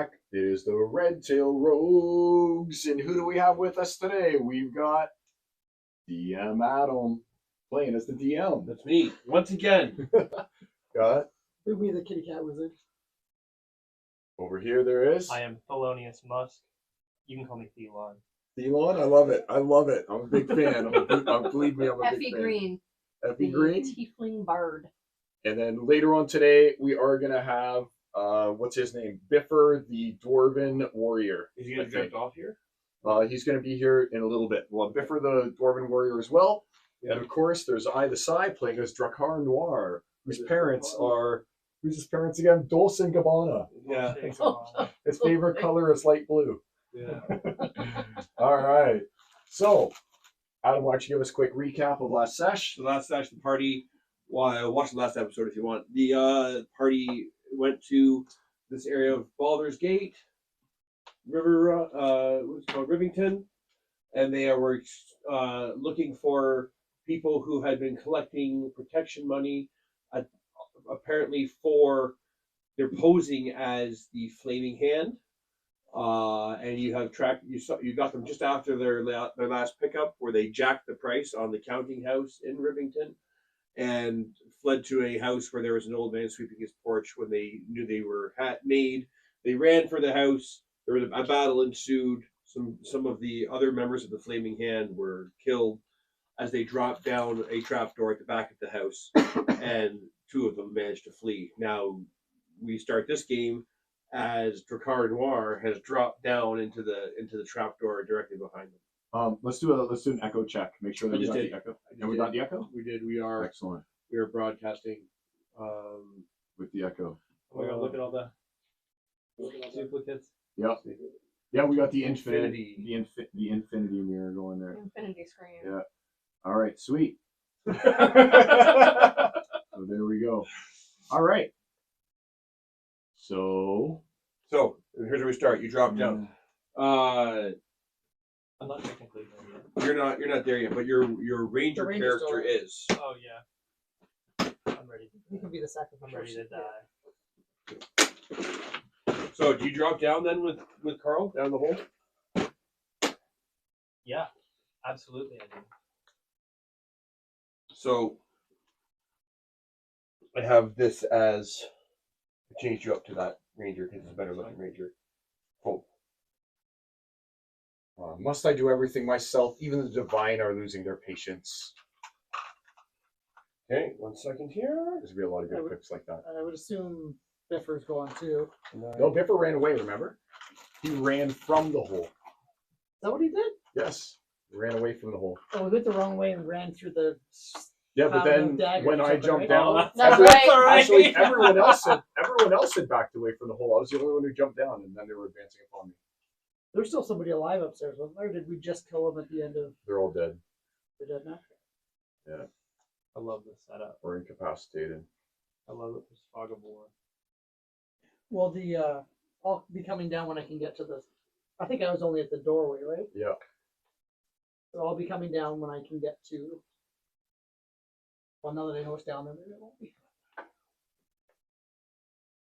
back. It is the Red Tail Rogues. And who do we have with us today? We've got DM Adam playing as the DM. That's me, once again. Got Bring me the kitty cat wizard. over here there is I am Thelonious Musk. You can call me Thelon. Elon. I love it. I love it. I'm a big fan. Believe me, I'm a big Effie fan. Green. Effie The Green. Tiefling Bard. And then later on today, we are going to have, what's his name? Biffer, the Dwarven Warrior. Is he going to drift off here? He's going to be here in a little bit. We'll have Biffer, the Dwarven Warrior, as well. Yeah. And of course, there's I, the Psy, playing as Drakkar Noir, whose parents are, who's his parents again? Dulce and Gabbana. Yeah. His favorite color is light blue. Yeah. All right. So, Adam, why don't you give us a quick recap of last sesh? So last session, the party, well, watch the last episode if you want. The party went to this area of Baldur's Gate, what's it called, Rivington, and they were looking for people who had been collecting protection money, apparently for they're posing as the Flaming Hand. And you have you got them just after their last pickup, where they jacked the price on the counting house in Rivington, and fled to a house where there was an old man sweeping his porch. When they knew they were made, they ran for the house. There was a battle ensued. Some of the other members of the Flaming Hand were killed as they dropped down a trapdoor at the back of the house, and two of them managed to flee. Now we start this game as Drakkar Noir has dropped down into the trapdoor directly behind them. Let's do an echo check. Make sure that we got the echo. And we got the echo? We did. We are Excellent. We are broadcasting With the echo. we're gonna look at all the duplicates. Yep. Yeah, we got the infinity mirror going there. Infinity screen. Yeah. All right, sweet. So there we go. All right. So Here's where we start. You drop down. I'm not technically there yet. You're not there yet, but your ranger The ranger character is. Oh yeah. I'm ready. You can be the I'm ready sacrifice. to die. So do you drop down then with Carl down the hole? Yeah, absolutely I do. So I have this as I changed you up to that ranger because it's a better looking ranger. Cool. must I do everything myself? Even the divine are losing their patience. Okay, 1 second here. There's gonna be a lot of good clips like that. I would assume Biffer's going too. No, Biffer ran away, remember? He ran from the hole. Is that what he did? Yes. He ran away from the hole. Oh, we went the wrong way and ran through the. Yeah, but then when I jumped down, That's right. actually everyone else had backed away from the hole. I was the only one who jumped down, and then they were advancing upon me. There's still somebody alive upstairs, wasn't there? Or did we just kill him at the end of They're all dead. the dead now? Yeah. I love this setup. Or incapacitated. I love it. This fog of war. Well, I'll be coming down when I can get to the. I think I was only at the doorway, right? Yeah. So I'll be coming down when I can get to. Well, now that I know it's down there, maybe it won't be.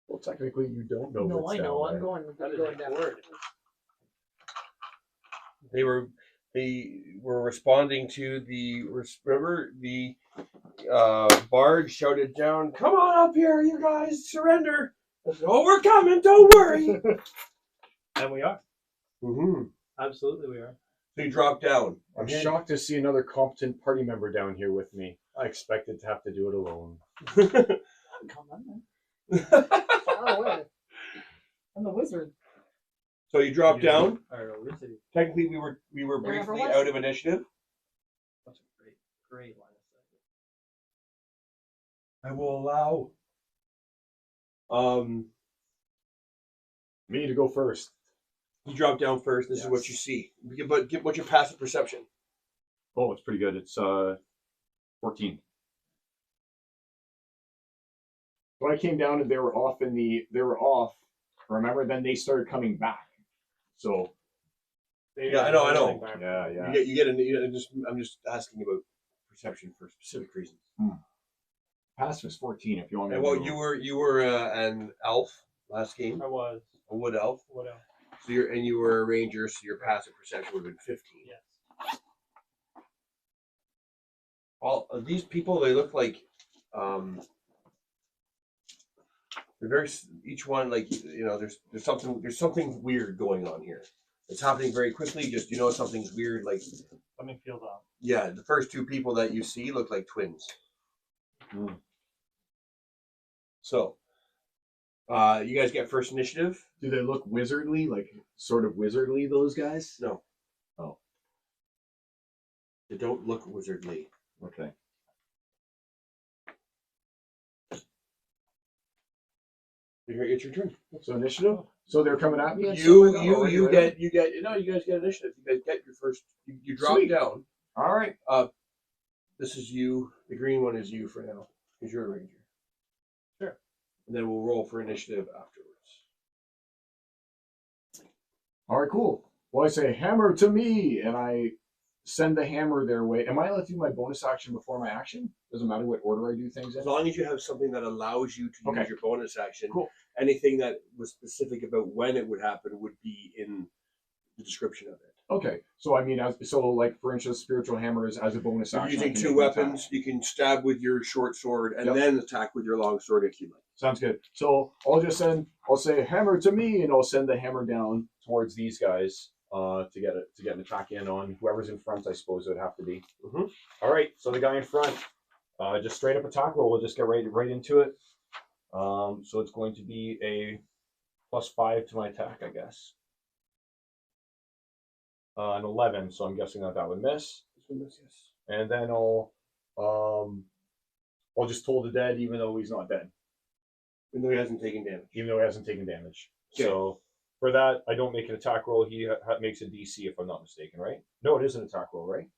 Well, technically, you don't know. No, what's I know. down I'm going down. word. They were responding to the bard shouted down, "Come on up here, you guys, surrender!" I said, "Oh, we're coming, don't worry." And we are. Mm-hmm. Absolutely we are. So you drop down. I'm shocked to see another competent party member down here with me. I expected to have to do it alone. Come on, man. Far away. I'm the wizard. So you drop down. Our wizard. Technically, we were There never briefly was. out of initiative. That's a great line of sight. I will allow. Me to go first. You drop down first. This is what you see. But what's your passive perception? Oh, it's pretty good. It's 14. When I came down and they were off. Remember, then they started coming back. So Yeah, I know. yeah. I'm just asking about perception for specific reasons. Passive is 14 if you want me to Well, go. you were an elf last game. I was. A wood elf. What else? So you were a ranger, so your passive perception would have been 15. Yes. All of these people, they look like they're very, each one, like, you know, there's something weird going on here. It's happening very quickly. Just, you know, something's weird. Like, Something feels off. yeah, the first two people that you see look like twins. Mm. So, you guys get first initiative. Do they look wizardly? Like sort of wizardly? Those guys? No. Oh. They don't look wizardly. Okay. It's your turn. So initiative. So they're coming at me. and stuff You like that? Already, right? no, you guys get initiative. You guys get your first. You drop Sweet. down. All right. This is you. The green one is you for now, because you're a ranger. Sure. And then we'll roll for initiative afterwards. All right. Cool. Well, I say hammer to me, and I send the hammer their way. Am I allowed to do my bonus action before my action? Doesn't matter what order I do things in. As long as you have something that allows you to Okay. use your bonus action, Cool. anything that was specific about when it would happen would be in the description of it. Okay. So I mean, like for instance, spiritual hammer is as a bonus You're action. I using can two make an attack. weapons. You can stab with your short sword and Yep. then attack with your long sword if you like. Sounds good. So I'll say hammer to me, and I'll send the hammer down towards these guys to get an attack in on whoever's in front. I suppose it would have to be. Mhm. All right. So the guy in front, just straight up attack roll. We'll just get right into it. So it's going to be a +5 to my attack, I guess. An 11. So I'm guessing that would miss. Yes. And then I'll just toll the dead, even though he's not dead. Even though he hasn't taken damage. Even though he hasn't taken damage. Okay. So for that, I don't make an attack roll. He makes a DC if I'm not mistaken, right? No, it is an attack roll, right?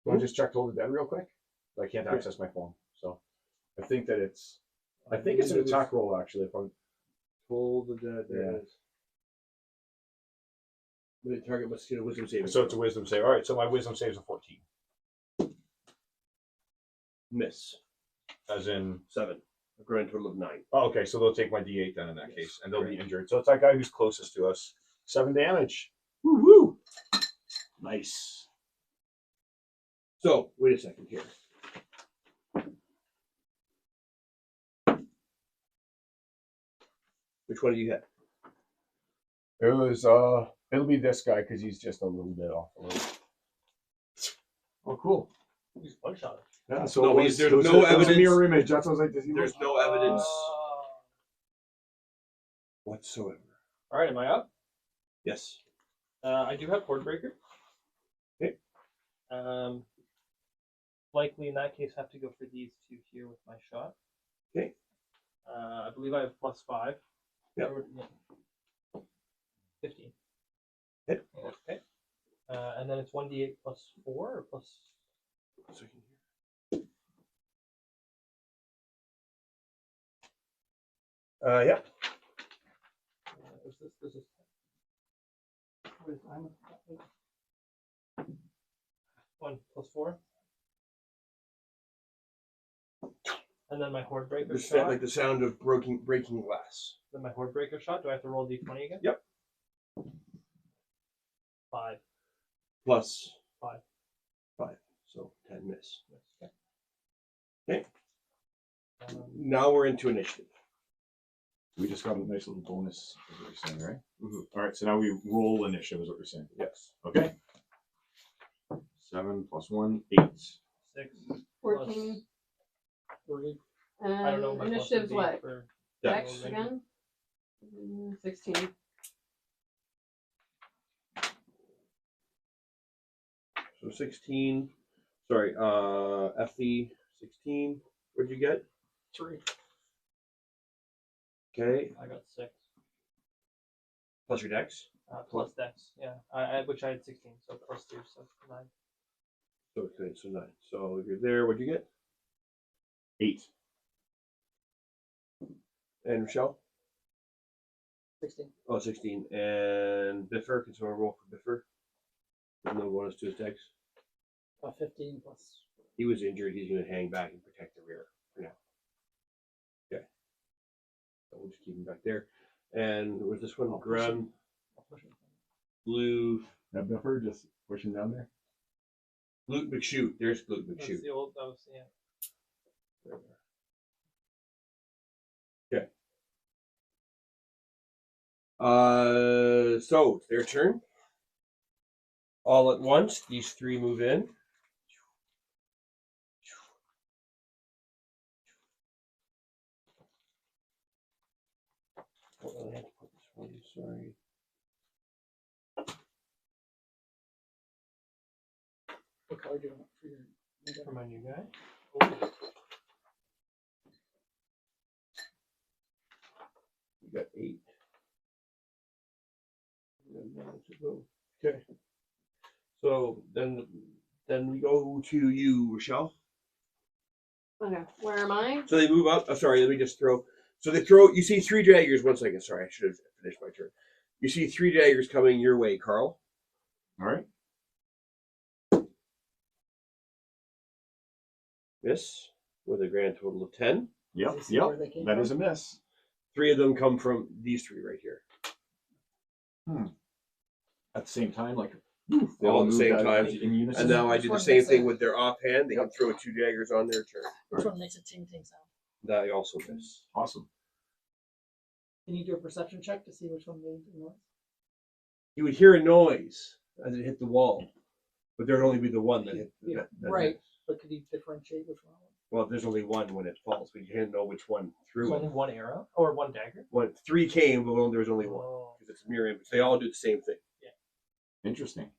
Want to just check Toll the Dead real quick? I can't access my phone, so I think that it's. I think it's an attack roll actually. If I'm Toll the dead. There it is. The target must get a wisdom saving. so it's a wisdom save. All right, so my wisdom save is a 14, miss. as in. 7. A grand total of 9. Oh, okay, so they'll take my D8 then in that Yes, case, and they'll be correct. injured. So it's that guy who's closest to us. 7 damage. Woo woo. Nice. So wait a second here. Which one do you get? It was it'll be this guy because he's just a little bit off. Oh, cool. He's one shot. Yeah, so No, it was, there's it was no a, it was a evidence. mirror image. That's what I was like. Does he There's look? no evidence whatsoever. All right, am I up? Yes. I do have Hordebreaker. Okay. Likely in that case have to go for these two here with my shot. Okay. I believe I have +5. Yep. 15. Hit. Okay. And then it's 1d8 +4 or plus. A second here. Yeah. Is this? Wait, I'm 1 +4. And then my Hordebreaker The shot. like the sound of breaking glass. Then my Hordebreaker shot. Do I have to roll d20 again? Yep. 5. Plus 5. 5. So 10 miss. Okay. Okay. Now we're into initiative. We just got a nice little bonus, is what you're saying, right? Mm-hmm. All right, so now we roll initiative, is what you're saying. Yes. Okay. 7 + 1, 8. 6. 14. I don't know. What my plus would Initiative's be what? for Dex rolling. again? 16. So 16. Sorry, FE 16. What'd you get? 3. Okay. I got 6. Plus your dex. Plus Dex. Yeah. I which I had 16, so +2, so 9. So okay, so 9. So you're there. What'd you get? 8. And Rochelle? 16. Oh, 16. And Biffer. Can someone roll for Biffer? There's no bonus to his dex. 15 plus. He was injured. He's going to hang back and protect the rear for now. Okay. So we'll just keep him back there. And was this one I'll push Grun, him. I'll push him. Blue, That buffer just pushing down there. Luke McShoot. There's Luke That's McShoot. the old. That was yeah. Okay. So it's their turn. All at once, these three move in. Hold on, I have to put this one. Sorry. What color do you want for your? For my new guy. Oh, You got 8. And then to go. Okay. So then we go to you, Rochelle. Okay, where am I? So they move up. Oh, sorry, let me just throw. So they throw. You see 3 daggers. 1 second. Sorry, I should have finished my turn. You see 3 daggers coming your way, Carl. All right. Miss with a grand total of 10. Yep. Does he see Yep. where they came That from? is a miss. 3 of them come from these 3 right here. At the same time, like They all at the move same out time. in unison. And now I Which do the one same makes thing it? with their offhand. They can Yep. throw 2 daggers on their turn. Which one makes a ting ting sound? That I also miss. Awesome. Can you do a perception check to see which one made the noise? You would hear a noise as it hit the wall, but there'd only be the one that hit. Yeah, that right. hit. But could you differentiate which one? it was? Well, there's only one when it falls, but you can't know which one there's threw only it. one arrow or one dagger. When 3 came, but there was only one Oh. because it's a mirror image. They all do the same thing. Interesting.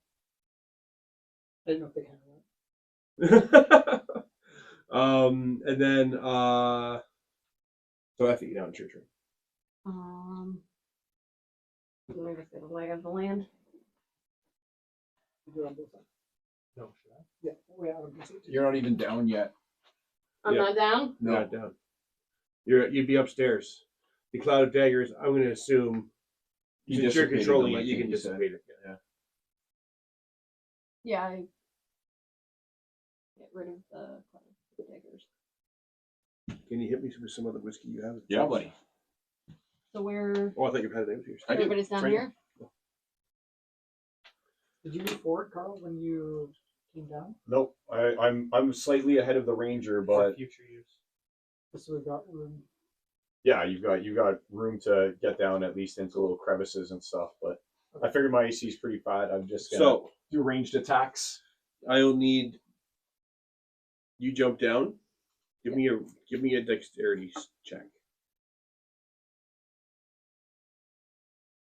I didn't know if they kind of went. And then so Effie, now it's your turn. Let me just get a lay of the land. You do it on both sides. No, should I? Yeah, way out of the seat. You're not even down yet. I'm Yeah. not down. You're not down. You'd be upstairs. The cloud of daggers. I'm going to assume You since you're dissipated controlling them, I it, you think can you said. dissipate it. Yeah. Yeah, I get rid of the daggers. Can you hit me with some other whiskey you have? Yeah, buddy. So where Oh, I thought you had it empty. I do. everybody's down Right. here? Did you move forward, Carl, when you came down? Nope. I'm slightly ahead of the ranger, For but future use. Just so we've got room. yeah, you've got room to get down at least into little crevices and stuff. But I figured my AC is pretty bad. I'm just gonna So do ranged attacks. I'll need you jump down. Give me a dexterity check.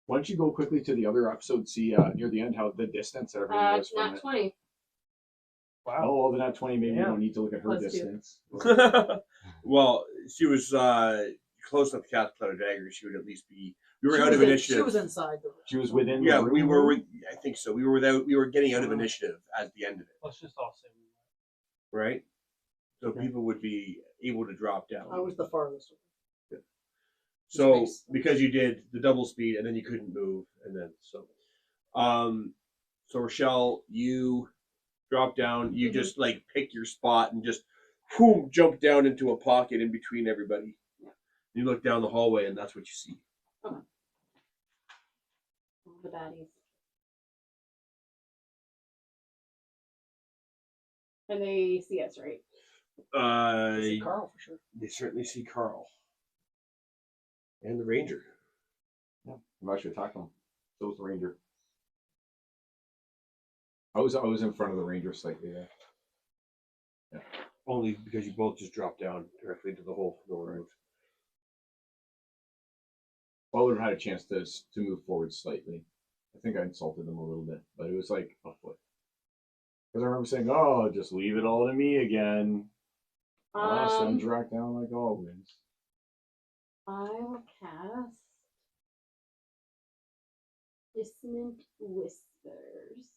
Why don't you go quickly to the other episode, see near the end how the distance that everyone was from Not it. 20. Wow. Oh, well, then at 20, maybe you Yeah. don't need to look at her Plus 2. distance. Well, she was close enough to cast Cloud of Daggers. She would at least be. We were She out was of in- initiative. She was inside the room. She was within Yeah, the room. we were. I think so. We were getting out of Wow. initiative at the end of it, Let's just all say we right? So Okay. people would be able to drop down. I was the farthest. So Space. because you did the double speed and then you couldn't move, and then so Rochelle, you drop down, you Mhm. just like pick your spot and just boom, jump down into a pocket in between everybody. Yeah. You look down the hallway and that's what you see. All the baddies. And they see us, right? See Carl for sure. They certainly see Carl. And the ranger. Yeah, I'm actually attacking him. So was the ranger. I was in front of the ranger slightly there. Only because you both just dropped down directly into the hole. No one Right. moved. Well, I would have had a chance to move forward slightly. I think I insulted them a little bit, but it was like a foot. Because I remember saying, "Oh, just leave it all to me again." I'm dragged down like always. I will cast Dissonant Whispers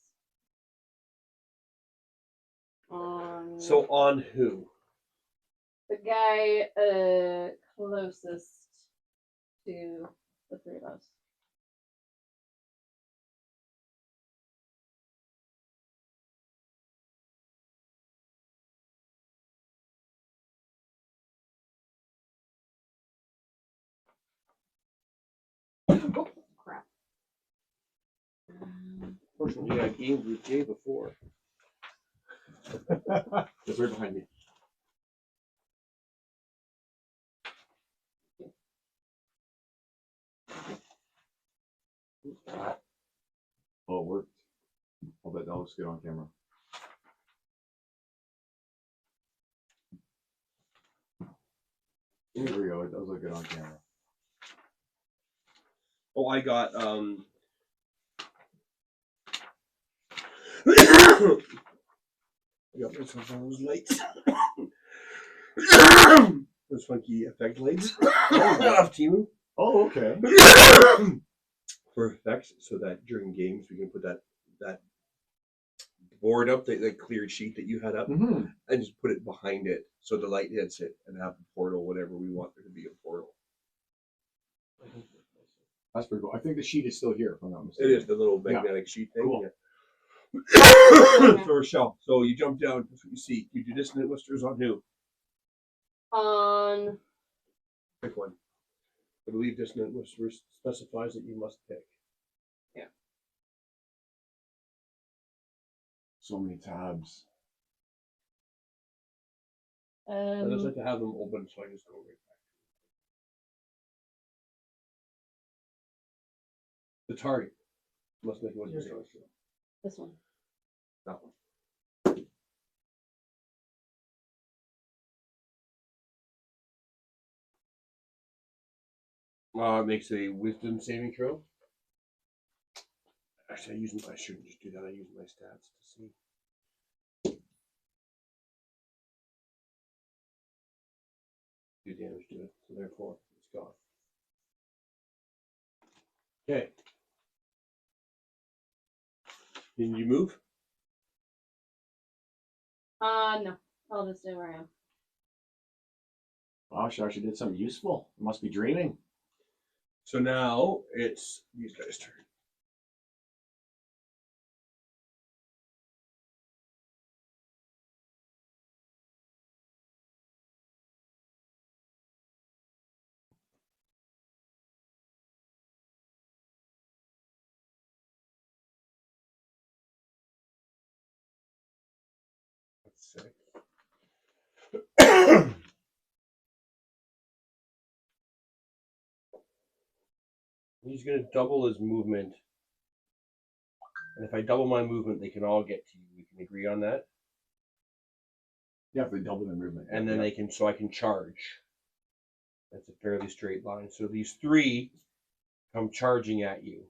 on So on who? the guy closest to the 3 of us. unfortunately. Yeah, game before. It's right behind me. Oh, it worked. I'll bet that looks good on camera. There we go. It does look good on camera. Oh, I got I got this one of those lights. Those funky effect lights off Timu. Oh, okay. For effects, so that during games we can put that board up, that clear sheet that you had up, Mm-hmm. and just put it behind it so the light hits it and have a portal, whatever we want there to be a portal. That's pretty cool. I think the sheet is still here, if I'm not It mistaken. is the little magnetic sheet thing. Cool. Yeah. So Rochelle, so you jump down. That's what you see. You do dissonant whispers on who? On Pick one. I believe dissonant whispers specifies that you must pick. So many tabs. I just like to have them open, so I just go right back. The target must make a whisper sound. this one. That one. It makes a wisdom saving throw. Actually, I shouldn't just do that. I use my stats to see. Do damage to it, so therefore it's gone. Okay. Can you move? No. I'll just stay where I am. Wow, she actually did something useful. It must be dreaming. So now it's these guys' turn. Let's see. He's going to double his movement. And if I double my movement, they can all get to you. We can agree on that. Yeah, if they double their movement. And then they can, so I can charge. That's a fairly straight line. So these three come charging at you.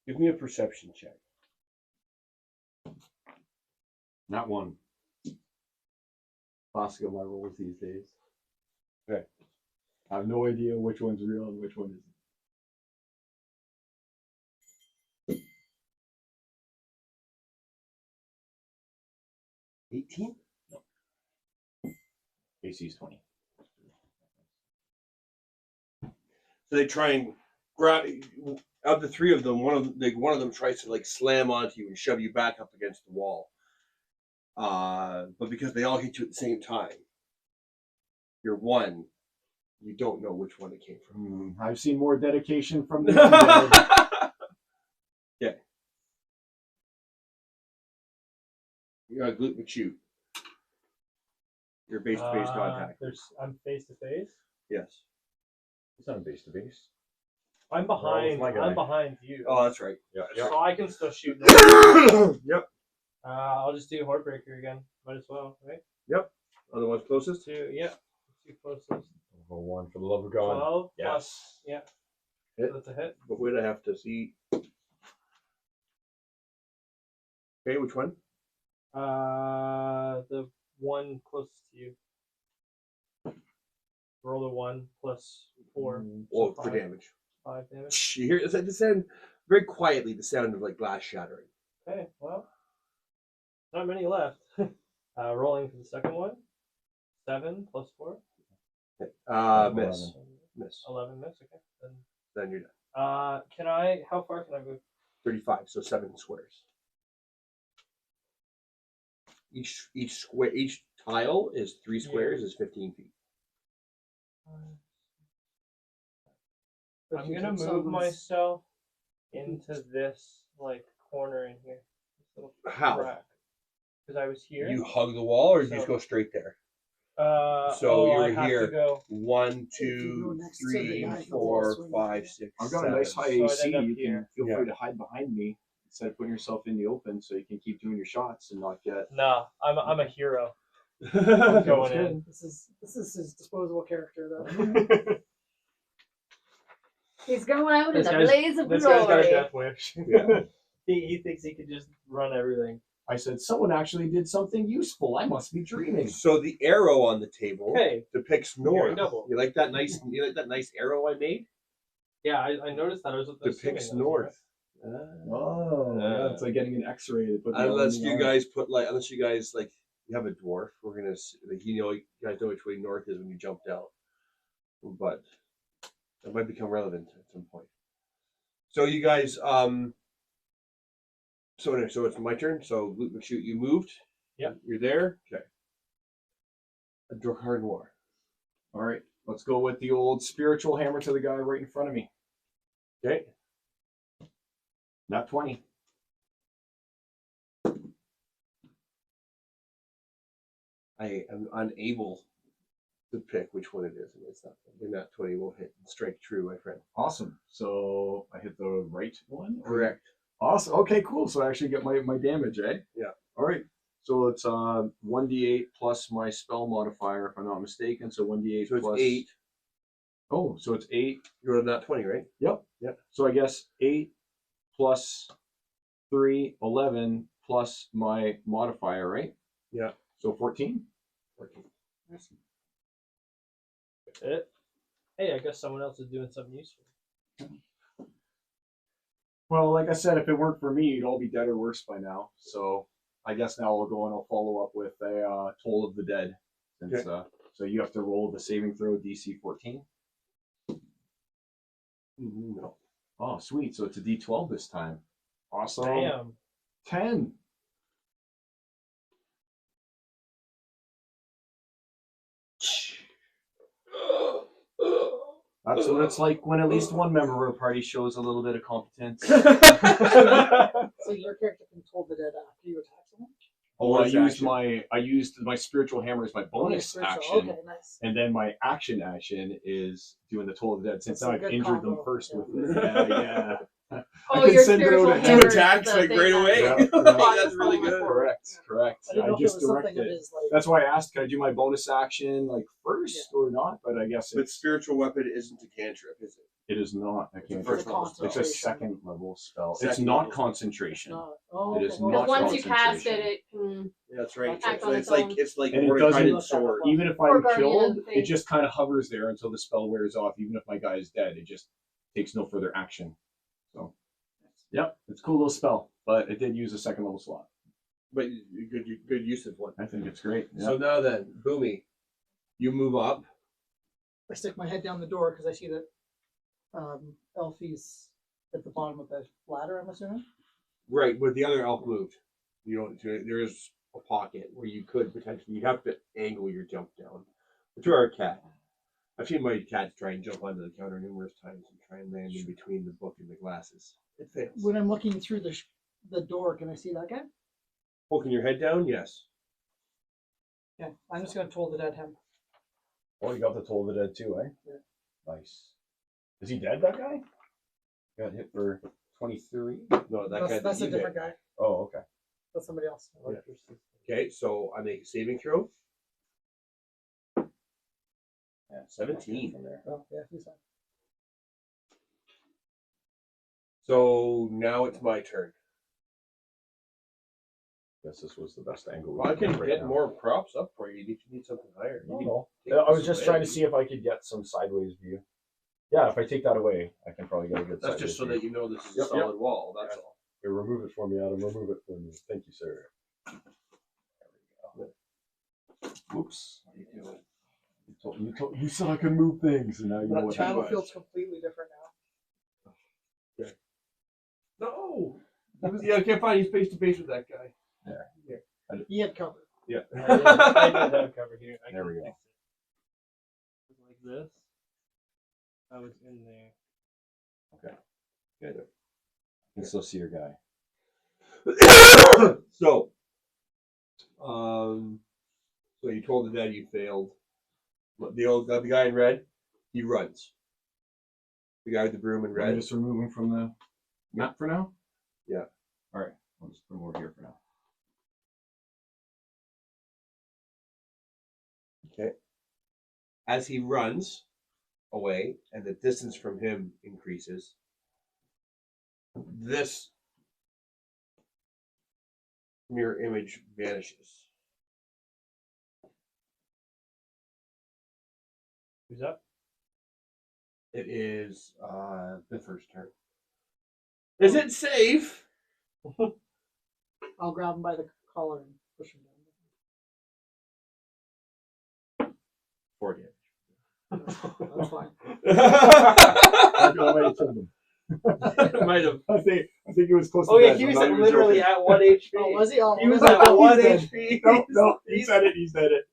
Give me a perception check. Not one. Classic of my rolls these days. Okay. I have no idea which one's real and which one isn't. 18? AC's 20. So they try and grab. Of the three of them, one of them tries to like slam onto you and shove you back up against the wall. But because they all hit you at the same time, you're one. You don't know which one it came from. I've seen more dedication from the undead. Okay. You got a gluten shoot. You're base to base contact. I'm face to face. Yes. It's not a base to base. I'm behind. my guy. I'm behind you. Oh, that's right. Yeah. So I can still shoot. Yep. I'll just do Heartbreaker again. Might as well, right? Other one's closest. Two closest. Oh, one for the love of God. 12 Yes. plus, yeah. Hit. So that's a hit. But we'd have to see. Okay, which one? The one closest to you. Roll a 1 plus 4. Well, so for five. damage. 5 damage. You hear the sound very quietly. The sound of like glass shattering. Okay, well, not many left. Rolling for the second one. 7 plus 4. Miss. Miss. 11 miss. Okay. Then you're done. How far can I move? 35. So 7 squares. Each tile is 3 squares is 15 feet. But I'm if you gonna took move someone's- myself into this like corner in here. This little How? crack. Because I was here. You hug the wall, or you just So- go straight there? So you were I have here. to go. 1, If you go 2, next to the 3, guy who 4, swings 5, it. 6, I've got 7. a nice high So I'd AC. end up You can here. feel Yeah. free to hide behind me instead of putting yourself in the open, so you can keep doing your shots and not get. Nah, I'm a hero. That's Going good. in. This is his disposable character though. He's going out in This a guy's- blaze of This guy's got a glory. death wish. Yeah. he thinks he could just run everything. I said, someone actually did something useful. I must be dreaming. So the arrow on the table Hey, depicts You're north. double. You like that nice? You like that nice arrow I made? yeah, I noticed that. I was Depicts assuming that was north. Oh, yeah, it's like getting an X-ray. To put the Unless on the you arm. guys put like, unless you guys like, you have a dwarf. We're gonna, you guys know which way north is when you jump down. But that might become relevant at some point. So you guys, so it's my turn. So shoot, you moved. Yep. You're there. Okay. A Drakar Noir. All right, let's go with the old spiritual hammer to the guy right in front of me. Okay. Not 20. I am unable to pick which one it is. And it's not. The nat 20 will hit. Strike true, my friend. Awesome. So I hit the right one? Correct. Awesome. Okay, cool. So I actually get my damage, eh? Yeah. All right. So it's 1d8 plus my spell modifier, if I'm not mistaken. So 1d8 So it's plus 8. Oh, so it's 8. You're on nat 20, right? Yep. Yep. So I guess 8 plus 3, 11 plus my modifier, right? Yeah. So 14. 14. it. Hey, I guess someone else is doing something useful. Well, like I said, if it weren't for me, you'd all be dead or worse by now. So I guess now I'll go and I'll follow up with a Toll of the Dead. Since, so you have to roll the saving throw DC 14. No. Oh, sweet. So it's a D12 this time. Awesome. Damn. 10. That's what it's like when at least one member of a party shows a little bit of competence. So your character can hold the dead after you attack someone? Oh, I Bonus used my spiritual hammer as my bonus Spiritual. action, Okay, nice. and then my action is doing the Toll of the Dead. Since That's now a I've good injured them combo. first Yeah. with it. Yeah. Oh, I can your send it spiritual out at hammer two is attacks, the like, thing right that- away. Yeah. Oh, That's really good. Correct. I didn't know if it just was something directed of it. his like. That's why I asked, can I do my bonus action like first or not? But I guess But spiritual weapon isn't a cantrip, is it? it is not. I It's can't. a first level It's spell. a concentration. second level spell. It's Second not level spell. concentration. Oh, It okay. is Well, not Because once you cast concentration. it, it can. Yeah, that's right. Act So on it's its like own. And it Mordecai doesn't- and sword. Even if Or I'm Guardian killed, of it Fate. just kind of hovers there until the spell wears off. Even if my guy is dead, it just takes no further action. So, yep, it's a cool little spell, but it did use a second level slot. But good use of one. I think it's great. Yeah. So now then, Boomy, you move up. I stick my head down the door because I see that Elfie's at the bottom of the ladder, I'm assuming. Right, but the other elf moved. You don't. There is a pocket where you could potentially. You have to angle your jump down. But you are a cat. I've seen my cats try and jump onto the counter numerous times and try and land in between the book and the glasses. It fails. When I'm looking through the door, can I see that guy? Poking your head down, yes. Yeah, I'm just gonna toll the dead him. Oh, you got the Toll of the Dead too, eh? Yeah. Nice. Is he dead, that guy? Got hit for 23. No, that guy. That's a different guy. Oh, okay. That's somebody else. Yeah. Okay, so I make a saving throw. Yeah, 17. From there. Oh, yeah, he's fine. So now it's my turn. Guess this was the best angle. Well, I can right get now. more props up for you if you need something higher. You can No. take I was this just away. trying to see if I could get some sideways view. Yeah, if I take that away, I can probably get a good That's sideways just so view. that you know this is Yep, a solid wall. That's Yeah. all. Here, remove it for me, Adam. Remove it for me. Thank you, sir. There we go. Oops. What are you doing? You said I could move things, and now you know Not what too happened. Battlefield's completely different now. No. Yeah, okay, fine. He's face to face with that guy. He had cover. Yeah. I did have cover here. I There can we go. fix it. Like this. I was in there. Good. You can still see your guy. So, so you told the dad you failed. The guy in red, he runs. The guy with the broom in I'm red. just removing from the map for now. Yeah. All right. I'll just put him over here for now. Okay. As he runs away and the distance from him increases, this mirror image vanishes. Who's up? It is the first turn. Is it safe? I'll grab him by the collar and push him down. 4 damage. That's fine. I might have killed him. Might have. I think it was close Oh to yeah, death. he I'm was not at even literally joking. at 1 HP. Oh, was he? Oh, He was I at thought 1 he was HP. No, he said it. He said it.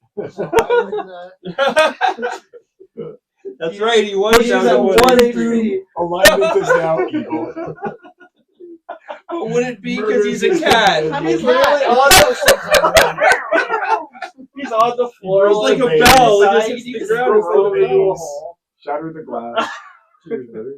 That's right, he was He was down at to 1 1 HP. Alignment is now evil. But would it be because he's a cat? How He's many literally left? on the He's on the floor. It's like a Baby. bell. It just He hits the just ground. broke It's like a the bell. base. Shatter the glass. Cheers, brother.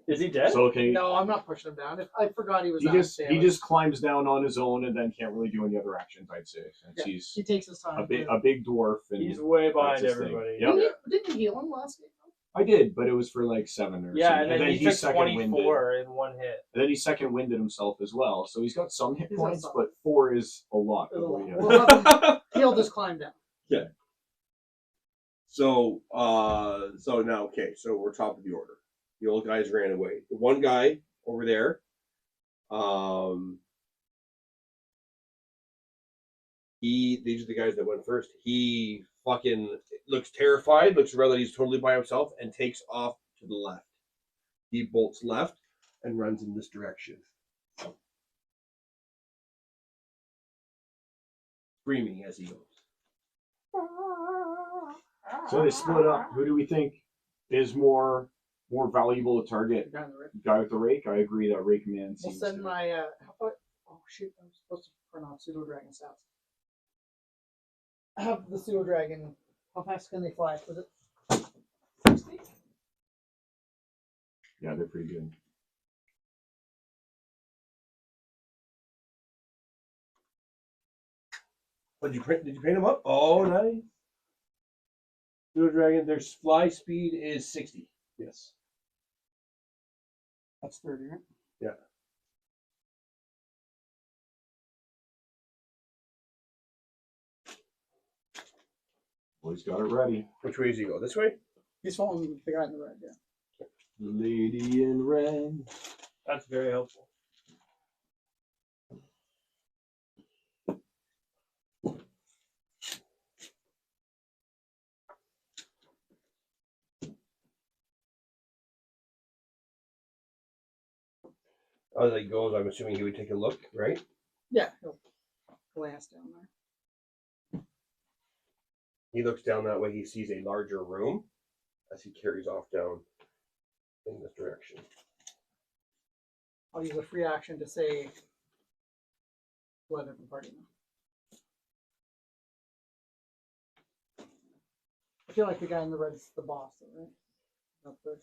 Is he dead? So okay. No, I'm not pushing him down. I forgot he was. He just climbs down on his own and then can't really do any other actions. I'd say since Yeah, he's he takes his time. a big dwarf and He's way behind his thing. everybody. Yep. Didn't you heal him last game? I did, but it was for like 7 or Yeah, something. and then he took second winded. 24 in 1 hit. And then he second winded himself as well. So he's got some hit He's got points, some. but 4 is a lot. There's a of what lot. he has. We'll have him, he'll just climb down. So, so now, okay, so we're top of the order. The old guys ran away. The one guy over there, these are the guys that went first. He fucking looks terrified, looks around that he's totally by himself, and takes off to the left. He bolts left and runs in this direction. Screaming as he goes. So they split up. Who do we think is more valuable to target? The guy in the red. Guy with the rake? I agree that rake man We'll seems send to- my. Oh shoot! I'm supposed to print off pseudo dragon stats. I have the pseudo dragon. How fast can they fly? Was it 60? Yeah, they're pretty good. What, did you paint them up? Oh, nice. Pseudo Dragon, their fly speed is 60. Yes. That's 30, right? Yeah. Well, he's got it ready. Which way does he go? This way? He's following the guy in the red. Yeah. The lady in red. That's very helpful. As he goes, I'm assuming he would take a look, right? Yeah. He'll glance down there. He looks down that way. He sees a larger room as he carries off down in this direction. I'll use a free action to say. Let different party know. I feel like the guy in the red is the boss, though, right? Not the.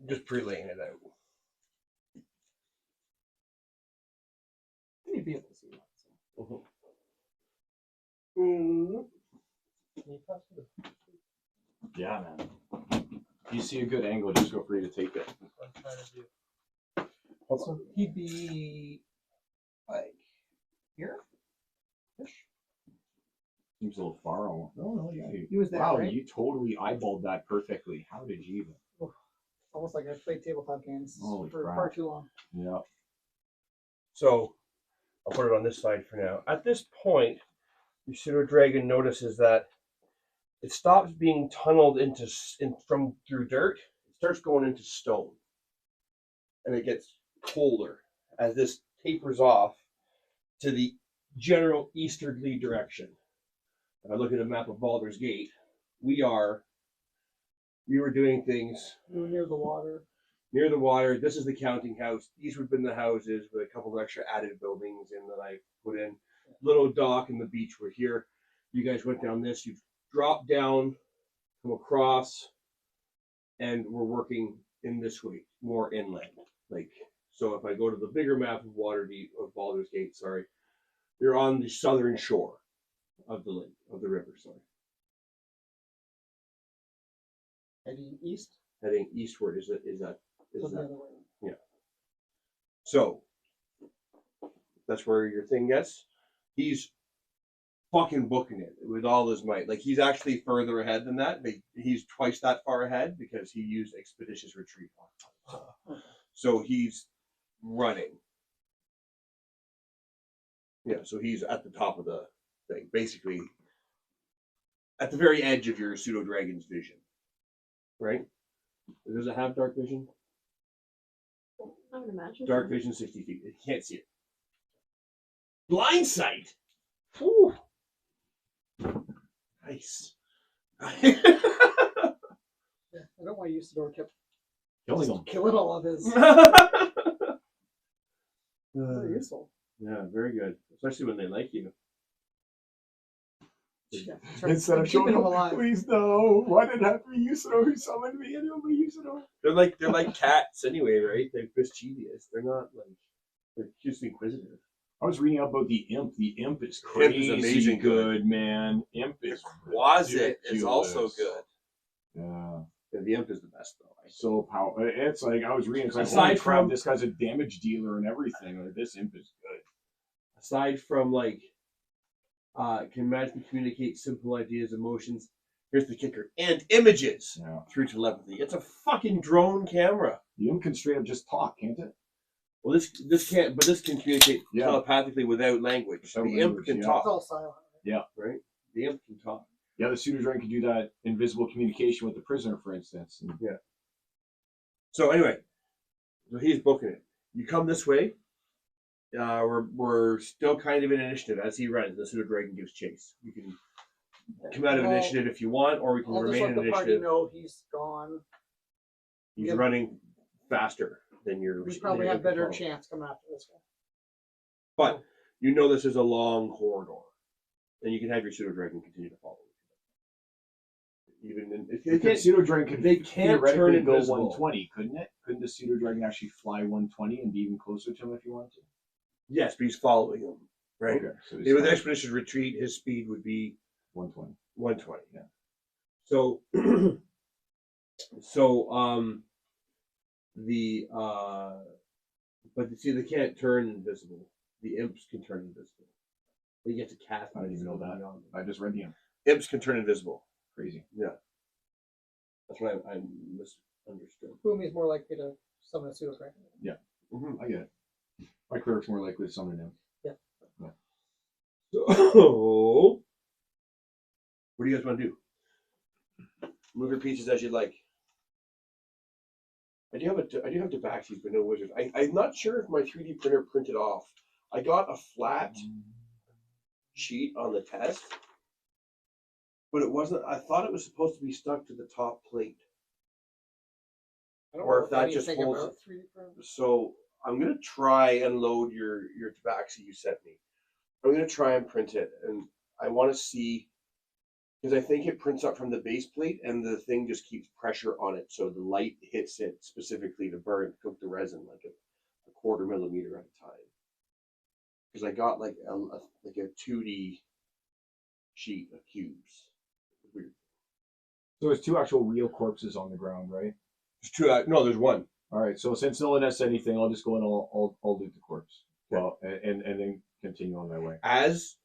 Just pre-laying it out. You'd be able to see that. So. Can you pass me the- Yeah, man. If you see a good angle, just go free to take it. what I'm trying to do? So he'd be like here. Seems a little far. No, yeah. He was there, Wow, right? you totally eyeballed that perfectly. How did you even? Almost like I played tabletop games Holy for crap. far too long. Yeah. So I'll put it on this side for now. At this point, the pseudo dragon notices that it stops being tunneled from through dirt. It starts going into stone, and it gets colder as this tapers off. to the general easterly direction. If I look at a map of Baldur's Gate, we were doing things We were near the water. near the water. This is the counting house. These would have been the houses with a couple of extra added buildings in that I put in. Little dock and the beach were here. You guys went down this. You dropped down, come across, and we're working in this way, more inland. Like, so if I go to the bigger map of Baldur's Gate, sorry, you're on the southern shore of the lake, of the river, sorry. Heading east. Heading eastward is that So the other way. so that's where your thing gets. He's fucking booking it with all his might. Like, he's actually further ahead than that. He's twice that far ahead because he used expeditious retreat. So he's running. Yeah, so he's at the top of the thing, basically at the very edge of your pseudo dragon's vision. Right? Does it have dark vision? I would imagine. Dark vision 60 feet. You can't see it. Blind sight. Whew. Nice. Yeah, I don't know why Usador kept Killing them. killing all of his. Very useful. Yeah, very good. Especially when they like you. Yeah, Instead of keeping showing him them, alive. please no. Why did it have to be Usador who summoned me? And only Usador. They're like cats anyway, right? They're mischievous. They're not like, they're just inquisitive. I was reading about the Imp. The Imp is Imp crazy is amazing good, man. Imp is Quasit is also ridiculous. good. Yeah. Yeah, the Imp is the best though. So powerful. It's like I was reading. It's like, Aside holy crap, from- this guy's a damage dealer and everything. Like, this Imp is good. Aside from like, can magically communicate simple ideas, emotions. Here's the kicker: and images Yeah. through telepathy. It's a fucking drone camera. The Imp can straight up just talk, can't it? Well, this can't, but this can communicate Yeah. telepathically without language. Without The Imp language, can yeah. It's talk, all silent. right? The Imp can talk. Yeah, the pseudo dragon can do that invisible communication with the prisoner, for instance. And So anyway, so he's booking it. You come this way. We're still kind of in initiative as he runs. The pseudo dragon gives chase. You can come out of Well, initiative if you want, or we can I'll just remain let in the party initiative. know he's gone. He's Yeah. running faster than your. We probably than have your better control. chance coming after this guy. But you know this is a long corridor, and you can have your pseudo dragon continue to follow. Even if they the can't, pseudo dragon could they can't turn theoretically go invisible. 120, couldn't it? Couldn't the pseudo dragon actually fly 120 and be even closer to him if you wanted to? Yes, but he's following him, right? Okay, so Yeah, with expedition retreat, his speed would be 120. 120. Yeah. So, but see, they can't turn invisible. The imps can turn invisible. They get to cast. I didn't even know that. invisibility on them. I just read the Imp. Imps can turn invisible. Crazy. That's what I misunderstood. Boom is more likely to summon a pseudo dragon. Mm-hmm. I get it. My cleric's more likely to summon him. So, what do you guys want to do? Move your pieces as you'd like. I do have Tabaxis, but no wizards. I'm not sure if my 3D printer printed off. I got a flat sheet on the test, but it wasn't. I thought it was supposed to be stuck to the top plate. I don't Or know if that anything just holds about 3D printers. So I'm gonna try and load your Tabaxi you sent me. I'm gonna try and print it, and I want to see because I think it prints up from the base plate, and the thing just keeps pressure on it, so the light hits it specifically to cook the resin like a quarter millimeter at a time. Because I got like a 2D sheet of cubes. Weird. So there's two actual real corpses on the ground, right? There's two. No, there's one. All right. So since no one has said anything, I'll just go and I'll loot the corpse. Okay. Well, and then continue on my way. As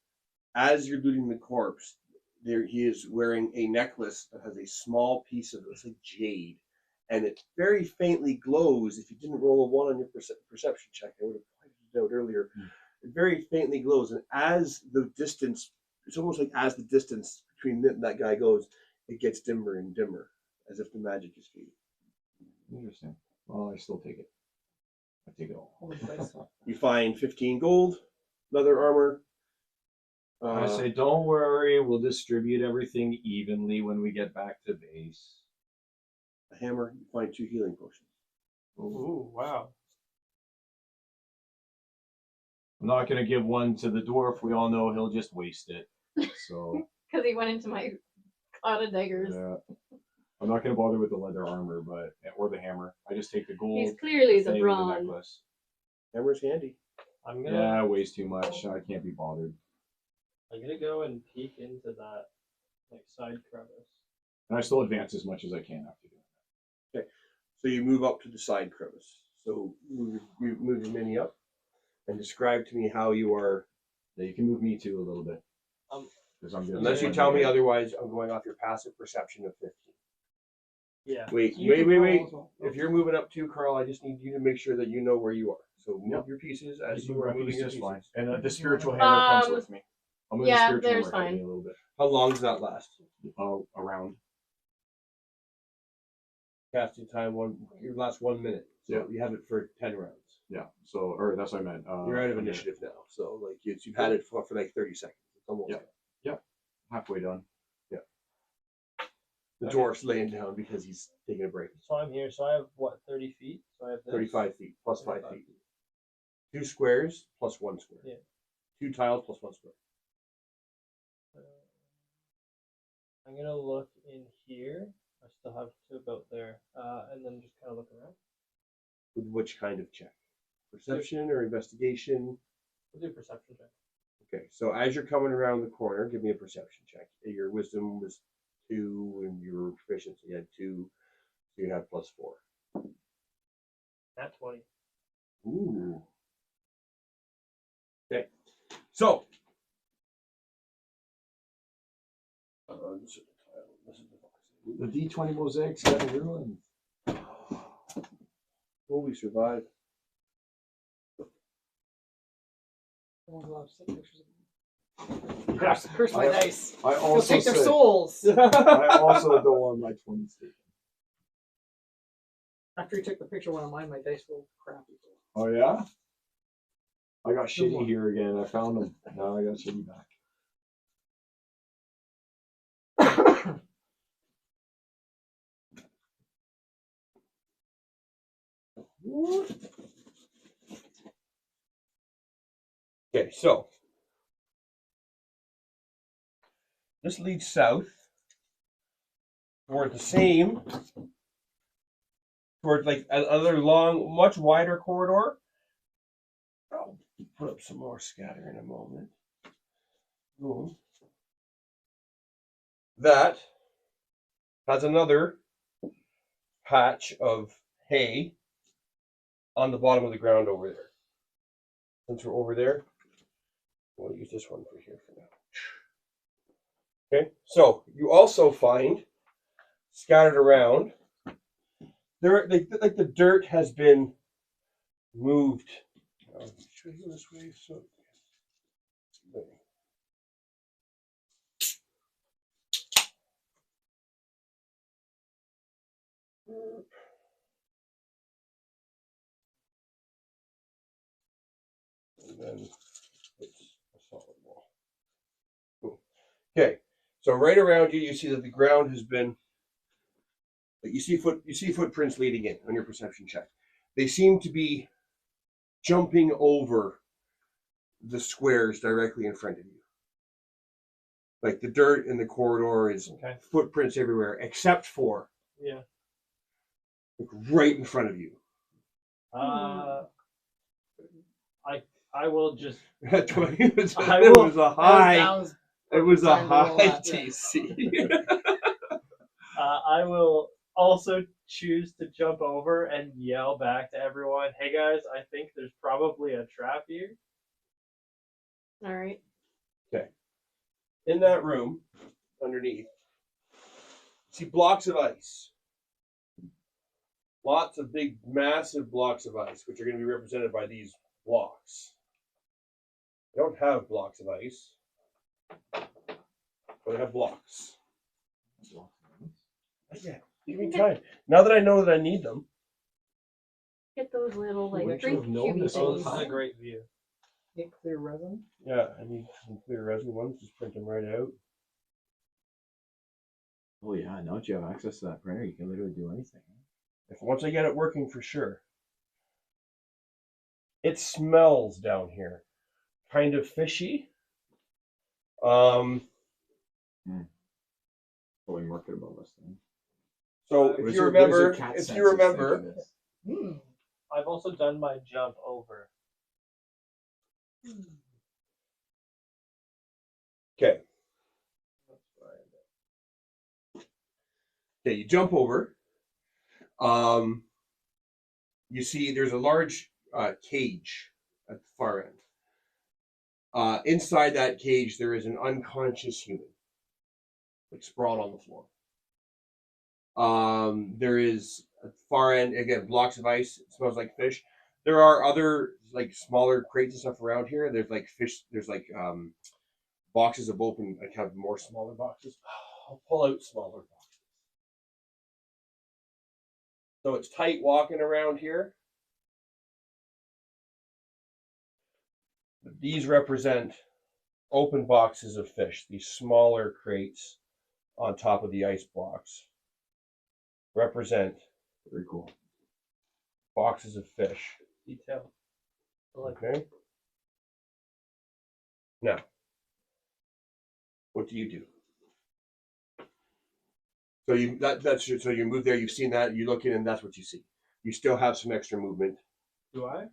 you're looting the corpse, there he is wearing a necklace that has a small piece of it looks like jade, and it very faintly glows. If you didn't roll a 1 on your perception check, I would have pointed it out earlier. It very faintly glows, and as the distance, it's almost like as the distance between it and that guy goes, it gets dimmer and dimmer, as if the magic is fading. Interesting. Well, I still take it. I take it all. Holy Christ. You find 15 gold. leather armor. I say, don't worry, we'll distribute everything evenly when we get back to base. a hammer. You find 2 healing potions. Ooh, wow. I'm not gonna give one to the dwarf. We all know he'll just waste it. So Because he went into my cloud of daggers. yeah, I'm not gonna bother with the leather armor, or the hammer. I just take the gold. He's clearly the thing, bronze. necklace. Hammer's handy. I'm gonna Yeah, weighs too much. I can't be bothered. go and peek into that like side crevice. And I still advance as much as I can after doing that. So you move up to the side crevice. So move your mini up and describe to me how you are. Yeah, you can move me too a little bit. 'Cause I'm Unless you tell me otherwise, I'm going off your passive perception of 15. Yeah. Wait. You can roll as well. If you're moving up too, Carl, I just need you to make sure that you know where you are. So move Yep. your pieces as You you are are moving your just pieces. fine. And the spiritual hammer comes with me. I'm gonna yeah, spiritual there's hammer help fine. me a little bit. How long does that last? Around. Casting time you last 1 minute. So Yeah. you have it for 10 rounds. Yeah. So, or that's what I meant. You're out of okay. initiative now. So like you've had it for like 30 seconds. It's almost Yeah. Halfway done. the Okay. dwarf's laying down because he's taking a break. So I'm here. So I have what, 30 feet? So I have this. 35 feet plus 5 35 feet. 2 squares plus 1 square. Yeah. 2 tiles plus 1 square. I'm gonna look in here. I still have to about there, and then just kind of look around. With which kind of check? Perception or investigation? We'll do a perception check. Okay, so as you're coming around the corner, give me a perception check. Your wisdom was 2 and your proficiency had 2, so you have plus 4. At 20. Ooh. Okay, so this is the tile. This is the box. The D20 mosaics got ruined. Oh, we survived. Someone's allowed to take pictures of them. Yeah. Curse my dice. I You'll also take their said, souls. I also don't want my 20s taken. After he took the picture of one of mine, my dice rolled crappy. Oh yeah? I got Good shitty one. here again. I found them. Now I got shitty back. Okay, so this leads south toward the same, toward like another long, much wider corridor. I'll put up some more scatter in a moment. Boom. That has another patch of hay on the bottom of the ground over there. Since we're over there, we'll use this one for here for now. Okay, so you also find scattered around there, like the dirt has been moved. Should I go this way? So, and then it's a solid wall. Cool. Okay, so right around you, you see that the ground has been. You see footprints leading in on your perception check. They seem to be jumping over the squares directly in front of you. Like the dirt in the corridor is Okay. footprints everywhere, except for Yeah. like right in front of you. I will just. it was I it will- was a high. It was a time to roll high that, yeah. TC. I will also choose to jump over and yell back to everyone, "Hey guys, I think there's probably a trap here." All right. In that room, underneath, see blocks of ice. Lots of big, massive blocks of ice, which are going to be represented by these blocks. I don't have blocks of ice, but I have blocks. Yeah, give me time. Now that I know that I need them, Get those little like Wouldn't you drink have known cubey this all Oh, the this is things. a great view. Get clear resin. Yeah, I need some clear resin ones. Just print them right out. Oh yeah, now that you have access to that printer, you can literally do anything. Once I get it working for sure. It smells down here, kind of fishy. Probably marketable this thing. So What if is you your- what is your remember, cat if senses you remember, think of this? Hmm. I've also done my jump over. okay. Okay, you jump over. You see there's a large cage at the far end. Inside that cage, there is an unconscious human, like sprawled on the floor. There is at the far end, again, blocks of ice. It smells like fish. There are other like smaller crates and stuff around here. There's like fish. There's like boxes of open. I have more smaller boxes. I'll pull out smaller boxes. So it's tight walking around here. These represent open boxes of fish. These smaller crates on top of the ice blocks represent Very cool. boxes of fish. Detail. I like Okay. Now, what do you do? So so you move there. You've seen that. You look in, and that's what you see. You still have some extra movement. Do I?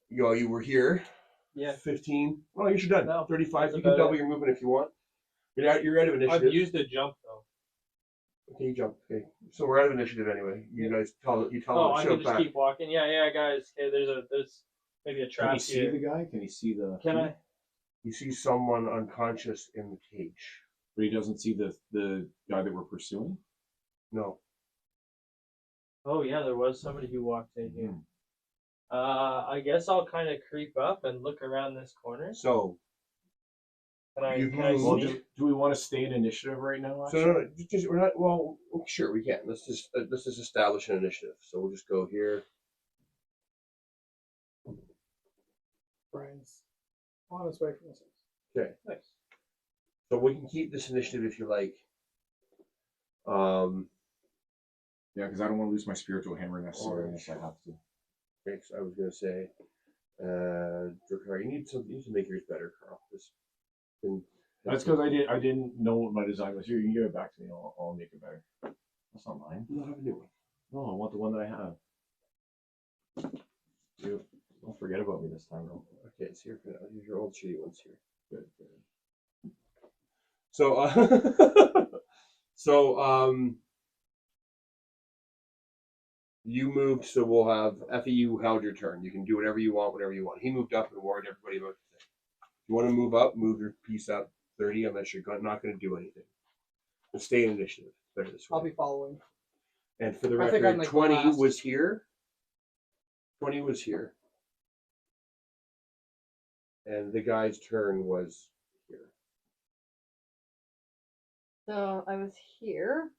You were here. Yeah. 15. Well, you're done. No, 35. that's You can about double it. your movement if you want. You're out of initiative. I've used a jump though. Okay, you jump. Okay, so we're out of initiative anyway. You guys tell Oh, them I show can just back. keep walking. Yeah, guys. Okay, there's maybe a Can trap you see here. the guy? Can you see the? Can I? You see someone unconscious in the cage. But he doesn't see the guy that we're pursuing. No. Oh yeah, there was somebody who walked in here. Hmm. I guess I'll kind of creep up and look around this corner. So Can I? you've Can I moved. Well, sneak? do we want to stay in initiative right now? So no, we're not. Well, sure we can. Let's just establish an initiative. So we'll just go here. Brian's on his way from his house. Okay. Nice. So we can keep this initiative if you like. Yeah, because I don't want to lose my spiritual hammer necessarily Orange. if I have to. Okay, so I was gonna say, Drakar, you need to make yours better, Carl. That's because I didn't know what my design was. Here, you can give it back to me. I'll make it better. That's not mine. You'll have a new one. No, I want the one that I have. You don't forget about me this time, though. Okay, it's here for now. Use your old shitty ones here. Good. So, you moved, so we'll have Effie. You held your turn. You can do whatever you want, whenever you want. He moved up and warned everybody about the thing. If you want to move up, move your piece up 30, unless you're not going to do anything. But stay in initiative. Better this way. I'll be following. And for the I think I'm record, like 20 last. was here. 20 was here. And the guy's turn was here. So I was here.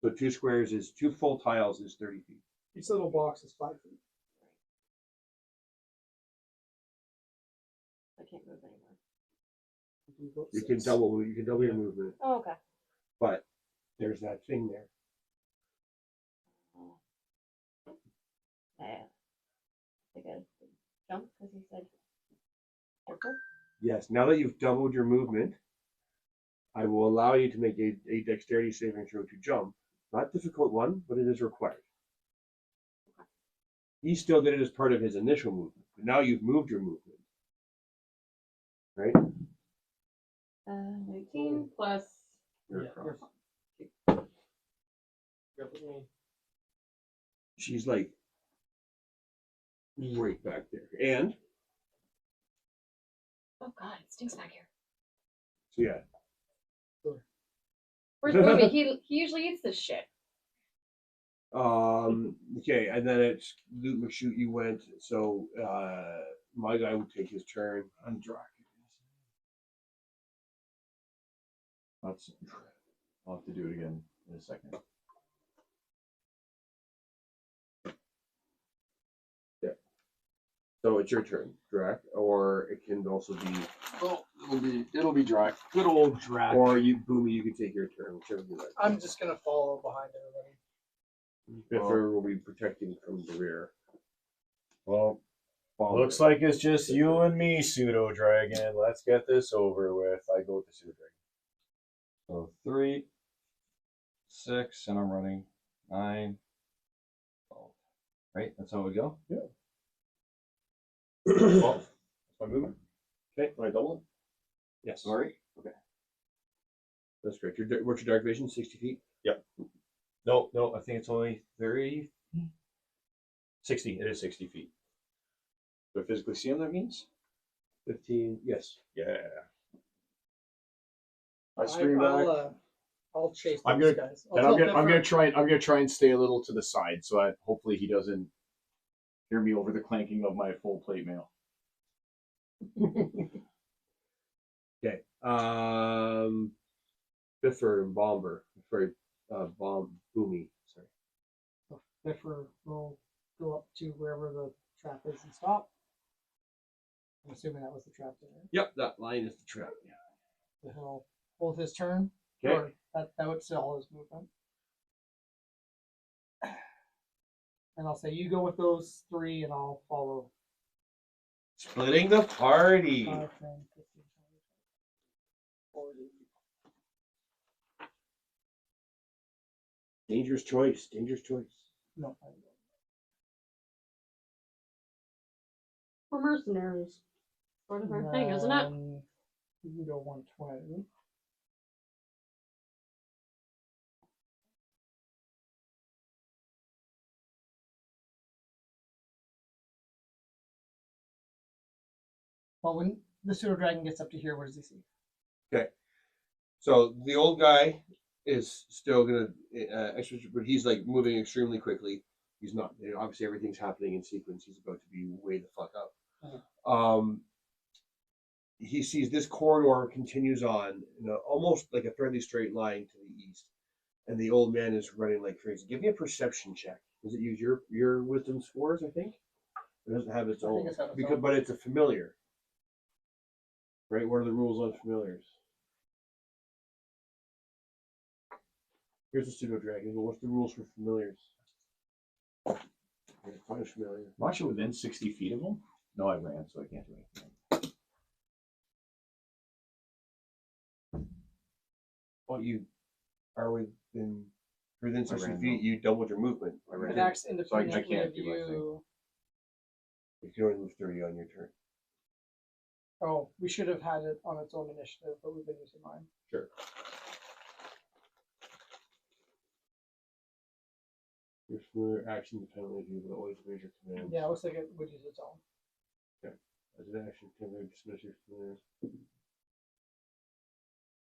So 2 squares is 2 full tiles is 30 feet. Each little box is 5 feet. I can't move anymore. You can double your movement, Oh, okay. but there's that thing there. Yeah. I think I jump because he said circle. Yes, now that you've doubled your movement, I will allow you to make a dexterity saving throw to jump. Not difficult one, but it is required. He still did it as part of his initial movement, but now you've moved your movement. Right? 19 plus. You're Yeah, across. You're with me. She's like right back there. And Oh God, it stinks back here. so yeah. Where's Booby? He usually eats this shit. Okay, and then it's Loot McShoot you went, so my guy would take his turn. Undrak. That's. I'll have to do it again in a second. So it's your turn, Drac, or it can also be Well, it'll be dry. Good old Drac. or you Boomy, you can take your turn, whichever you like. I'm just gonna follow behind everybody. Biffer will be protecting from the rear. Well, Looks like it's just you and me, pseudo dragon. Let's get this over with. I go with the pseudo dragon. So 3, 6, and I'm running 9, 12. Right? That's how we go? Yeah. 12. That's my movement. Okay, want to double it? Yes. Sorry? Okay. That's correct. What's your dark vision? 60 feet? No, I think it's only 30. 60. It is 60 feet. Do I physically see him, that means? 15, yes. Yeah. I scream back. I'll chase I'm those gonna- guys. And I'm gonna try and stay a little to the side so that hopefully he doesn't hear me over the clanking of my full plate mail. Okay. Biffer and Bomber. Sorry, Boomy. Sorry. Biffer will go up to wherever the trap is and stop. I'm assuming that was the trap there. Yep, that line is the trap. So he'll hold his turn. Okay. Or that would still his movement. And I'll say, you go with those 3 and I'll follow. Splitting the party. 5, 10, 15, 20, 40. Dangerous choice. Dangerous choice. No, We're mercenaries. Sort of our thing, isn't it? You can go 120. Well, when the pseudo dragon gets up to here, what does he see? So the old guy is still gonna but he's like moving extremely quickly. He's not. Obviously, everything's happening in sequence. He's about to be way the fuck up. He sees this corridor continues on in almost like a fairly straight line to the east, and the old man is running like crazy. Give me a perception check. Does it use your wisdom scores? I think it doesn't have its I think own it's got its because, own. but it's a familiar. Right? What are the rules on familiars? Here's a pseudo dragon. But what's the rules for familiars? Find a familiar. I'm actually within 60 feet of him. No, I ran, so I can't do anything. Well, you are within 60 ran, feet. no. You doubled your movement. I It ran. acts So I independently can't of do my thing. you. You can only move 30 on your turn. Oh, we should have had it on its own initiative, but we've been using mine. Sure. Your familiar action dependently of you, but always raise your command. Yeah, it looks like it would use its own. As an action, can dismiss your familiars.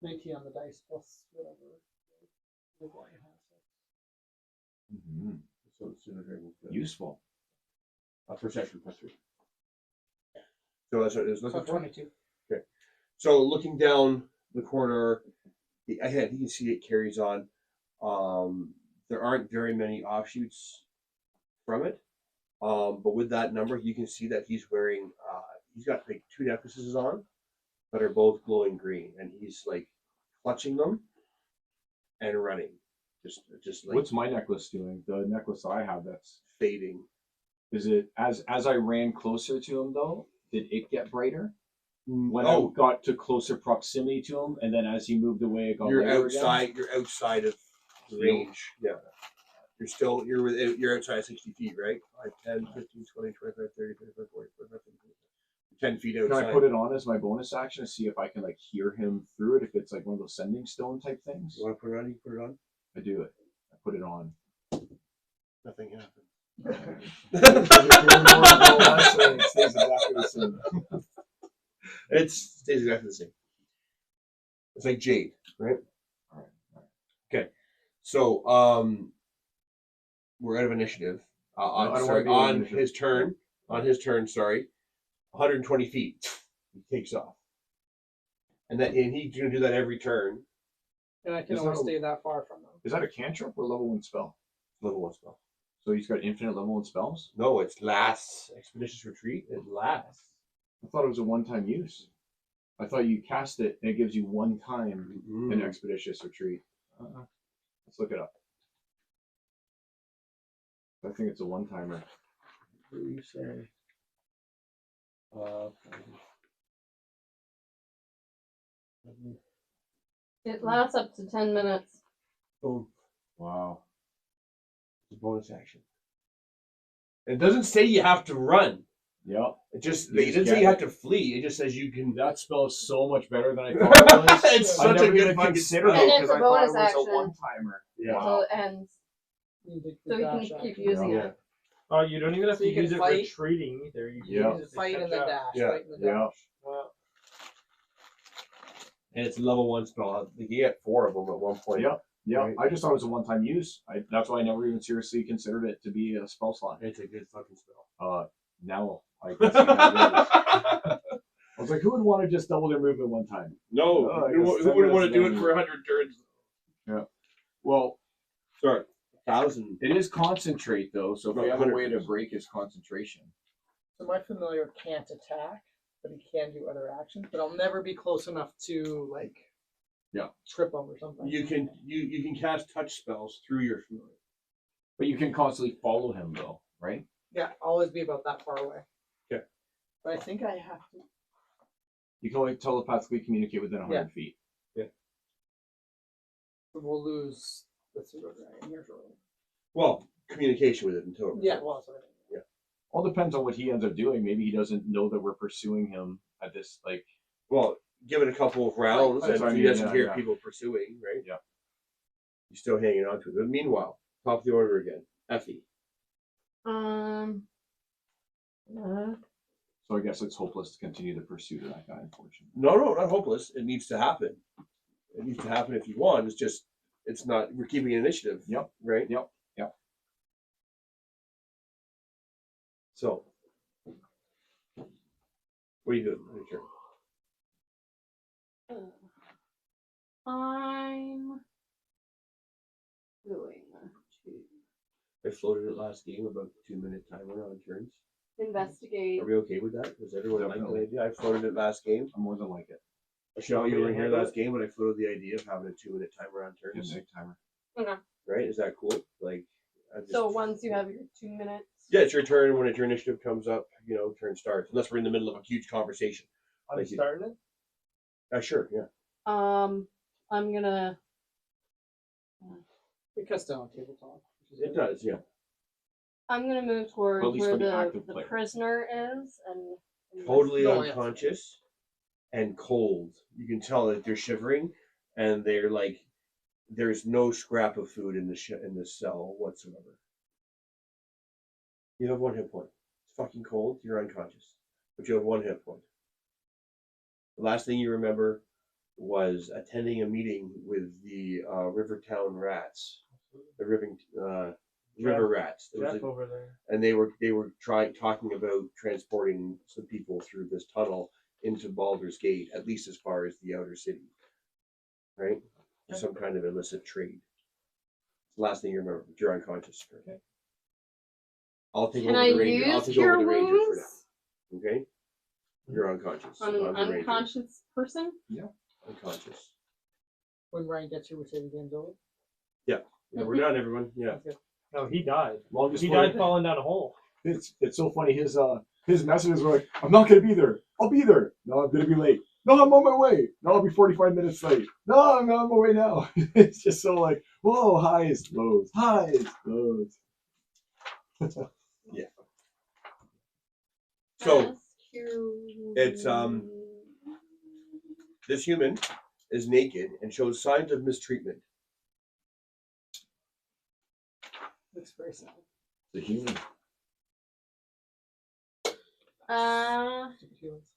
19 on the dice plus whatever. We're going to have. Mm-hmm. So the pseudo dragon's good. Useful. Perception plus 3. So that's what it is So looking for. 22. So looking down the corridor, ahead, you can see it carries on. There aren't very many offshoots from it. But with that number, you can see that he's wearing, he's got like 2 necklaces on that are both glowing green, and he's like clutching them and running. Just like What's my necklace doing? The necklace I have that's fading. is it as I ran closer to him though, did it get brighter? When I Oh, got to closer proximity to him, and then as he moved away, it got you're lighter outside. again? You're outside of range. Yeah. You're outside 60 feet, right? 5, 10, 15, 20, 25, 30, 35, 40, 45, 50, 10 feet Can outside. I put it on as my bonus action to see if I can like hear him through it? If it's like one of those sending stone type things, You want to put it on? You can put it on. I do it. I put it on. Nothing happened. It stays exactly the same. It stays exactly the same. It's like jade, right? All right. Okay. So we're out of initiative. I don't wanna Sorry, be out of on initiative. his turn. On his turn, sorry. 120 feet. He takes off. And he's gonna do that every turn. And I can It's only not a- stay that far from them. Is that a cantrip or level 1 spell? Level 1 spell. So he's got infinite level in spells? No, it's lasts. Expeditious retreat. It lasts. I thought it was a one-time use. I thought you cast it and it gives you one time an expeditious retreat. Let's look it up. I think it's a one-timer. What do you say? It lasts up to 10 minutes. Boom. Wow. It's a bonus action. It doesn't say you have to run. Yep. It just You it just doesn't say get you it. have to flee. It just says you can. That spell is so much better than I thought it was. It's I such a never good even fucking considered spell. it And it's because a I thought it bonus was action. a one-timer. Yeah. Until it ends. You take So the you can dash keep action. using Yeah. it. Oh, you don't even have So to you can use it fight. retreating either. You can Yeah. You use it to fight catch and then up. dash. Yeah. Fight and then Yeah. dash. Well, And it's a level 1 spell. You get 4 of them at one point. Yep. Yeah, Right. I just thought it was a one-time use. That's why I never even seriously considered it to be a spell slot. It's a good fucking spell. Now I can see how it is. I was like, who would want to just double their movement one time? No, Oh, I who guess wouldn't want to 10 do it minutes for 100 turns? Well, Sorry, 1,000. it is concentrate though, so if we have a way to 100%. break his concentration. So my familiar can't attack, but he can do other actions. But I'll never be close enough to like trip him or something. You can cast touch spells through your familiar. But you can constantly follow him though, right? Yeah, always be about that far away. Okay. But I think I have to. You can only telepathically communicate within 100 Yeah. feet. We'll lose the pseudo dragon here shortly. Well, communication with it until. Yeah, well, that's what I mean. All depends on what he ends up doing. Maybe he doesn't know that we're pursuing him at this like. Well, give it a couple of rounds, Right, and that's what if I he mean, doesn't yeah, hear yeah. people pursuing, right? Yeah. You're still hanging on to it. But meanwhile, top of the order again. Effie. So I guess it's hopeless to continue the pursuit of that guy, unfortunately. No, not hopeless. It needs to happen. It needs to happen if you want. It's just, it's not. We're keeping initiative. Yep. Right. Yep. So, what are you doing? Your turn. I'm going to I floated it last game about 2-minute timer on turns. investigate. Are we okay with that? Does everyone like Definitely. the idea? I floated it last game. I'm more than like it. Michelle, you were here handle last game when I floated the idea of having a 2-minute timer on Good turns. night timer. Okay. Right? Is that cool? Like, I just, So once you have your 2 minutes. yeah, it's your turn. When your initiative comes up, turn starts. Unless we're in the middle of a huge conversation. I'm Thank you. starting it. Sure, yeah. I'm gonna. It cuts down on tabletop. which is It good. does, yeah. I'm gonna move towards Well, at least where for the the active the player. prisoner is and Totally No, yeah. unconscious and cold. You can tell that they're shivering, and they're like, there's no scrap of food in the cell whatsoever. You have 1 hit point. It's fucking cold. You're unconscious, but you have 1 hit point. The last thing you remember was attending a meeting with the Rivertown rats, the river rats. There was Jeff a- over there. and they were talking about transporting some people through this tunnel into Baldur's Gate, at least as far as the outer city, right? For some kind of illicit trade. It's the last thing you remember. You're unconscious. Okay. I'll take Can over I the ranger. I'll use take cure over the ranger for wounds now. Okay. You're unconscious. on I'm an the ranger. unconscious person? Unconscious. When Ryan gets here, we say the game's over. Yeah, we're done, everyone. Yeah. Sounds good. No, he died. Longest He one- died falling down a hole. It's so funny. His messages were like, "I'm not gonna be there. I'll be there. No, I'm gonna be late. No, I'm on my way. No, I'll be 45 minutes late. No, I'm on my way now." It's just so like, whoa, highs, lows, highs, lows. So Ask cure it's, wounds. this human is naked and shows signs of mistreatment. Looks very sad. The human. Stupid humans.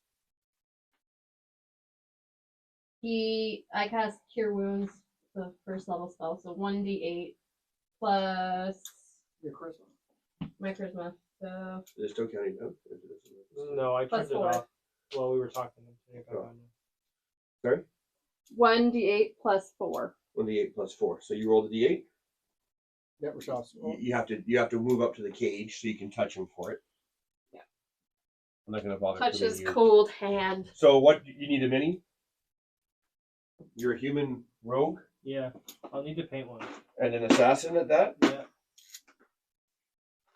I cast cure wounds, the first level spell, so 1d8 plus Your charisma. my charisma. So Is it still counting down? No, I Plus turned it 4. off while we were talking. Oh. Sorry? 1d8 plus 4. 1d8 plus 4. So you rolled a d8. Yeah, Rochelle's. You have to move up to the cage so you can touch him for it. Yeah. I'm not gonna bother. Touch putting his you- cold hand. So what? You need a mini? You're a human rogue Yeah, I'll need to paint one. and an assassin at that. Yeah.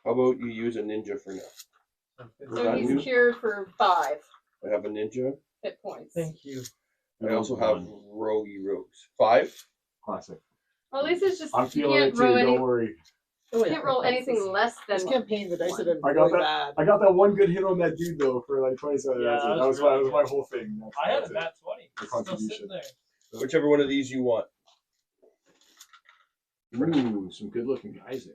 How about you use a ninja for now? So that he's you? cured for 5 I have a ninja. hit points. Thank you. I also have roguey rogues. 5. Classic. Well, at least it's just I'm you feeling can't it too. roll Don't any, worry. Oh, can't roll anything less than This campaign, the dice have been I got really that. bad. I got that one good hit on that dude though for like 27. Yeah, that that was, was my, really that was my good. whole thing. I had a That's it. nat 20. The Still contribution. sitting there. Whichever one of these you want. Ooh, some good looking guys there.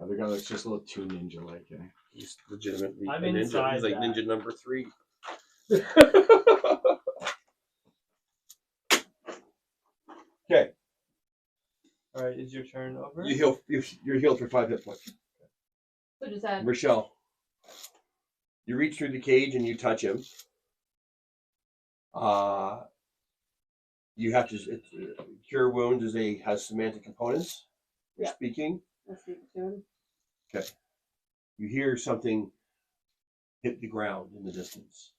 Other guy looks just a little too ninja like, eh? He's legitimately I'm a ninja. inside He's like that. ninja number 3. Okay, Alright, is your turn over? you heal. You're healed for 5 hit points. so just add Rochelle, you reach through the cage and you touch him. You have to cure wounds has semantic components. You're Yeah. speaking. let's speak to him. Okay. You hear something hit the ground in the distance.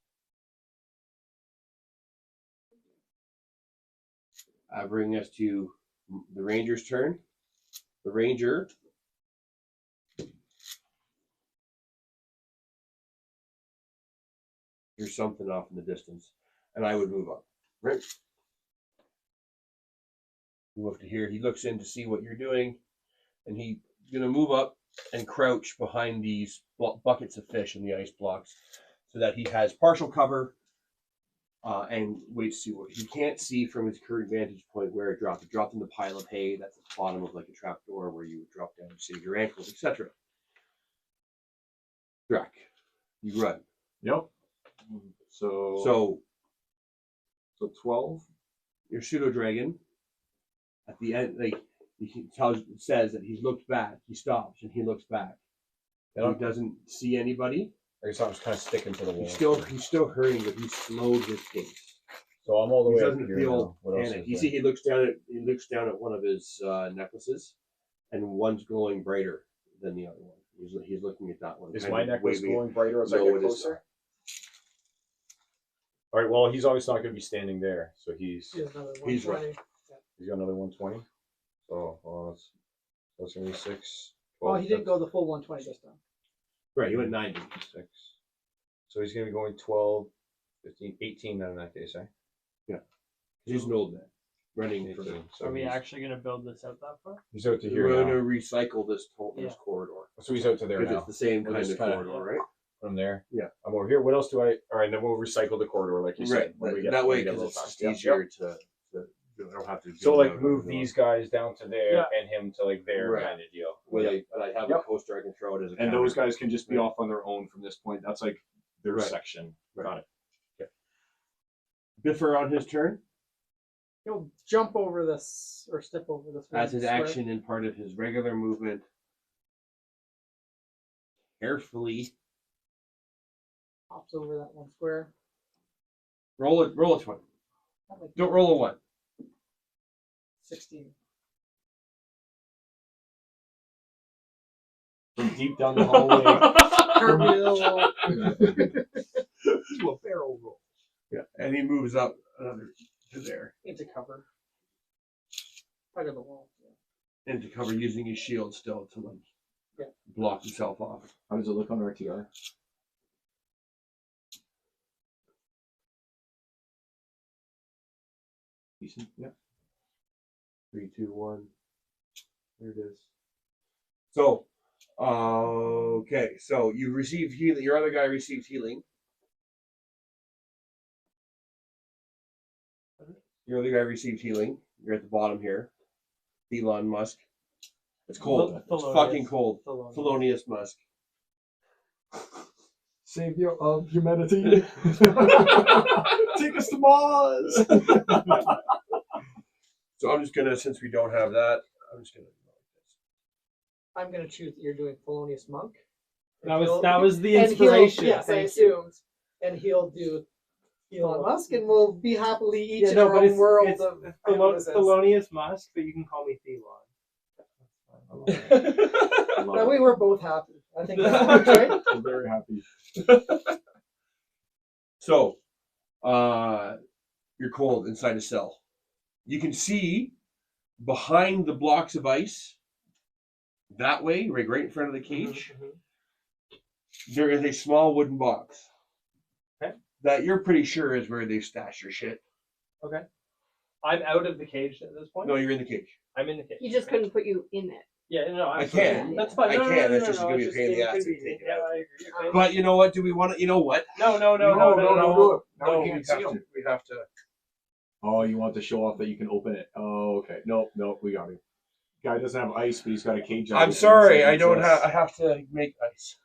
Bringing us to the ranger's turn. The ranger hears something off in the distance, and I would move up. Right. Move up to here. He looks in to see what you're doing, and he's gonna move up and crouch behind these buckets of fish in the ice blocks, so that he has partial cover. And wait to see what he can't see from his current vantage point where it dropped. It dropped in the pile of hay that's at the bottom of like a trap door where you would drop down to save your ankles, etc. Drac, you run. Yep. So So 12. your pseudo dragon at the end, like it says that he's looked back. He stops and he looks back. And he doesn't see anybody. I guess I'm just kind of sticking to the wall. He's still hurting, but he's slowed his pace. So I'm all the He way up doesn't here feel now. What else panicked. is You there? see, he looks down at one of his necklaces, and one's glowing brighter than the other one. He's looking at that one. Is kind my of necklace waving it. glowing brighter as I No, get it is closer? All right. Well, he's obviously not going to be standing there, so he's He has another He's 120. got another 120. So that's going to be 6. Oh, 12, he didn't go the full 120 this time. Right, he went 90. 6. So he's going to be going 12, 15, 18 then in that case, eh? He's an old man running for 18. So Are we he's, actually going to build this out that far? he's out to here We're going to now. recycle this Yeah. corridor So he's out to there because now. it's the same We'll kind just of kinda- corridor, right? From there. Yeah. I'm over here. What else do I? All right, then we'll recycle the corridor like you said. when we get- That when way, we get a because little it's time. just Yep, easier to I don't have to. So build like out move everything. these guys down to there Yeah. and him to like there Right. kind of deal. But I have Yep. a coaster I can throw it as a And counter. those guys can just be Right. off on their own from this point. That's like their Right. section. Right. Got it. Biffer on his turn. He'll jump over this or step over this. As his square. action and part of his regular movement, carefully Hops over that one square. roll a 20. Not like Don't roll a 1. 16. From deep down the hallway. Cartwheel. Do a barrel roll. Yeah, and he moves up another to there Into cover. Right on the wall. Yeah. and to cover using his shield still to like Yeah. block himself off. How does it look on RTR? Decent. Yeah. 3, 2, 1. There it is. So, okay. So you received healing. Your other guy received healing. Your other guy received healing. You're at the bottom here. Elon Musk. It's cold. It's Thelonious. fucking cold. Thelonious. Thelonious Musk. Savior of humanity. Take us to Mars. So I'm just gonna, since we don't have that, I'm just gonna. I'm going to choose that you're doing Thelonious Monk. That was the And he'll- inspiration. Yes, I Thank you. assumed. And he'll do Elon Musk, and we'll be happily each Yeah, in no, our but own it's, world it's of Thelonious. Thelonious Musk, but you can call me Thelon. I love That it. way we're both happy. I think that's good, right? I'm very happy. So, you're cold inside a cell. You can see behind the blocks of ice, that way, right in front of the cage, there is a small wooden box. Okay. That you're pretty sure is where they stash your shit. Okay. I'm out of the cage at this point. No, you're in the cage. I'm in the cage. He just couldn't put you in it. Yeah, no, I absolutely. can. That's fine. I No, no, can. no, no, It's no, just no, gonna be a it's pain in the ass to inconvenient. take it Yeah, out. I agree. Okay. But you know what? Do we want to? You know what? No, No, do it. Now No, we we can't have see to. them. We have to. Oh, you want to show off that you can open it? Oh, okay. No, we got it. Guy doesn't have ice, but he's got a cage. I'm sorry. I don't have. I have to make ice.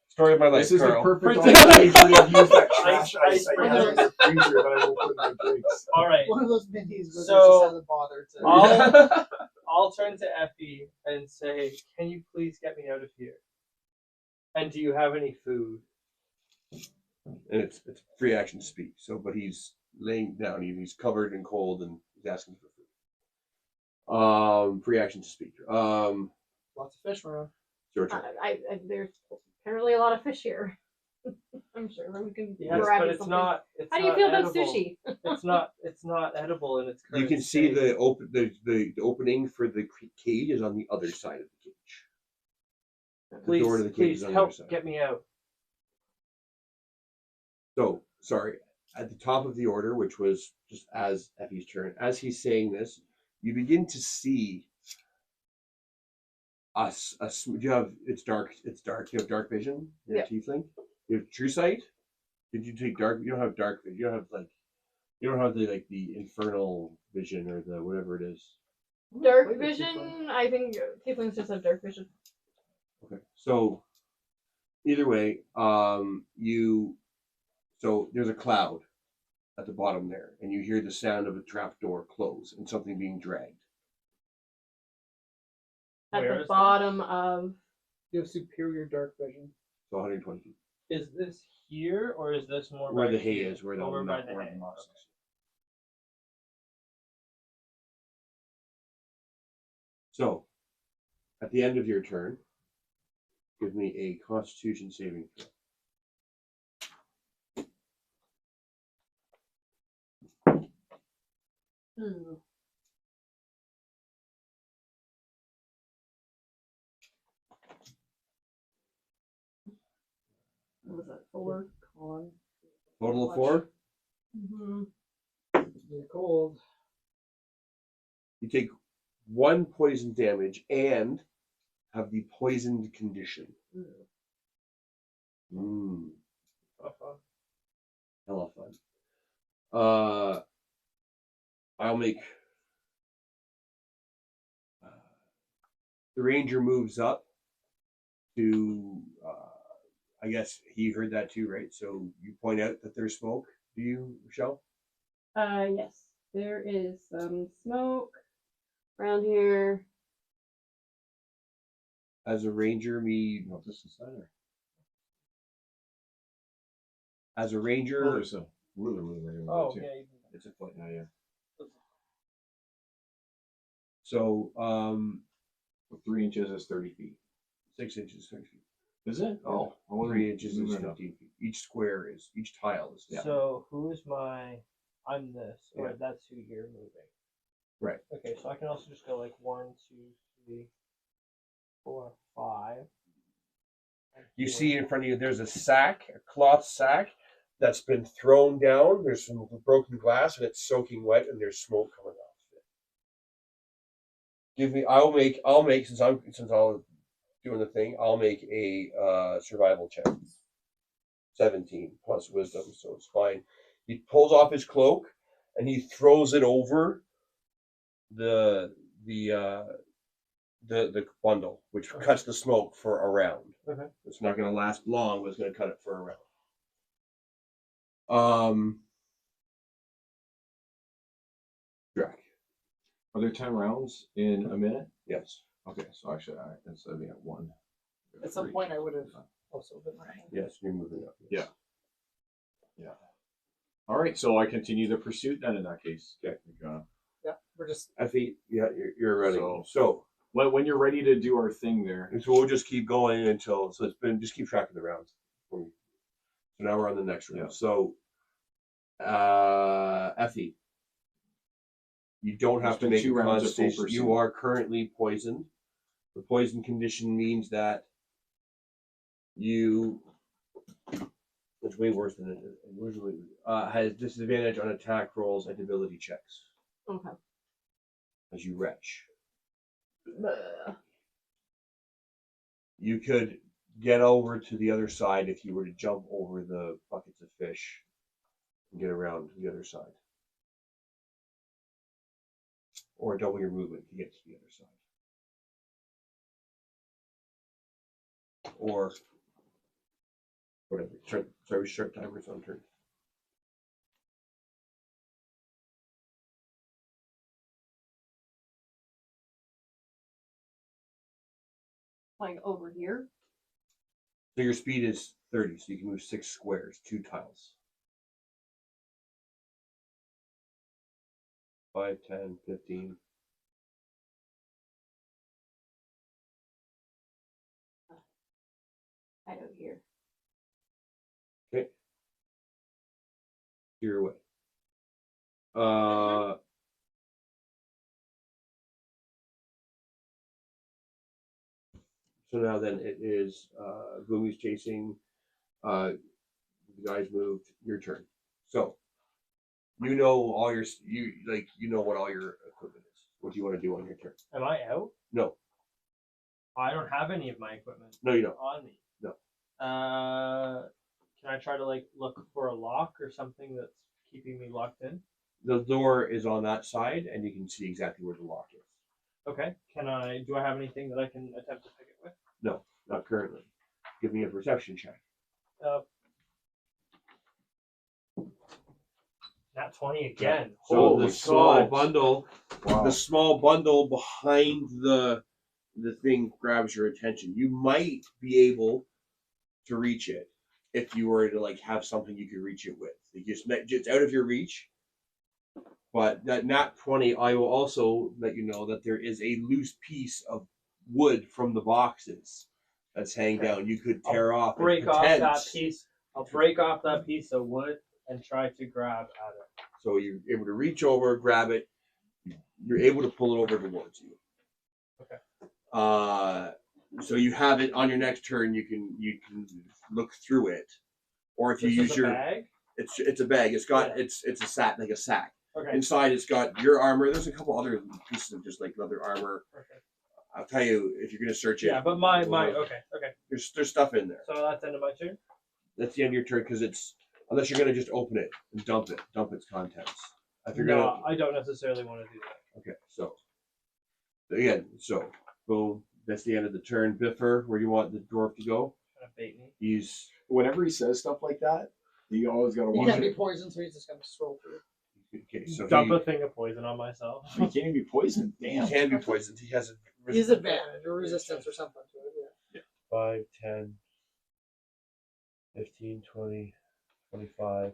Story of my life, This is the Carl. perfect Pretty- opportunity to use that trash Ice ice that you have in your freezer that I will put in my drinks. All right. One of those minis where So- just hasn't bothered to. I'll turn to Effie and say, "Can you please get me out of here? And do you have any food?" And it's free action to speak. So, but he's laying down. He's covered in cold and he's asking for food. Free action to speak. Lots of fish around. Your turn. There's apparently a lot of fish here. I'm sure we can Yes, grab but you it's something. not. It's How do you not feel about edible. sushi? It's not. It's not edible in its current You can see state. the opening for the cage is on the other side of the cage. The Please, door to the cage please is on the help other side. get me out. So, sorry, at the top of the order, which was just as Effie's turn, as he's saying this, you begin to see us. Do you have? It's dark. It's dark. You have dark vision. You're a tiefling. You have true sight. Did you take dark? You don't have dark vision. You don't have like. You don't have the infernal vision or the whatever it is. Dark vision? I think tieflings just have dark vision. Okay. So, either way, so there's a cloud at the bottom there, and you hear the sound of a trap door close and something being dragged. At Where the is bottom of. You have superior dark vision. So 120 feet. Is this here or is this more Where back the hay here? is, where the Over by the where hay. moss is. So, at the end of your turn, give me a Constitution saving throw. What was that? 4? Con. Total of 4. Mm-hmm. You're cold. You take 1 poison damage and have the poisoned condition. Hella fun. I'll make the ranger moves up to. I guess he heard that too, right? So you point out that there's smoke. Do you, Michelle? Yes. There is some smoke around here. As a ranger, No, this is center. as a ranger, Oh, there's a ruler moving Oh, too. yeah. You can, it's a foot. Yeah. So, 3 inches is 30 feet. 6 inches, 30 feet. Is it? Oh, I wonder 3 inches is moving it up. 15 feet. Each square is, each tile is. So who is my? I'm this. Or Yeah. that's who you're moving. Right. Okay, so I can also just go like 1, 2, 3, 4, 5. You see in front of you, there's a sack, a cloth sack that's been thrown down. There's some broken glass and it's soaking wet, and there's smoke coming off of it. Give me. I'll make since I'm doing the thing. I'll make a survival check. 17 plus wisdom, so it's fine. He pulls off his cloak and he throws it over the bundle, which cuts the smoke for a round. Okay. It's not going to last long, but it's going to cut it for a round. Drac. Are there 10 rounds in a minute? Yes. Okay, so actually, instead of being at 1. At some point, I would have also been running. Yes, you're moving up. Yeah. All right, so I continue the pursuit then in that case. Okay. Yeah, we're just Effie, yeah, you're running. So- So When you're ready to do our thing there. and so we'll just keep going until so it's been just keep track of the rounds. So now we're on the next round. Yeah. So Effie, you don't have It's to been make 2 a rounds of full constitution. pursuit. You are currently poisoned. The poison condition means that you, it's way worse than it usually has disadvantage on attack rolls and ability checks Okay. as you retch. Bleh. You could get over to the other side if you were to jump over the buckets of fish and get around to the other side. Or double your movement to get to the other side. Or whatever. Sorry, start timers on turn. Like over here. So your speed is 30, so you can move 6 squares, 2 tiles. 5, 10, 15. I don't hear. Okay. Your way. So now then it is Gloommy's chasing. The guys moved. Your turn. So you know all your you know what all your equipment is. What do you want to do on your turn? Am I out? No, I don't have any of my equipment no, you don't. on me. No. Can I try to like look for a lock or something that's keeping me locked in? The door is on that side, and you can see exactly where the lock is. Okay. Do I have anything that I can attempt to pick it with? No, not currently. Give me a perception check. Nat 20 again. So Holy the small smokes. bundle, Wow. the small bundle behind the thing grabs your attention. You might be able to reach it if you were to like have something you could reach it with. It's out of your reach. But that nat 20, I will also let you know that there is a loose piece of wood from the boxes that's hanging down. You could tear off. and Break off that pretend- piece. I'll break off that piece of wood and try to grab at it. So you're able to reach over, grab it. You're able to pull it over towards you. Okay. So you have it on your next turn. You can look through it, or if you This use is a your bag. it's a bag. It's got Yeah. it's a sack like a sack. Okay. Inside it's got your armor. There's a couple other pieces of just like leather armor. Okay. I'll tell you if you're gonna search it. Yeah, but my okay. There's stuff in there. So that's the end of my turn. That's the end of your turn because it's unless you're gonna just open it and dump its contents. If you're No, gonna I don't necessarily want to do that. okay, so again, so boom, that's the end of the turn. Biffer, where do you want the dwarf to go? Trying to bait me. He's Whenever he says stuff like that, you always gotta he watch can't be it. poisoned, so he's just gonna stroll through. okay. So Dump he a thing of poison on myself. He can't even be poisoned. Damn. can be poisoned. He has a He's advantage or resistance or something to it. Yeah. 5, 10, 15, 20, 25.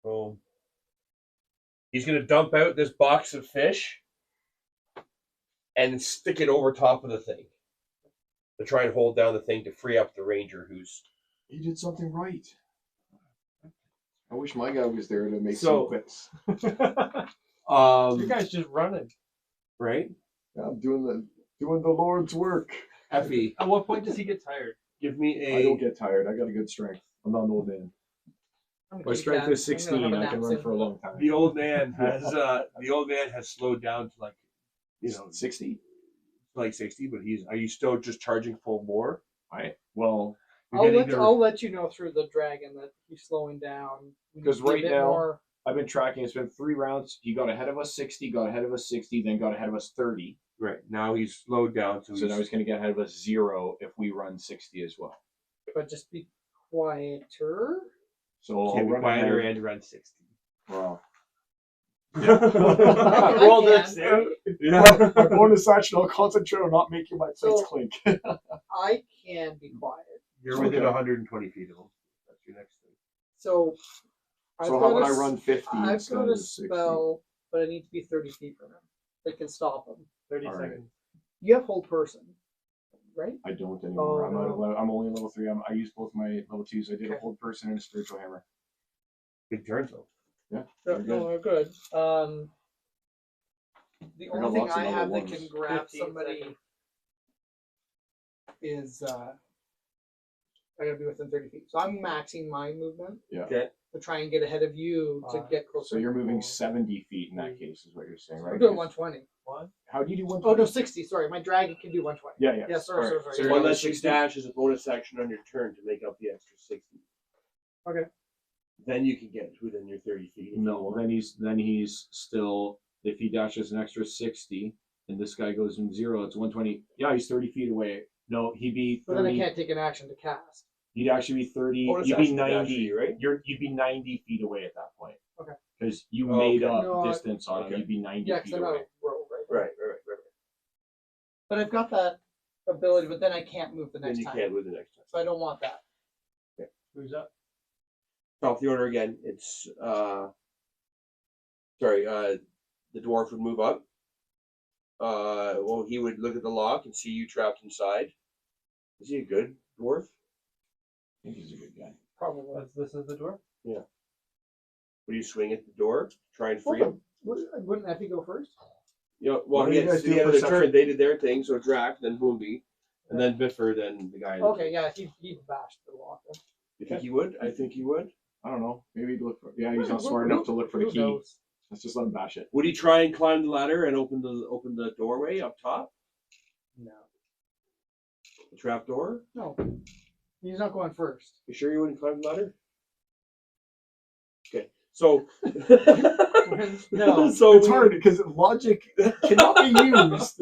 Boom. He's going to dump out this box of fish and stick it over top of the thing to try and hold down the thing to free up the ranger who's. He did something right. I wish my guy was there to make So- some quips. You guys just running. Right? Yeah, I'm doing the Lord's work. Effie, At what point does he get tired? give me I don't a. get tired. I got a good strength. I'm not an old man. I'm gonna My keep strength that. is I'm gonna 16. have a I can nap run soon. for a long time. The old man has slowed down to like, 60. like 60, but are you still just charging full bore? Well, I'll let you know through the dragon that he's slowing down. We need 'Cause to be a right bit now- more- I've been tracking. It's been 3 rounds. He got ahead of us 60, got ahead of us 60, then got ahead of us 30. Right. Now he's slowed down. So So now he's going to get ahead of us 0 if we run 60 as well. but just be quieter. So I'll Can't be run quieter ahead. and run 60. Wow. Roll dexterity. My bonus action, I'll concentrate on not making my plates So- clink. I can be quiet. You're within Okay. 120 feet of him. That's your next thing. So, I've So got how would a I s- run 50 I've instead got a of 60? spell, but I need to be 30 feet from him. That can stop him. 30 All right. seconds. You have hold person, right? I don't anymore. Oh, I'm, no. I'm only level 3. I used both my level 2s. I did a Okay. hold person and a spiritual hammer. Big turn though. Yeah. No, you're no, we're good. The got only thing lots of I level have that ones. can grab 15 somebody seconds. is I gotta be within 30 feet. So I'm maxing my movement Yeah. Okay. to try and get ahead of you to get closer. So you're moving 70 feet in that case, is what you're saying, right? I'm doing 120. One. How do you do 120? Oh no, 60. Sorry, my dragon can do 120. Yeah, yeah. Yeah, sorry, Alright. sorry, So sorry. you're One level less you 60? dash is a bonus action on your turn to make up the extra 60. Okay. Then you can get within your 30 feet. if you No, want. then he's still, if he dashes an extra 60 and this guy goes in 0, it's 120. Yeah, he's 30 feet away. No, he'd be But then I 30. can't take an action to cast. You'd actually be 30. Bonus You'd be action to dash 90. you, right? You'd be 90 feet away at that point. Okay. Because you Oh, made okay. up No, distance on okay. him. You'd be 90 Yeah, because feet I'm not away. a rogue, right? Right. But I've got that ability, but then I can't move the Then next you time. can't move the next time. So I don't want that. Who's up? Top of the order again. It's the dwarf would move up. Well, he would look at the lock and see you trapped inside. Is he a good dwarf? I think he's a good guy. Probably. This is the door. Would you swing at the door, try and free him? Wouldn't Effie go first? You know, well, Why don't he you had, guys he do had their perception? turn. They did their thing. So Drac, then Boomby, and then Biffer, then the guy. Okay, yeah, he bashed the lock. You think he would? I think he would. I don't know. Maybe he'd look for. Yeah, he's Who- not smart who- enough to look for the who key. knows? Let's just let him bash it. Would he try and climb the ladder and open the doorway up top, No. the trap door? No. He's not going first. You sure you wouldn't climb the ladder? Okay, so No. so It's hard because logic cannot be used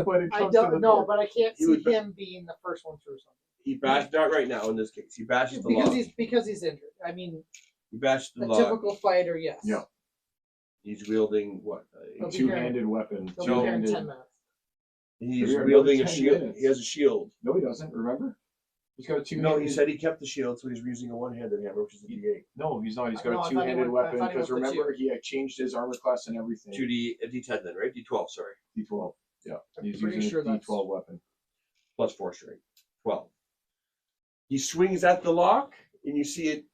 when it I comes to the don't know, door. but I can't He see would- him being the first one through something. He bashed not right now in this case. He bashes the lock. Because he's injured. I mean, He bashed the a lock. typical fighter, yes. Yeah. He's wielding what? He'll be Two-handed weapon. He'll be here in 10 Two-handed. minutes. He's Here, wielding a another 10 shield. minutes. He has a shield. No, he doesn't. Remember? He's got a two. No, he said he kept the shield, so he's using a one-handed hammer, which is a D8. No, he's not. He's No, got I a thought he two-handed went- I weapon thought he because went for remember two. he had changed his armor class and everything. 2D10 then, right? D12, sorry. D12. Yeah, I'm he's pretty using sure a that's- D12 weapon. Plus 4 strength. 12. He swings at the lock, and you see it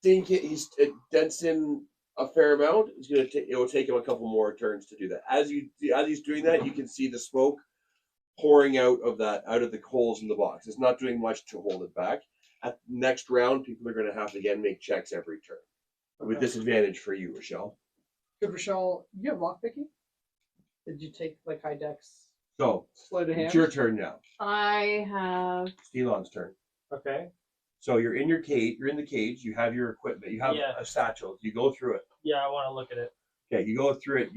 dink it. It dents in a fair amount. It will take him a couple more turns to do that. As he's doing that, you can see the smoke pouring out of the holes in the box. It's not doing much to hold it back. At next round, people are going to have to again make checks every turn, with disadvantage for you, Rochelle. Good, Rochelle. You have lockpicking? Did you take like high dex So sleight of hand? it's your turn now. I have. Stelon's turn. Okay. So you're in your cage. You're in the cage. You have your equipment. You have Yeah. a satchel. You go through it. Yeah, I want to look at it. Okay, you go through it.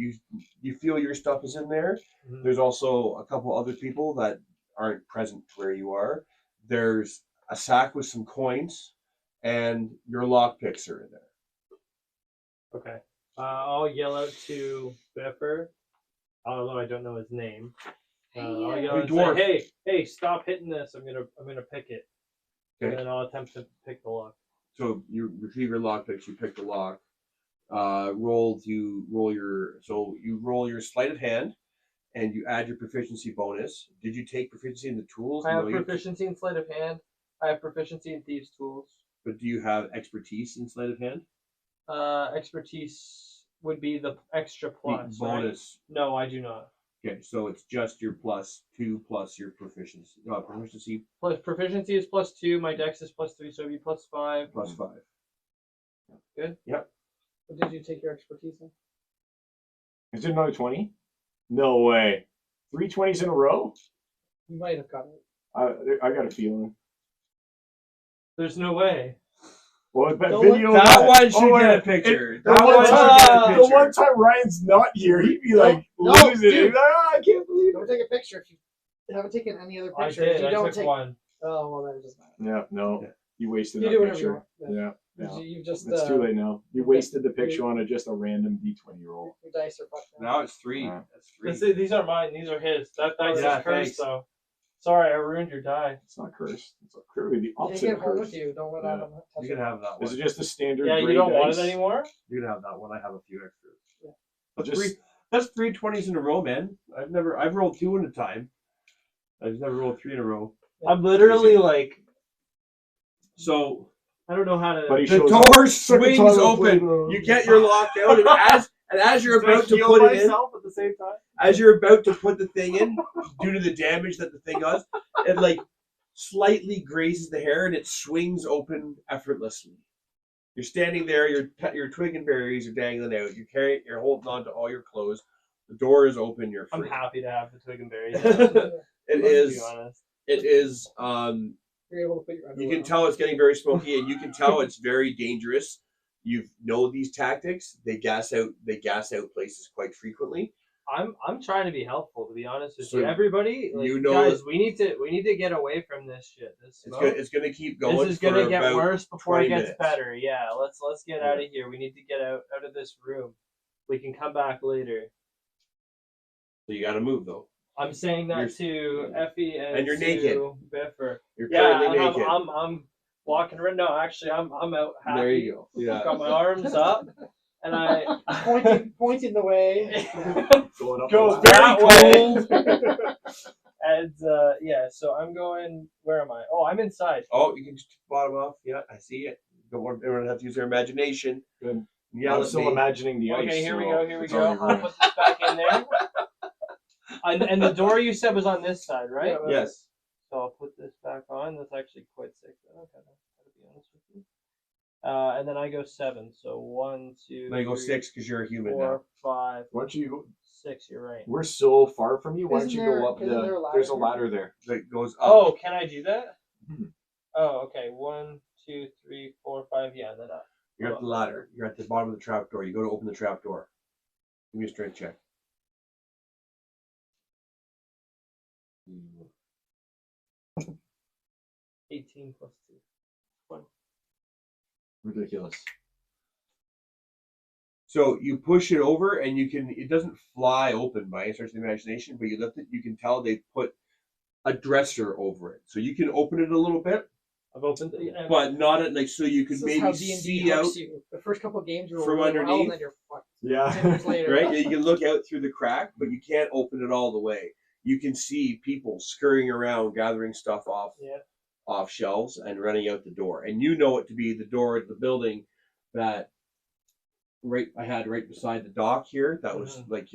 You feel your stuff is in there. Mhm. There's also a couple other people that aren't present where you are. There's a sack with some coins, and your lockpicks are in there. Okay. I'll yell out to Biffer. Although I don't know his name. I'll yell Hey, and dwarf. say, hey, stop hitting this. I'm gonna pick it. Okay. And then I'll attempt to pick the lock. So you retrieve your lockpicks. You pick the lock. You roll your sleight of hand, and you add your proficiency bonus. Did you take proficiency in the tools? I have No, you- proficiency in sleight of hand. I have proficiency in thieves' tools. But do you have expertise in sleight of hand? Expertise would be the extra The plus. bonus. Right? No, I do not. Okay, so it's just your +2 plus your proficiency. Proficiency Plus proficiency is +2. My dex is +3, so it'd be +5. +5. Good. Yep. What did you take your expertise in? Is it another 20? No way. 3 20s in a row? You might have got it. I got a feeling. There's no way. Well, that No, video. That one should wait, get a picture. The That one one should time- get a the picture. one time Ryan's not here, he'd be No, like no, losing it. He'd dude. be like, I can't believe Don't it. take a picture if you haven't taken any other I pictures. did. You I don't took take. one. Oh well, that doesn't matter. Yeah, no. Yeah. You wasted You that do whatever you picture. want. Yeah. Yeah. You just It's too late now. You wasted the picture on just a random D20 roll. Your dice are fucked now. Now it's 3. Yeah. That's 3. These are mine. These are his. That dice Yeah, is cursed, thanks. though. Sorry, I ruined your die. It's not cursed. It's clearly the Take opposite it of home with cursed. you. Don't let Yeah. Adam touch You it. can have that Is one. it just a standard? Yeah, you gray don't want it dice? anymore? You can have that one. I have a few extras. Yeah. Just That's 3 20s in a row, man. I've rolled 2 at a time. I've never rolled 3 in a row. I'm literally like, So I don't know how to. But he the shows up. door Second swings time I played, open. You get your lockdown, and as you're Do I about to heal put it in, myself at the same time? as you're about to put the thing in, due to the damage that the thing does, it like slightly grazes the hair and it swings open effortlessly. You're standing there, your twig and berries are dangling out. You're holding on to all your clothes. The door is open. You're I'm free. happy to have the twig and berry. It To is. be honest. It is. You're able to put your You underwear can on. tell it's getting very smoky, and you can tell it's very dangerous. You know these tactics. They gas out places quite frequently. I'm trying to be helpful, to be honest with So you. Everybody, like, you know guys, we need to get away from this shit. This smoke. It's gonna keep going. This is gonna for get about worse before 20 it gets minutes. better. Yeah, let's get out of here. We need to get out of this room. We can come back later. So you got to move though. I'm saying that to Effie and you're to naked. Biffer. You're Yeah, currently and naked. I'm walking around. No, actually, I'm out happy. There you go. Yeah. Got my arms up, and I pointing the way. going up Go the ladder. that way. And yeah, so I'm going. Where am I? Oh, I'm inside. Oh, you can just bottom off. Yeah, I see it. Don't want everyone to have to use their imagination. Good. Yeah, I'm still imagining the ice. Okay, here we so go. Here we it's go. already I'll ruined. put this back in there. And the door you said was on this side, right? Yeah. Yes. So I'll put this back on. That's actually quite sick. Okay, gotta be honest with you. And then I go 7. So 1, 2. Now you go 3, 6 because you're a human 4, 5, Why don't you? 6. You're right. We're so far from you. Why don't Isn't you there- go up isn't there a the? ladder There's a here? ladder there. That goes up. Oh, can I do that? Mhm. Oh, okay. 1, 2, 3, 4, 5. Yeah, then up. You're at the ladder. You're at the bottom of the trap door. You go to open the trap door. Give me a strength check. 18 plus 2. 20. Ridiculous. So you push it over, and it doesn't fly open by any stretch of the imagination, but you lift it. You can tell they put a dresser over it, so you can open it a little bit, I've opened it. but not at so you could This is how maybe D&D see out hooks you. The first couple of games you're from really well, underneath. and then you're fucked. 10 Yeah. minutes later. right? You can look out through the crack, but you can't open it all the way. You can see people scurrying around, gathering stuff off shelves and running out the door, and you know it to be the door of the building that I had right beside the dock here. That was like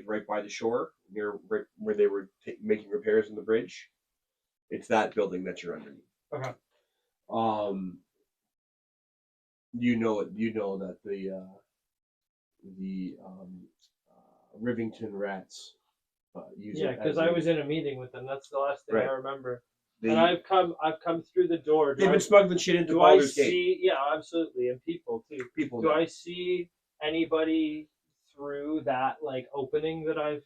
right by the shore, near right where they were making repairs on the bridge. It's that building that you're underneath. Okay. You know it. You know that the Rivington rats use Yeah, it because as I a- was in a meeting with them. That's the last thing Right. I remember. they, And I've come through the door. they've been smuggling shit into Do I Baldur's Gate. see? Yeah, absolutely, and people too. People. Do know. I see anybody through that like opening that I've?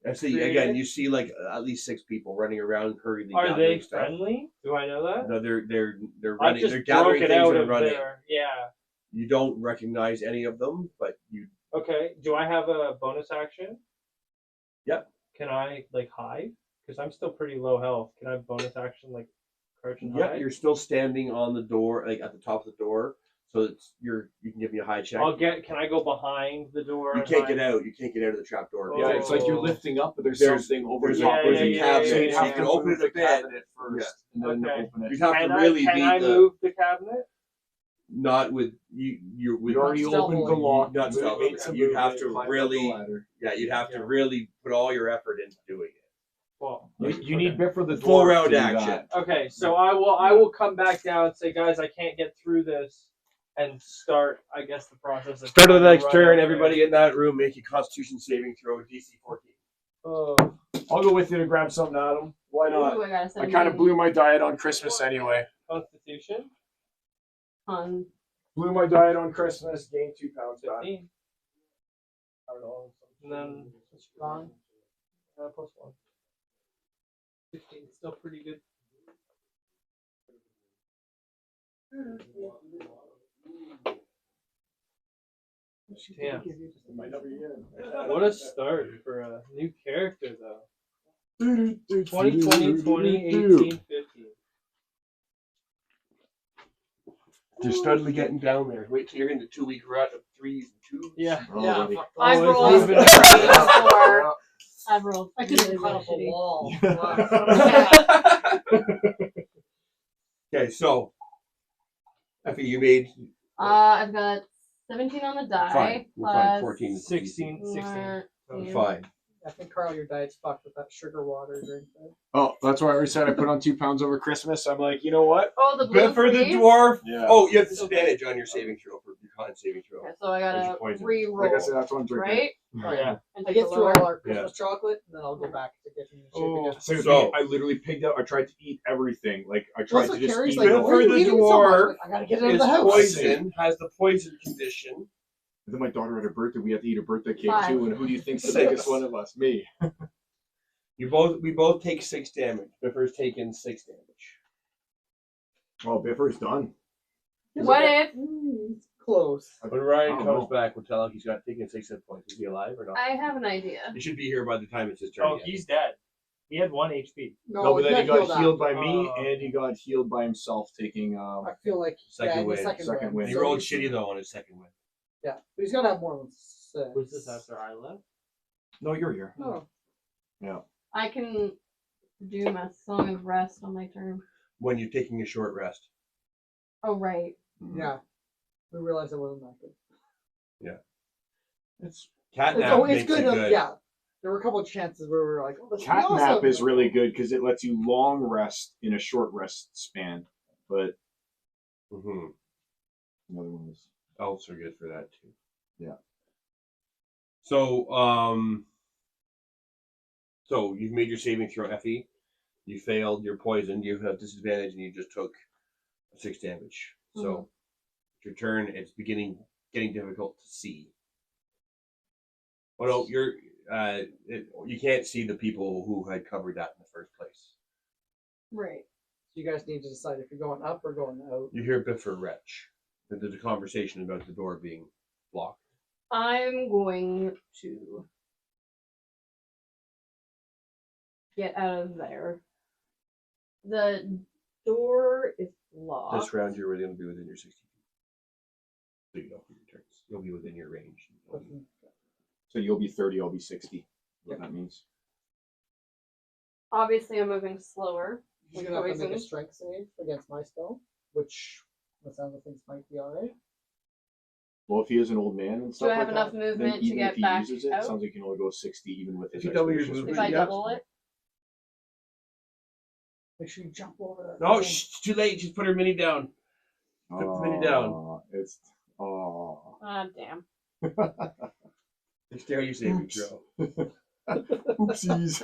I see created? again. You see like at least 6 people running around hurriedly. Are gathering they stuff. friendly? Do I know that? No, they're I've running. just They're gathering broken things out and of running. there. Yeah. You don't recognize any of them, but you. Okay. Do I have a bonus action? Yep. Can I like hide? Because I'm still pretty low health. Can I have bonus action like crouch and Yep, hide? you're still standing on the door, like at the top of the door. So you can give me a high check. Can I go behind the door? You and can't hide? get out. You can't get out of the trap door. Yeah, it's like you're Oh. lifting up, but there's There's- something over there's the a- top. there's a where cabinet, so you so have you to can open move it a the bit. cabinet first, and then Okay. open it. You'd have Can to really can I beat the move the cabinet? not with you with You already Stealthily. opened the lock. Not you stealthily. made some You'd have movement, to climbed up the really- ladder. yeah you'd have Yeah. to really put all your effort into doing it. Well, You need Biffer the Full dwarf round to do action. that. okay, so I will come back down and say, guys, I can't get through this, and start, I guess, the process of Start of the trying to next run turn. over Everybody in that room make a Constitution saving throw, DC 14. Oh, I'll go with you to grab something, Adam. Why not? Ooh, I got a I 17. kind of blew my diet on Christmas anyway. Constitution, On Blew my diet on Christmas, gained 2 pounds back. 15. I don't know. And then Strong. plus 1. 15, still pretty good. Damn. Might never get it. What a start for a new character, though. 20, 20, 18, 15. You're steadily getting down there. Wait till you're in the 2-week rut of 3s and 2s. Yeah. Oh, Yeah, buddy. fuck I've those. rolled moving a around. 4. I've rolled. I couldn't really, even climb up a really shitty. wall. Okay, so Effie, you made I've got 17 on the die. fine. We're fine. plus 14. 16. 14. Fine. I think, Carl, your diet's fucked with that sugar water drink. There. Oh, that's why I already said I put on 2 pounds over Christmas. I'm like, you know what? Oh, the blue Biffer the freeze? dwarf. Yeah. Oh, you have disadvantage on your saving throw for your con saving throw. Okay, so I Where's gotta your poison? re-roll, Like I said, that's what I'm drinking. right? Right. Yeah. And I take get the through lower. all our Christmas chocolate, and then I'll go back to getting in shape Oh. again. So, So- I literally pigged out. I tried to eat everything. Like I Well, tried that's to what just Carrie's eat like, it. Biffer why are you the eating so much? dwarf Like, I gotta get it out of His the house. poison has the poison condition. And then my daughter had her birthday. We had to eat a birthday cake 5. too. And who do you think's the 6. biggest one of us? Me. We both take 6 damage. Biffer's taken 6 damage. Oh, Biffer's done. What if It's close. When Ryan I don't comes know. back, we'll tell him he's got taken 6 hit points. Is he alive or not? I have an idea? He should be here by the time it's his turn. Oh, again. he's dead. He had 1 HP. No, but then he got healed by me, Oh. and he got healed by himself taking I feel like Second in the win. second win. He So rolled he's- shitty though on his second win. Yeah, but he's gotta have more than 6. Was this after I left? No, you're here. Oh, I can do my song of rest on my turn. When you're taking a short rest. Oh, right. yeah. We realized it wasn't that good. It's Catnap It's makes good. it good. Yeah, there were a couple of chances where we were like, "Oh, this cat awesome. nap is really good because it lets you long rest in a short rest span. But Mm-hmm. another one is Elves are good for that too. Yeah. So you've made your saving throw, Effie. You failed. You're poisoned. You have disadvantage, and you just took 6 damage. So it's your turn. It's getting difficult to see. Oh no, you can't see the people who had covered that in the first place. Right. You guys need to decide if you're going up or going out. You hear Biffer retch. There's a conversation about the door being blocked. I'm going to get out of there. The door is locked. This round, you're going to be within your 60 feet. So you know for your turns. You'll be within your range. so you'll be 30, I'll be 60. What that means. Obviously, I'm moving slower. You're gonna have to make a Poison. strength save against my spell, which the sound of things might be alright. Well, if he is an old man and stuff I have like enough that, movement then to even get if he back uses it, out? it sounds like you can only go 60 even with If his you double your expeditious movement, If I movement. yeah. double it, Make sure you jump over that. No, thing. it's too late. Just put her mini down. Put the mini down. It's oh. damn. Dexterity saving Oops. throw. Oopsies.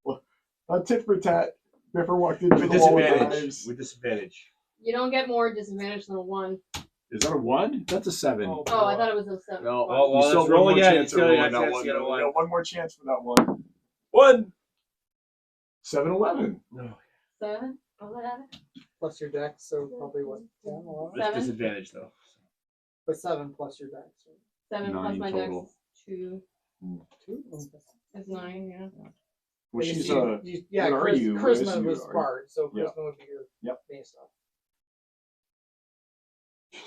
Well, tit for tat. Biffer walked into With the wall with disadvantage. knives. With disadvantage. You don't get more disadvantage than a 1. Is that a 1? That's a 7. Oh, Oh, I thought it was a 7. No, Oh, well, you still let's have roll one more again. chance You of still rolling got a that chance one. to get a though. one. Yeah, one more chance for that one. 1. 7-11. No. 7? 11? Plus your dex, so probably what, 10, 11? It's 7? disadvantage though. But 7 plus your dex. Right? 7 plus 9 my total. dex is 2. 2? Is 9, yeah. Well, You she's see- yeah, what are you? Charisma Is you was are- bard, so Yeah. charisma would be your Yep. main stuff.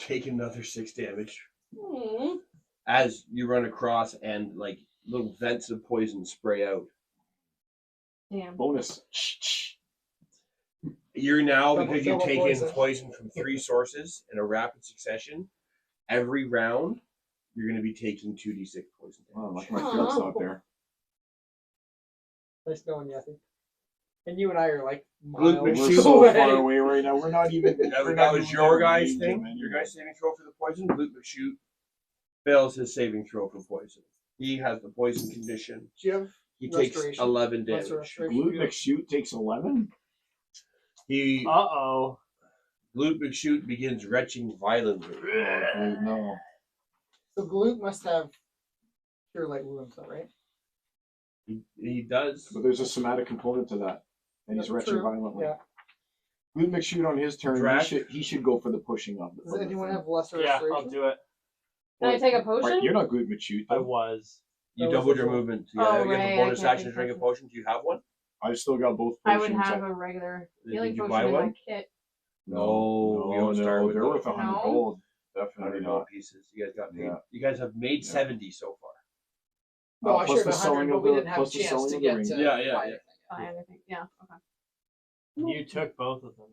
Take another 6 damage. Hmm. As you run across and like little vents of poison spray out. Damn. bonus. You're now, Double- because you've double taken poison. poison from 3 sources in a rapid succession, every round you're going to be taking 2d6 poison Oh, damage. like my throat's out there. Nice knowing you, I think. And you and I are like Luke miles We're McShoot so away. far away right now. We're not even. That, we're that not was even your in guy's range thing. of any Your of guy's us. saving throw for the poison. Luke McShoot fails his saving throw for poison. He has the poison condition. Do you have He takes Restoration. 11 what's the damage. restoration? Glute McShoot takes 11. He Uh-oh. Luke McShoot begins retching violently. Oh, no. So Glute must have cure light wounds, though, right? He does. But there's a somatic component to that, and he's That's retching true. violently. Yeah. Glute McShoot on his turn. Drac. He should go for the pushing of. Does anyone have lesser Yeah, restoration? I'll do it. Can I take a Right, potion? you're not Glute McShoot. I though. was. You That was doubled the your goal. movement. Oh, You have right, a I bonus can't action to take drink a potions. potion. Do you have one? I still got both I would potions. have a regular Did healing you potion buy in my one? kit. No, we don't start with they're those. worth 100 No? gold. 100 Definitely gold not. pieces. You guys got paid. Yeah. You guys have made 70 so far. No, I plus shared the 100, selling but of we the- didn't have a plus the chance selling to of the get ring. to Yeah, buy yeah. anything. Buy anything. Yeah. Okay. You took both of them.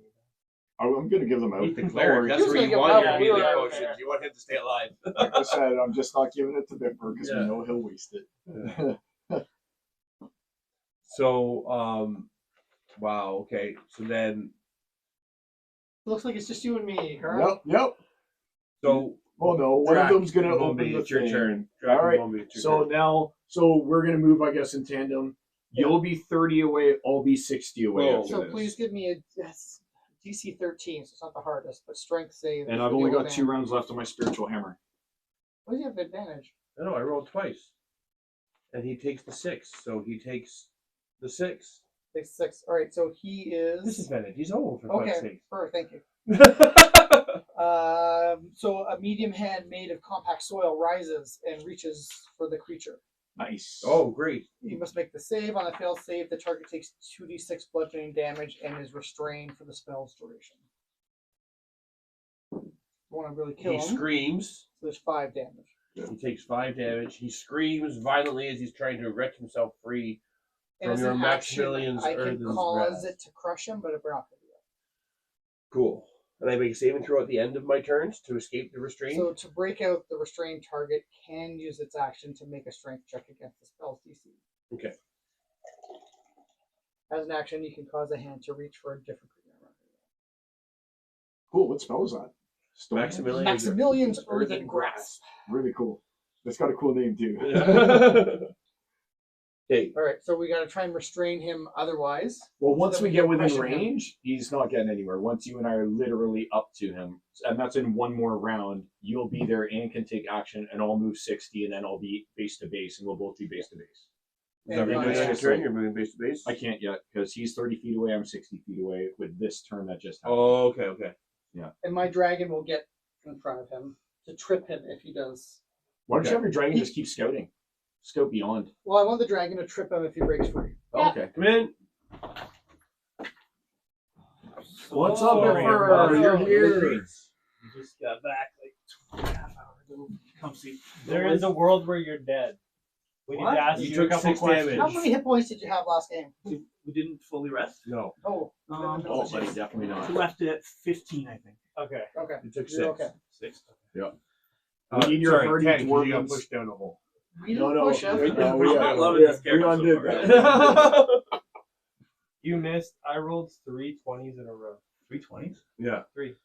I'm gonna give them out. He's the Don't cleric. worry. That's He was where gonna you give want them your out, healing we were- potions. You want him to stay alive. Like I said, I'm just not giving it to Bipper because Yeah. we know he'll waste it. So, wow. Okay. So then, Looks like it's just you and me, Carl. Yep. so Oh no, one Drac, of them's gonna Mombi, open the it's your thing. turn. Drac All and right. Mombi, it's your So turn. now, we're gonna move, I guess, in tandem. You'll be 30 away. I'll be 60 away. Whoa. After So this. please give me a DC 13, so it's not the hardest, but strength save. And for I've the only old got 2 man. rounds left on my spiritual hammer. What do you have advantage? No, I rolled twice, and he takes the 6. So he takes the 6. 6. All right, so he is Disadvantage. He's old for okay. God's sake. Perfect, thank you. So a medium hand made of compact soil rises and reaches for the creature. Nice. Oh, great. You must make the save. On a failed save, the target takes 2d6 bludgeoning damage and is restrained for the spell's duration. You want to really kill He him? screams. So there's 5 damage. He takes 5 damage. He screams violently as he's trying to wrench himself free And from as your an action, Maximilian's I can Earthen's cause Wrath. it to crush him, but we're not going to do that. Cool. And I make a saving throw at the end of my turns to escape the restraint. So to break out, the restrained target can use its action to make a strength check against the spell's DC. Okay. As an action, you can cause a hand to reach for a different creature. Cool. What spell is that? Storm? Maximilian's Earthen Grasp. Really cool. That's got a cool name too. Okay. All right, so we got to try and restrain him otherwise. Well, once So we we get can within pressure him. range, he's not getting anywhere. Once you and I are literally up to him, and that's in one more round, you'll be there and can take action, and I'll move 60, and then I'll be base to base, and we'll both be base to base. Is that what you're And doing on your just turn? like- You're moving base to base? I can't yet because he's 30 feet away. I'm 60 feet away with this turn that just happened. Oh, okay. And my dragon will get in front of him to trip him if he does. Why don't you have your dragon just keep scouting? Scout beyond. Well, I want the dragon to trip him if he breaks free. Oh, Yeah. okay. Come in. What's up, Biffer? You're here. You just got back like 2.5 hours ago. Come see. There is a world where you're dead. We need What? to ask You you, took a couple 6 questions. damage. How many hit points did you have last game? We didn't fully rest. No. Oh, Oh, buddy, definitely We not. left it at 15, I think. Okay. okay. You took 6. You're okay. 6. We need your sorry, hardy 10, 'cause you got dwarves. pushed down a hole. We didn't push him. we I'm loving this character so undid far. that. You missed. I rolled 3 20s in a row. 320s? Yeah. 3.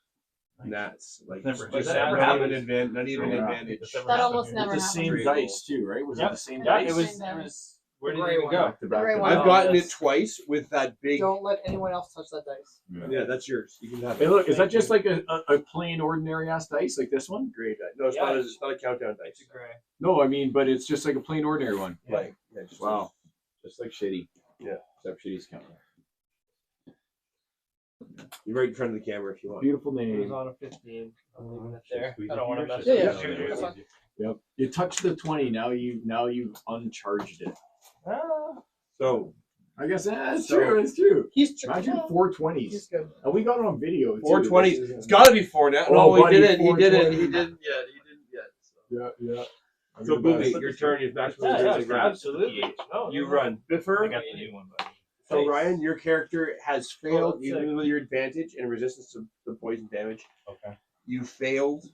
That's like Never- just that never not even happens. advantage. Not even Yeah. advantage. That almost never With the happens. same dice too, right? Was it Yep. the same Yeah, dice? it was. Same dice. It was. Where The did gray it even one. go? Back to back The gray to one. back. I've gotten yes. it twice with that big. Don't let anyone else touch that dice. Yeah, that's yours. You can have Hey, it. look, is that just like a plain ordinary ass dice like this one? Great. No, it's Yeah. not. It's not a countdown dice. It's gray. No, I mean, but it's just like a plain ordinary one. Like, yeah, just Wow. Just like shitty. Yeah. Except shitty's counter. You're right in front of the camera if you want. Beautiful It was name. on a 15. I'm leaving it there. Squeeze I it don't want to here, mess so- with Yeah, it. yeah, that's fine. Yep. You touched the 20. Now you've uncharged it. Ah, So I guess that's So- true. It's true. He's Imagine well, 420s. He's good. And we got it on video. too. 420. This It's isn't- got to be 4 now. Oh, No, he buddy, didn't. He didn't. 420. He didn't yet. He didn't yet. So, Yeah. so I'm the best. Booby, your turn. Your maximum yeah, ability yeah, grab. absolutely. No, You no. run. I Biffer. got the new one, buddy. So Nice. Ryan, your character has failed, that's even sick. with your advantage and resistance to the poison damage. Okay. You failed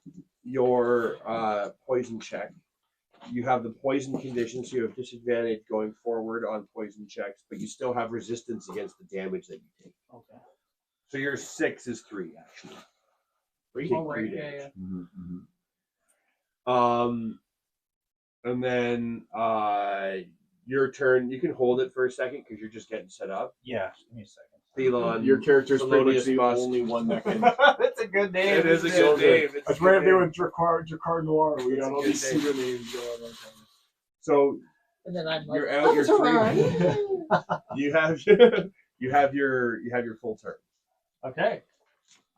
your poison check. You have the poison condition, so you have disadvantage going forward on poison checks, but you still have resistance against the damage that you take. Okay. So your 6 is 3 actually. But you Oh, take right, 3 yeah, damage. yeah. Mhm, And then your turn. You can hold it for a second because you're just getting set up. Yeah, give me a second. Thelon, Your character's pretty much Thelonious the Bust. only one that can. That's a good name. It is a isn't good name. It's That's a right good up there name. with Dracar Noir. We It's got a all good these name. pseudonames going on. So And then I'm like, you're out. You're "That's free. alright." You have you have your full turn. Okay.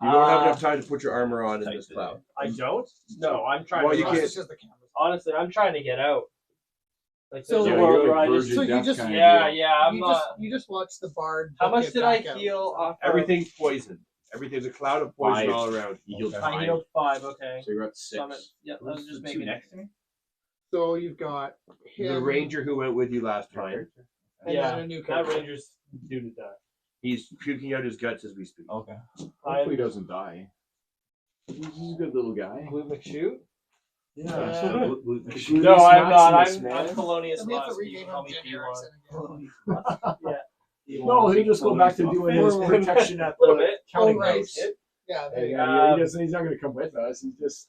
You don't have enough time to put your armor on in Tight this today. cloud. I don't? No, I'm trying Well, to you run. can't- It's just the cameras. Honestly, I'm trying to get out. Like So- there's Yeah, a you're world like where I version just So you death just- kinda yeah, deal. yeah. I'm you not. just you just watch the bard. How book much it did I back out. heal off? of- Everything's poisoned. Everything's a cloud of poison 5. all around. You healed Okay. 5. I healed 5. Okay. So you're at So I'm at, 6. yeah, I was just The making two next to me. So you've got him, The ranger who went with you last time, and yeah, then a new that character. ranger's due to die. he's puking out his guts as we speak. Okay. Hopefully he doesn't die. He's a good little guy. Blue McShoot? Yeah. Yeah. So, No, I'm not. Maximus, I'm man. Thelonious And we have to Musk. You rename can call him me Jimmy P1. Erickson again. No, he'll just go back to doing his Forward. protection at Little the bit. counting Oh, right. house. Yeah, there And, you go. he's not going to come with us. He's just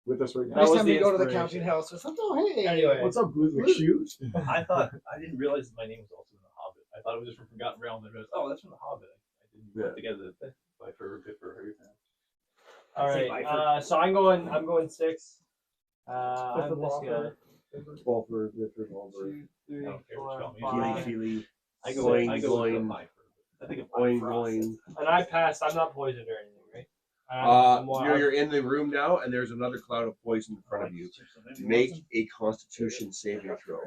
with us right That now. Next was time the we go to the inspiration. counting house, or something. Oh, hey. Anyway. What's up, Blue McShoot? I thought I didn't realize that my name was also in the Hobbit. I thought it was just from Forgotten Realms. I realized, oh, that's from the Hobbit. I didn't put together the by for everything. All right. So I'm going 6. I'm this guy. 12 for the revolver. 2, 3, I don't care what 4, you call me. Feely, 5. feely. I go Boing, I go with boing. 5 for, I think of Boing, 5 for us. boing. And I passed. I'm not poisoned or anything, right? You're in the room now, and there's another cloud of poison in front of you. Make a Constitution saving throw.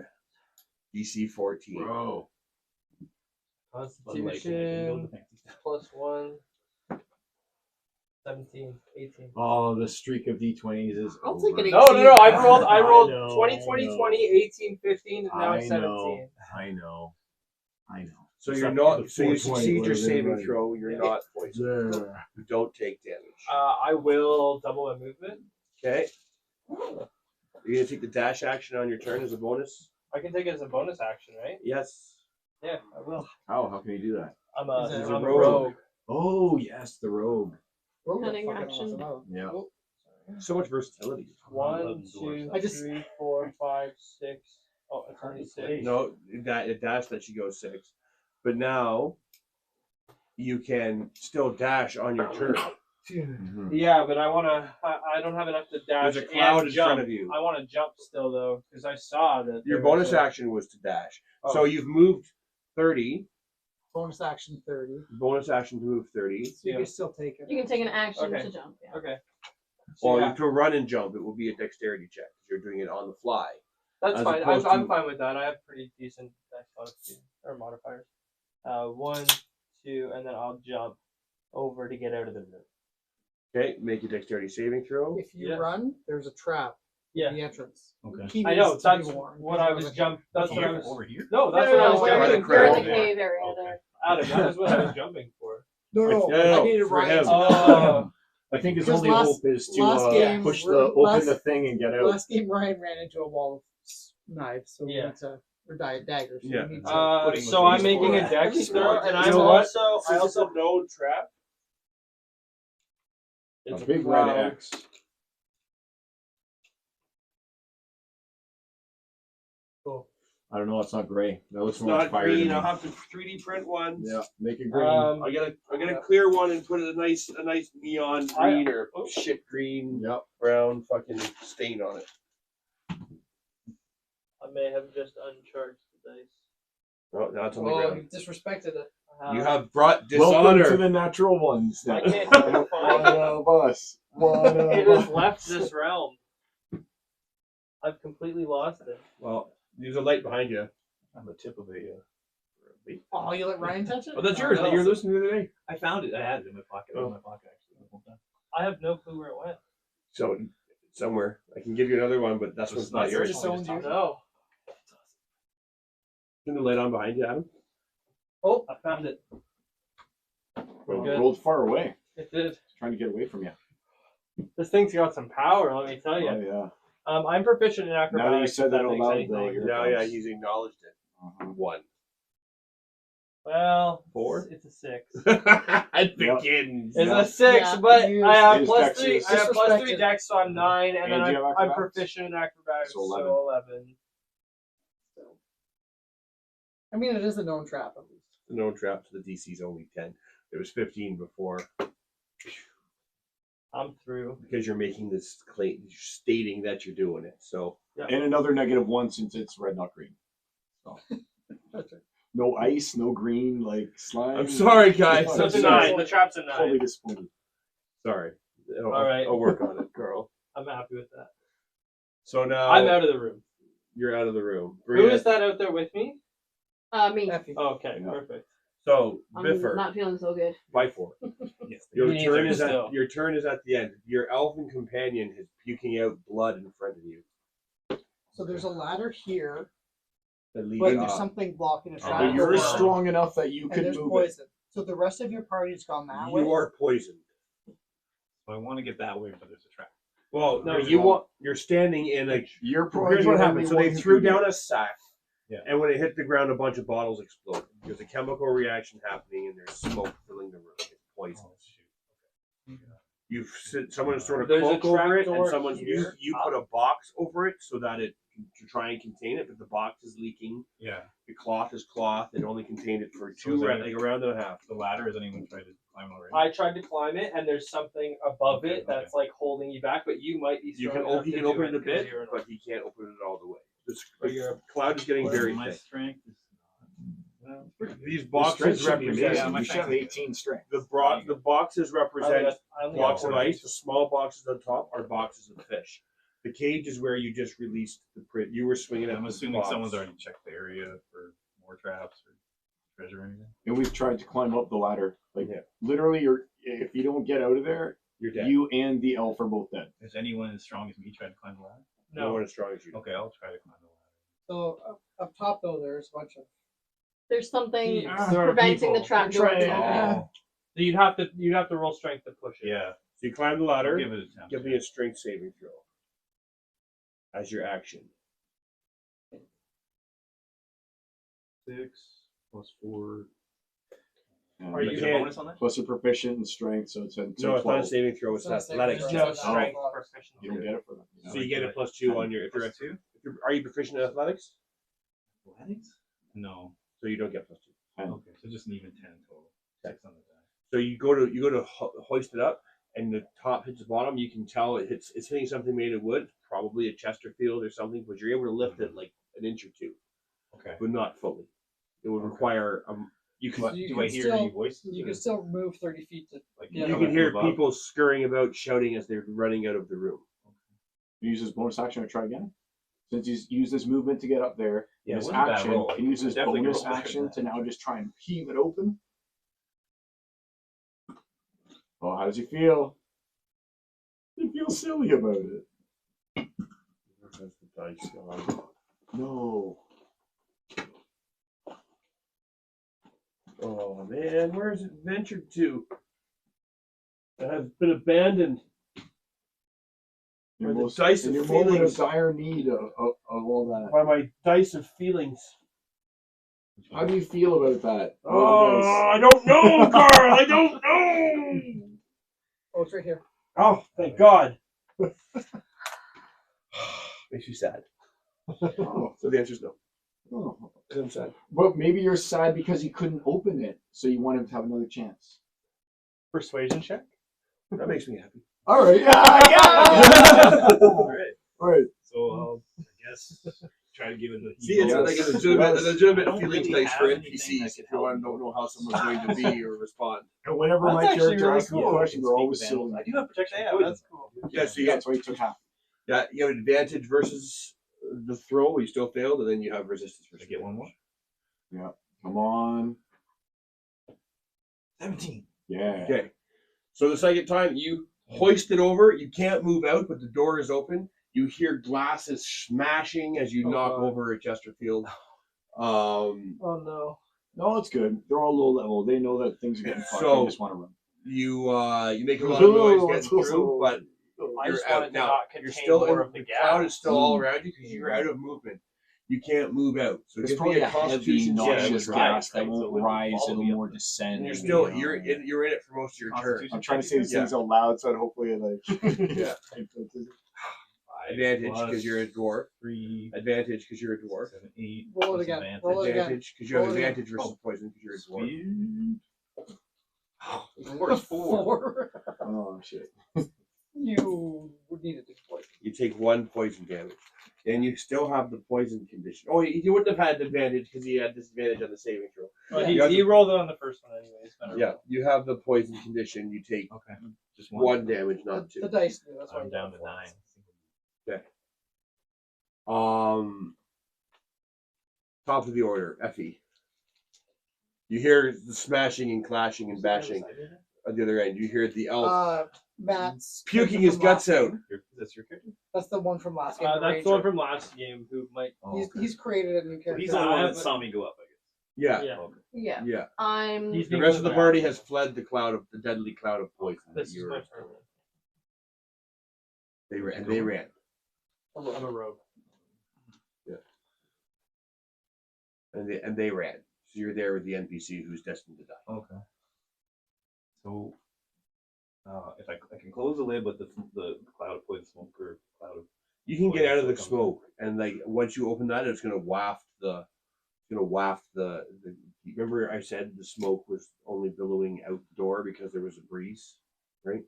DC 14. Bro. Constitution plus 1. 17, 18. Oh, the streak of D20s is I'll over. take an No. I I rolled know, 20, I 20, know. 20, 18, 15, and now I it's 17. know. I know. So Except you're for not. the So you 420 succeed your would've been saving right. throw. You're Yeah. not poisoned. Yeah. You don't take damage. I will double my movement. Okay. You're gonna take the dash action on your turn as a bonus. I can take it as a bonus action, right? Yes. Yeah, I will. How can you do that? I'm Is it a a rogue? rogue. Oh, yes, the rogue. Cunning action. Yeah. So much versatility. 1, 2, I just- 3, 4, 5, 6. Oh, it's only 6. No, that dash that she goes 6, but now you can still dash on your turn. Mhm. Yeah, but I don't have enough to dash There's a cloud and in jump. front of you. I want to jump still though, because I saw that Your there was bonus a- action was to dash. Oh. So you've moved 30. Bonus action 30. Bonus action to move 30. So you Yeah. can still take it. You can take an action Okay. to jump. Yeah. Okay. So Or yeah, to run and jump, it will be a dexterity check. You're doing it on the fly. that's as fine. opposed I'm to- fine with that. I have pretty decent dex modifiers or modifiers. 1, 2, and then I'll jump over to get out of the room. Okay, make a dexterity saving throw. If you Yeah. run, there's a trap Yeah, in the entrance. Okay. He I know. needs to be That's warned, what because I there was a- jump. That's what I was. Over here? No, that's No, what I no, was no, right jumping in for. You're in crowd. the cave area there. Adam, that was what I was jumping for. No, no, No, I needed for Ryan him. to know. Oh, I think his Because only last- hope is to last game, push last- open the thing and get out. Last game, Ryan ran into a wall of knives, so Yeah. we need to, or daggers. So Yeah. we need to, so I'm making a dex throw, and You I'm know what? I also no trap. A it's big red cloud. X. Cool. I don't know. It's not gray. That looks It's more like not fire to green. me. I'll have to 3D print one. Yeah, make it green. Um, I'm gonna clear one and put a nice neon green or shit green, Yep. brown fucking stain on it. I may have just uncharged the dice. Oh, now it's on the oh, ground. you disrespected it. You have brought Welcome dishonor. to the natural ones. I Now. can't One find of us. One of it. has us. left this realm. I've completely lost it. Well, there's a light behind you. On the tip of a bait. Oh, you let Ryan touch it? Oh, that's yours. No. You're listening to the day. I found it. I had it in my pocket. Oh. In my pocket, actually. The whole time. I have no clue where it went. So somewhere I can give you another one, but that's So one's it's not not yours. Just owned you. No. Turn the light on behind you, Adam. Oh, I found it. Well, Good. rolled far away. It did. It's trying to get away from you. This thing's got some power, let me tell you. Oh, yeah. I'm proficient in acrobatics. Now that you said if that out makes loud, anything. though, you're- Now, yeah, he's acknowledged it. Uh-huh. 1. Well, 4? It's a 6. It Yeah. begins. It's Yeah. a 6, Yeah, but you- I have His plus dex 3. is- I have plus 3 Disrespected. dex, so I'm 9, and then And do you have I'm acrobatics? proficient in acrobatics, So so 11. 11. I mean, it is a known trap, at least. No trap, so the DC's only 10. It was 15 before I'm through. because you're making this claim, you're stating that you're doing it. So And another -1 since it's red, not green. So. No ice, no green, like slime. I'm sorry, guys. Oh, So it's a I'm 9. The trap's a 9. Totally disappointed. sorry. All right. I'll work on it, Carl. I'm happy with that. So now I'm out of the room. you're out of the room. Who Bria- is that out there with me? Me. Effie. Okay, Yeah. perfect. So I'm Biffer, not feeling so good. by 4. Yes. Your Me turn neither, is still. at your turn is at the end. Your elven companion is puking out blood in front of you. So there's a ladder here, That leads but there's up. something blocking a Oh, trap. But you're door, strong enough that you and can there's move it. poison. So the rest of your party's gone that way. You are poisoned. So I want to get that way, but there's a trap. Well, no, There's you one. want. You're standing in a. You're probably Here's the what only happened. So one they who threw can do down it. a sack, Yeah. and when it hit the ground, a bunch of bottles exploded. There's a chemical reaction happening, and there's smoke filling the room. It's poison. Oh, shoot. Someone sort of There's a cloak over it, trap and door someone's here. you put a box over it so that it to try and contain it. But the box is leaking. Yeah. The cloth is cloth. It only contained it for So is like a round and a half. The ladder, has anyone tried to climb already? I tried to climb it, and there's something above Okay, it that's like holding you back. But you might be. You strong can enough he to can do open it a 'cause bit, you're an- but he can't open it all the way. But you're- The cloud is getting very my thick. strength is not. Well, These Your boxes strength should be represent amazing. my You should have strength. 18 strength. the boxes represent I only blocks got of 40. ice. The small boxes on top are boxes of fish. The cage is where you just released the print. You were swinging at I'm the assuming box. someone's already checked the area for more traps or treasure or anything. And we've tried to climb up the ladder. Like Yeah. literally, if you don't get out of there, You're dead. you and the elf are both dead. Has anyone as strong as me tried to climb the ladder? No one as strong as you. Okay, I'll try to climb the ladder. So up top though, there's a bunch of There's something Thieves. There are preventing the people. trap They're door. trying- to open. So you'd have to roll strength to push it. Yeah. So you climb the I'll ladder. give it a attempt. Give me a strength saving throw as your action. 6 plus 4. And Are Is you there a can't- bonus on that? plus you're proficient in strength, so it's a No, it's not a 12. saving throw. It's It's not a saving athletics. throw. No check. strength Oh. proficiency. You don't get it for that. So you get a +2 on your. Plus 2? Are you proficient in athletics? Athletics? No. So you don't get +2. Okay, so just an even 10 total. 6 on the die. So you go to hoist it up, and the top hits the bottom. You can tell it's hitting something made of wood, probably a Chesterfield or something, but you're able to lift it like an inch or two, Okay. but not fully. It would require you can Do I, You do can I hear still- any voices? you or, can still move 30 feet to like, yeah, you coming can hear from above? people scurrying about, shouting as they're running out of the room. Use his bonus action to try again. Since he's used his movement to get up there, Yeah, it his wasn't a bad action roll. can use his Definitely can bonus roll better action than to that. now just try and heave it open. Oh, how does he feel? He feels silly about it. That's the dice gone. No. Oh man, where's it ventured to? It has been abandoned. You're Or the most, dice in of your moment of feelings. dire need of all that. By my dice of feelings. How do you feel about that? Oh, Dice. I don't know, Carl. I don't know. oh, it's right here. Oh, thank God. Makes you sad. Oh, So the answer is no. oh. I'm sad. But maybe you're sad because you couldn't open it, so you want him to have another chance. Persuasion check. That makes me happy. All right. Yeah. All right. All right. So I guess try to give it the. See, it's Yes. like a Yes. legitimate I don't feelings really dice for have anything NPCs. that If could you want to help know how someone's going to be or respond. And whenever That's my actually character really asks me a cool. question, we're always silly. I do have protection. Yeah, poison. that's cool. Yeah, so you get That's why he took half. you have advantage versus the throw. You still failed, and then you have resistance. Should I get one more? Come on. 17. Yeah. Okay. So the second time you hoist it over, you can't move out, but the door is open. You hear glasses smashing as you Oh, knock God. over a Chesterfield. Oh no. No, it's good. They're all low level. They know that things are getting fucked. So- They just want to run. You make a lot of noise getting through, but I you're just out wanted to now. not You're contain still more in, of the the cloud is gas. still all around you because you're out of movement. You can't move out. So It's give probably me a a heavy, Constitution noxious check. gas that right, so it won't wouldn't rise. follow It'll me up more there. descend. And you're still you know. you're in it for most of your turn. Constitution I'm trying to check, say you these said? things out loud, so hopefully, Yeah. Advantage because you're a dwarf. 3, Advantage because you're a dwarf. 7, 8. Roll it plus again. advantage. Roll it again. Advantage because you have Roll it again. advantage versus poison because you're a dwarf. Speed. Of course, 4. Oh shit. You would need a point. You take 1 poison damage, and you still have the poison condition. Oh, you wouldn't have had advantage because he had disadvantage on the saving throw. Well, You have he the- rolled it on the first one anyways. Better Yeah, you have the poison condition. You take Okay. Just 1 damage, not The 2. dice do. That's why I'm you down got to four. 9. Top of the order, Effie. You hear the smashing and clashing and bashing at the other end. You hear the elf Matt's puking character his from guts last out. game. That's your character? That's the one from last game. That's Ranger. the one from last game who might. Oh, He's created a new character. He's the only one that saw me go up, I guess. Yeah, Yeah. Okay. Yeah. yeah. I'm. He's The being rest of the lit party up. has fled the deadly cloud of poison. This that is you my were. turn. They ran. I'm a rogue. And they ran. So you're there with the NPC who's destined to die. Okay. So, if I can close the lid, but the cloud of poison smoke or cloud of You can get out of the Poison still comes smoke, and like once you open that, it's gonna waft the. Remember, I said the smoke was only billowing out the door because there was a breeze, right?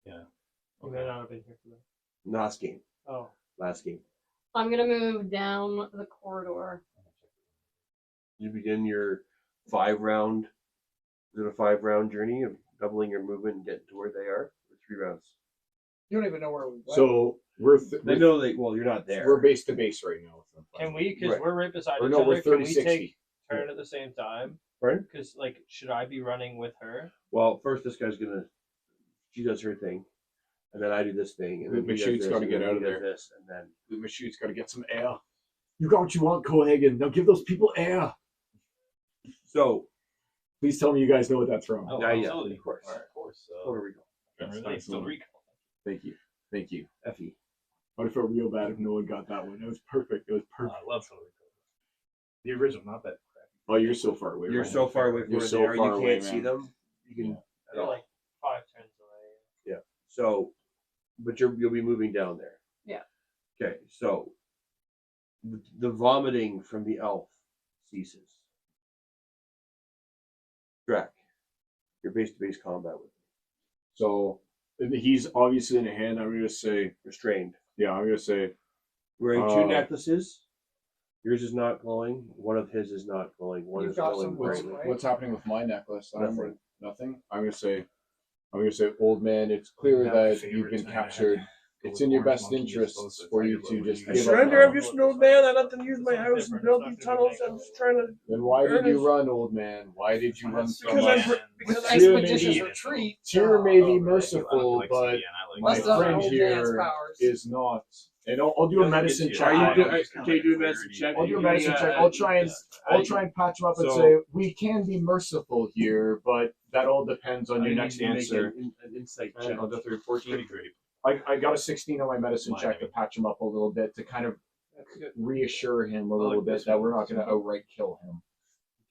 Yeah. You may not have been here for that. Last game. Oh. Last game. I'm gonna move down the corridor. You begin your 5-round. Is it a 5-round journey of doubling your movement and getting to where they are? Or 3 rounds? You don't even know where we went. So They know they. Well, you're not there. we're base to base right now with them. Can we? Because Right. we're right beside Or each no, other. we're Can we 30-60. take turn at the same time? Pardon? Because like, should I be running with her? Well, first this guy's gonna. She does her thing, and then I do this thing, and then But he does Shoot's this, gotta and get then out he of does there. This, and then Mashoot's got to get some air. You got what you want, Cohagen. Now give those people air. so Please tell me you guys know what that's from. Oh, yeah, absolutely. of course. Of course. Puerto Rico. Still recall. Thank you. Thank you. Effie. I would have felt real bad if no one got that one. It was perfect. It was I perfect. love Puerto Rico. The original, not that crappy. Oh, you're so far away. You're from so it. far away from You're where so they are, far you away, can't see man. them. You can. Yeah. At They're all. like 5 turns away. So, but you'll be moving down there. Yeah. Okay, so the vomiting from the elf ceases. Drac, you're base to base combat with So he's obviously in a hand. I'm gonna say, restrained. yeah. I'm gonna say, Wearing 2 Uh, necklaces. Yours is not glowing. One of his is not glowing. One You've is got glowing some what's, brightly. right? what's happening with my necklace? Nothing. Nothing. I'm gonna say, old man. It's clear Not my that favorite you've been tonight. I had captured. Go It's with in your orange best monkeys, interests those that for tell you what to we're just using. I give surrender. up I'm now. just an old man. I let them use my house and Different. build It's these not gonna tunnels. be I'm just trying to. Then why did you Ernest. run, old man? Why did you run from Because I'm us? pr- because With I- Tyr may expeditious be- retreat. Tyr may be I merciful, like but CDN, I like my Less than friend old man's here powers. is not. And I'll do a medicine check. Are you on do, him. okay, do a medicine check. I'll do a Give me, medicine check. I'll try and patch him up and So- say we can be merciful here, but that all depends on I your need next to make answer. an insight And check. I'll go through 14. Pretty great. I got a 16 on my medicine Mine, check I to mean. patch him up a little bit to kind of That's good. reassure him a Well, little like bit this that one. we're not going to outright kill him.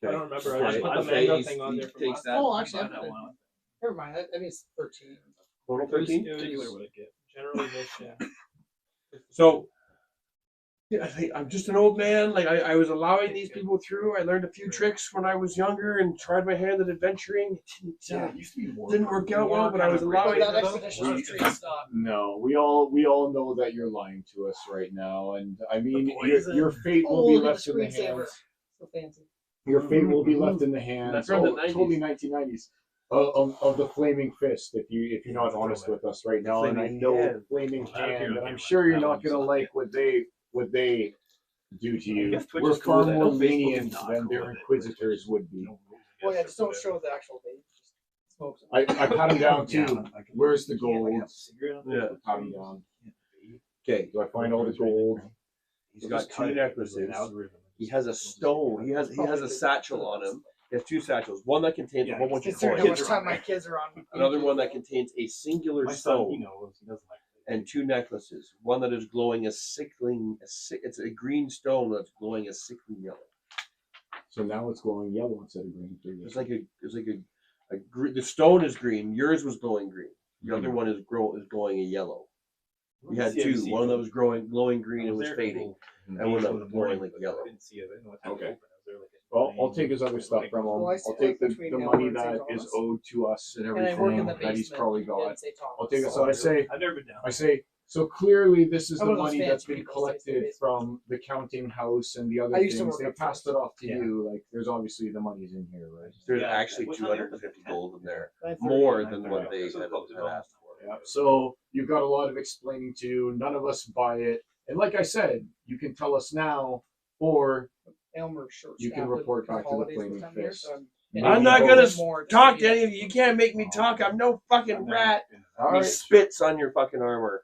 I don't remember. I Okay. just put the Okay, mango he's- thing on he there from takes last that. Oh, actually, I I'm don't good. want Never mind. I mean, it's 13. Total It was, 13. it was generally this, yeah. So, yeah, I'm just an old man. Like I was allowing these people through. I learned a few tricks when I was younger and tried my hand at adventuring. It used to be more. didn't work out well, but I was Oh, allowing that them. expeditious retreat stuff. No, we all know that you're lying to us right now, and I mean your fate will Oh, be look at left the in the screensaver. hands. So fancy. Your fate will be left in the hands. That's from the Oh, 90s. totally 1990s. Of the flaming fist, if you're not honest with us right now, and I Flaming know hand. flaming Well, that'd be hand, and okay, I'm right? sure you're That not one's gonna not like what they do to you. guess Twitch We're is cool far with that. more No, Facebook is lenient not than cool their with it. inquisitors would be. Well, yeah, just don't show the actual date. Just smoke some. I pat him down too. Where's the gold? Yeah. Pat him down. Okay. Do I find all the gold? He's got 2 necklaces. He has a stone. He has a satchel on him. He has 2 satchels. One that contains a whole bunch of Considering how much coins. time my kids are on. Another one that contains a singular My son, he stone knows. He doesn't like and 2 necklaces. One that is glowing it's a green stone that's glowing a sickly yellow. So now it's glowing yellow instead of green for you. It's like the stone is green. Yours was glowing green. The other one is glowing a yellow. We had 2. One that was glowing green and was fading, and one that was glowing like yellow. I didn't see it. I didn't know what time Okay. to open it. Was there like a Well, I'll thing? take his other stuff from him. Well, I I'll split take the between money Howard and that St. is Thomas. owed to us and And I work in the everything basement. that he's probably in got. St. Thomas. I'll take this So out. I've never been down. I say, so clearly this is I'm the one of those money fans that's who been people say it's the collected basement. from the counting house and the other I used to things. work They up passed it first. off to Yeah. you. Like, there's obviously the money's in here, right? There's Yeah, actually what's on there? 250 gold in there, 9:30. more than what 9:30. they So had close to asked for. Yeah. So you've got a lot of explaining to. None of us buy it. And like I said, you can tell us now, or Elmer's short. You can report back to the Flaming Fist. I'm not gonna talk to any of you. You can't make me talk. I'm no fucking rat. All He right. spits on your fucking armor.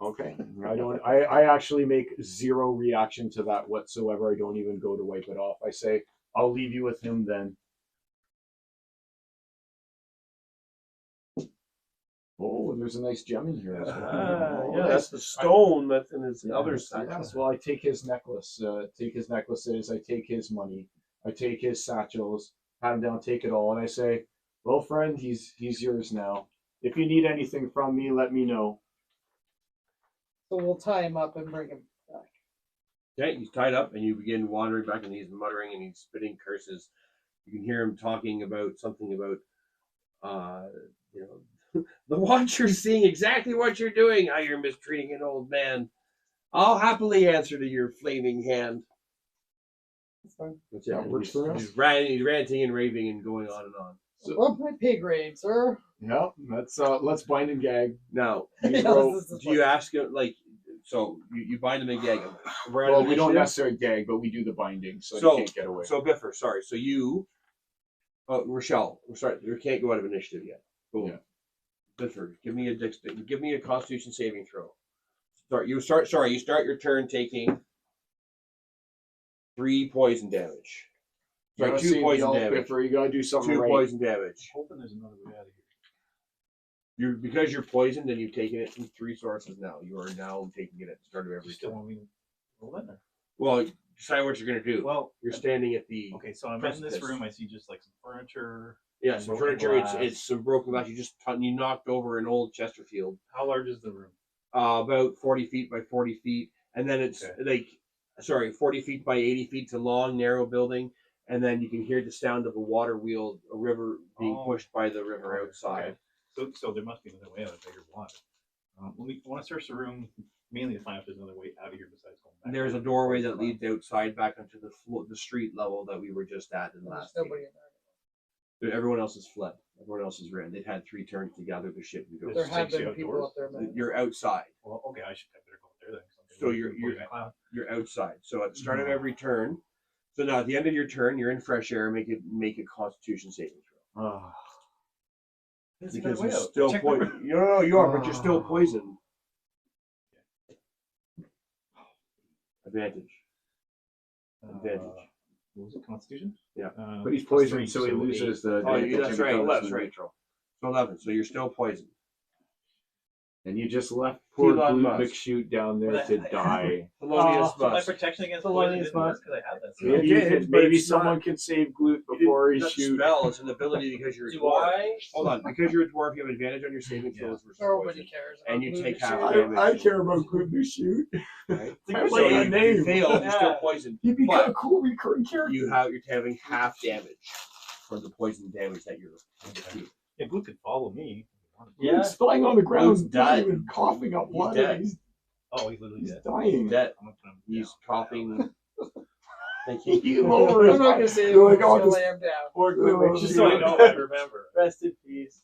Okay. I actually make zero reaction to that whatsoever. I don't even go to wipe it off. I say, I'll leave you with him then. Oh, there's a nice gem in here as well. Yeah, that's the stone that's in his other side. Yes, well, I take his necklace. Take his necklaces. I take his money. I take his satchels. Pat him down. Take it all, and I say, "Well, friend, he's yours now. If you need anything from me, let me know." So we'll tie him up and bring him back. Okay, he's tied up, and you begin wandering back, and he's muttering and he's spitting curses. You can hear him talking about something about, the Watcher's seeing exactly what you're doing, how you're mistreating an old man. I'll happily answer to your flaming hand. That's fine. That's That works for us. He's ranting and raving and going on and on. Above my pay grade, sir. Yeah, let's bind and gag. Now, Yeah, do this is you ask him, like, so you bind him and gag him? Well, we don't necessarily gag, but we do the binding, so you can't get away. So Biffer, sorry. So you, Rochelle, sorry, you can't go out of initiative yet. Boom. Yeah. Biffer, give me a Constitution saving throw. You start your turn taking 3 poison damage. You Sorry, gotta 2 save poison the damage. Biffer, you gotta do something 2 right. poison damage. Hoping there's another way out of here. Because you're poisoned and you've taken it from 3 sources now. You are now taking it at the start of every You still turn. want me to roll in there? Well, decide what you're gonna do. Well, You're standing at the okay, so I'm in this precipice. room. I see just like some furniture. Yeah, some some broken furniture. glass. It's some broken glass. You knocked over an old Chesterfield. How large is the room? About 40 feet by 40 feet, and then it's Okay. 40 feet by 80 feet. It's a long, narrow building, and then you can hear the sound of a water wheel, a river being pushed by the river outside. Okay. So there must be another way out of bigger water. I want to search the room mainly to find if there's another way out of here besides going back. There's a doorway that leads outside back onto the street level that we were just at in the There's last. nobody in there. Everyone else has fled. Everyone else has ran. They've had 3 turns to gather the shit and go. There Just have takes you been people outdoors. up there, man. You're outside. Well, okay, I better go up there then. So you're outside. So at the start of every turn. So now at the end of your turn, you're in fresh air. Make a Constitution saving throw. Because you're still poisoned. No, you are, but you're still poisoned. Advantage. Advantage. What was it? Constitution? Yeah. But he's Plus poisoned, 3, so he loses the. Oh, advantage that's and right. becomes That's right. So 11. So you're still poisoned. And you just left poor Elon Glute Musk. McShoot down there But to die. Thelonious So my Musk. protection against Thelonious poison didn't work Musk. because I had that. Maybe, It did, but maybe it's someone not- can save Glute before he It's not a shoots. spell. It's an ability because you're a Do dwarf. I? Hold on. Because you're a dwarf, you have advantage on your saving throws versus Nobody poison. cares. And you about take movie half shit. damage. I care about Glute McShoot. Right? I good So like you, that you name. fail, you're still Yeah. poisoned. He'd become But a cool recurring character. you're having half damage from the poison damage that you're receiving. Yeah, Blue could follow me. Yeah. He's lying on the ground, Glute's dead. not even coughing up He's blood. dead. He's, Oh, he's literally dead. dying. That I'm gonna put him he's down. coughing. Thank you. He lowered his I'm not gonna say You're it. like, oh, Just this lay him down. poor Glute Just so I McShoot. know, I remember. Rest in peace.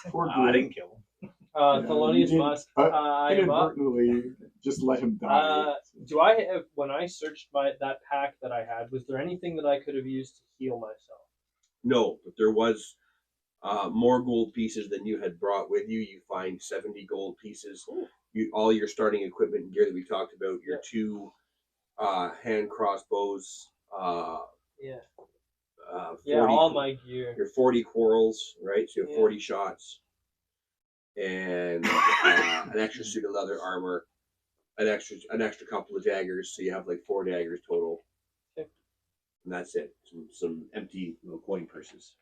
Poor I Glute. didn't kill him. Thelonious you Musk. didn't- I am up. Inadvertently, just let him die. Do I have, when I searched that pack that I had, was there anything that I could have used to heal myself? No, but there was more gold pieces than you had brought with you. You find 70 gold pieces. All your starting equipment and gear that we talked about. Your 2 hand crossbows. Yeah. 40, Yeah, all my gear. Your 40 quarrels, right? So you have Yeah. 40 shots. And an extra suit of leather armor. An extra couple of daggers. So you have like 4 daggers total. Okay. And that's it. Some empty little coin purses.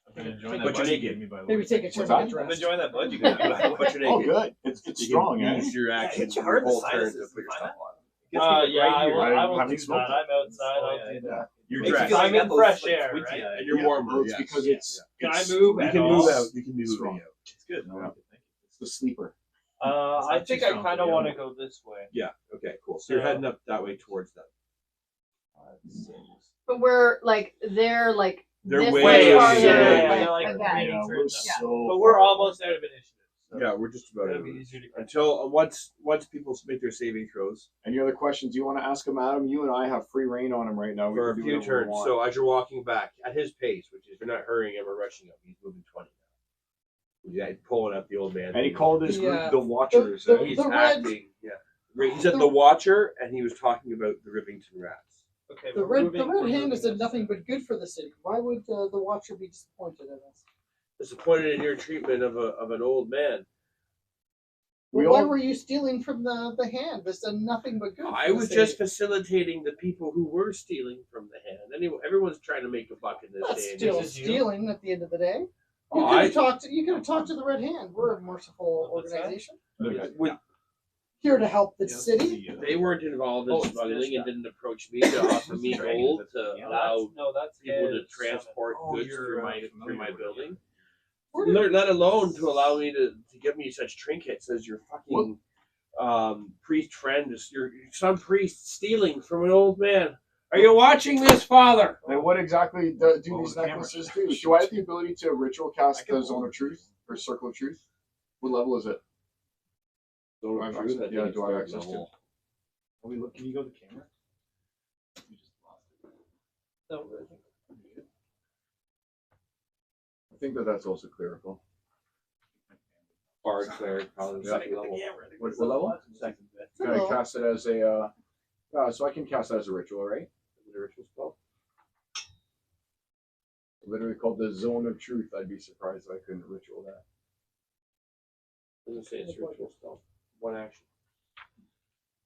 I've been enjoying But that you're blood you naked. gave me, by the Maybe way. take a Thanks chance for to that. get I've been dressed. enjoying that blood you gave me. But you're Oh, naked. good. It's You strong, can eh? use your action hits you your hard in the whole turn sinuses. to You put your find stuff that? on. Gets me Yeah, right I here. will, I I will haven't do smoked that. I'm outside. Oh, I'll yeah, do yeah. that. You're Makes you dressed. feel like I'm you in got those, fresh like, air, squinty right? eyes. And you're Yeah, warmer. well, it's Yes. because it's. Can I it's- move You at can all? move out. You can move Strong. out. It's good. Yeah. Thank you. It's the sleeper. I not think too I strong kind for of the want to other. go this way. Yeah. Okay. Cool. So you're So- heading up that way towards them. But we're like they're like They're this way much out. farther, Yeah, yeah, like, yeah, like again. Yeah, we're so. But we're almost out of initiative. So Yeah, we're just about That'd it. be easier to Until once people make their saving throws Any other questions you want to ask him, Adam? You and I have free reign on him right now. We for a can do few whatever we turns. want. So as you're walking back at his pace, which is you're not hurrying him or rushing him, he's moving 20 now. He's pulling up the old man. And he called his group Yeah. the Watchers. The- eh? He's the red- acting. Yeah. He said the Watcher, and he was talking about the Rivington Rats. Okay, The we're red moving hand has done this. nothing but good for the city. Why would the Watcher be disappointed in us? Disappointed in your treatment of an old man. We Well, why all- were you stealing from the hand? That's done nothing but good. I for the was city. just facilitating the people who were stealing from the hand. Anyway, everyone's trying to make a buck in this That's day and still age. This is you? stealing at the end of the day. Oh, You could I- have talked to the Red Hand. We're a merciful What's that? organization With- here to help the Yeah, city. They weren't involved in Oh, it's smuggling this and guy. didn't approach me to offer me gold to Yeah, allow that's people to his transport summon. goods You're, through familiar my with building. Where did- Let alone to allow me to give me such trinkets as your fucking priest friend, some priest stealing from an old man. Are you watching this, Father? And what exactly do Oh, these the camera. necklaces do? Do I have the ability to ritual cast the Zone of Truth or Circle of Truth? What level is it? Zone Do I of have Truth, access- I think yeah, it's do I have third access to? level. Are we look? Can you go to the camera? We just lost it. No, I think that's also clerical. Bard cleric, probably Yeah. second level. What level? Second bit. Can I cast it as a? So I can cast that as a ritual, right? The ritual spell. Literally called the Zone of Truth. I'd be surprised if I couldn't ritual that. Doesn't say it's ritual spell. One action.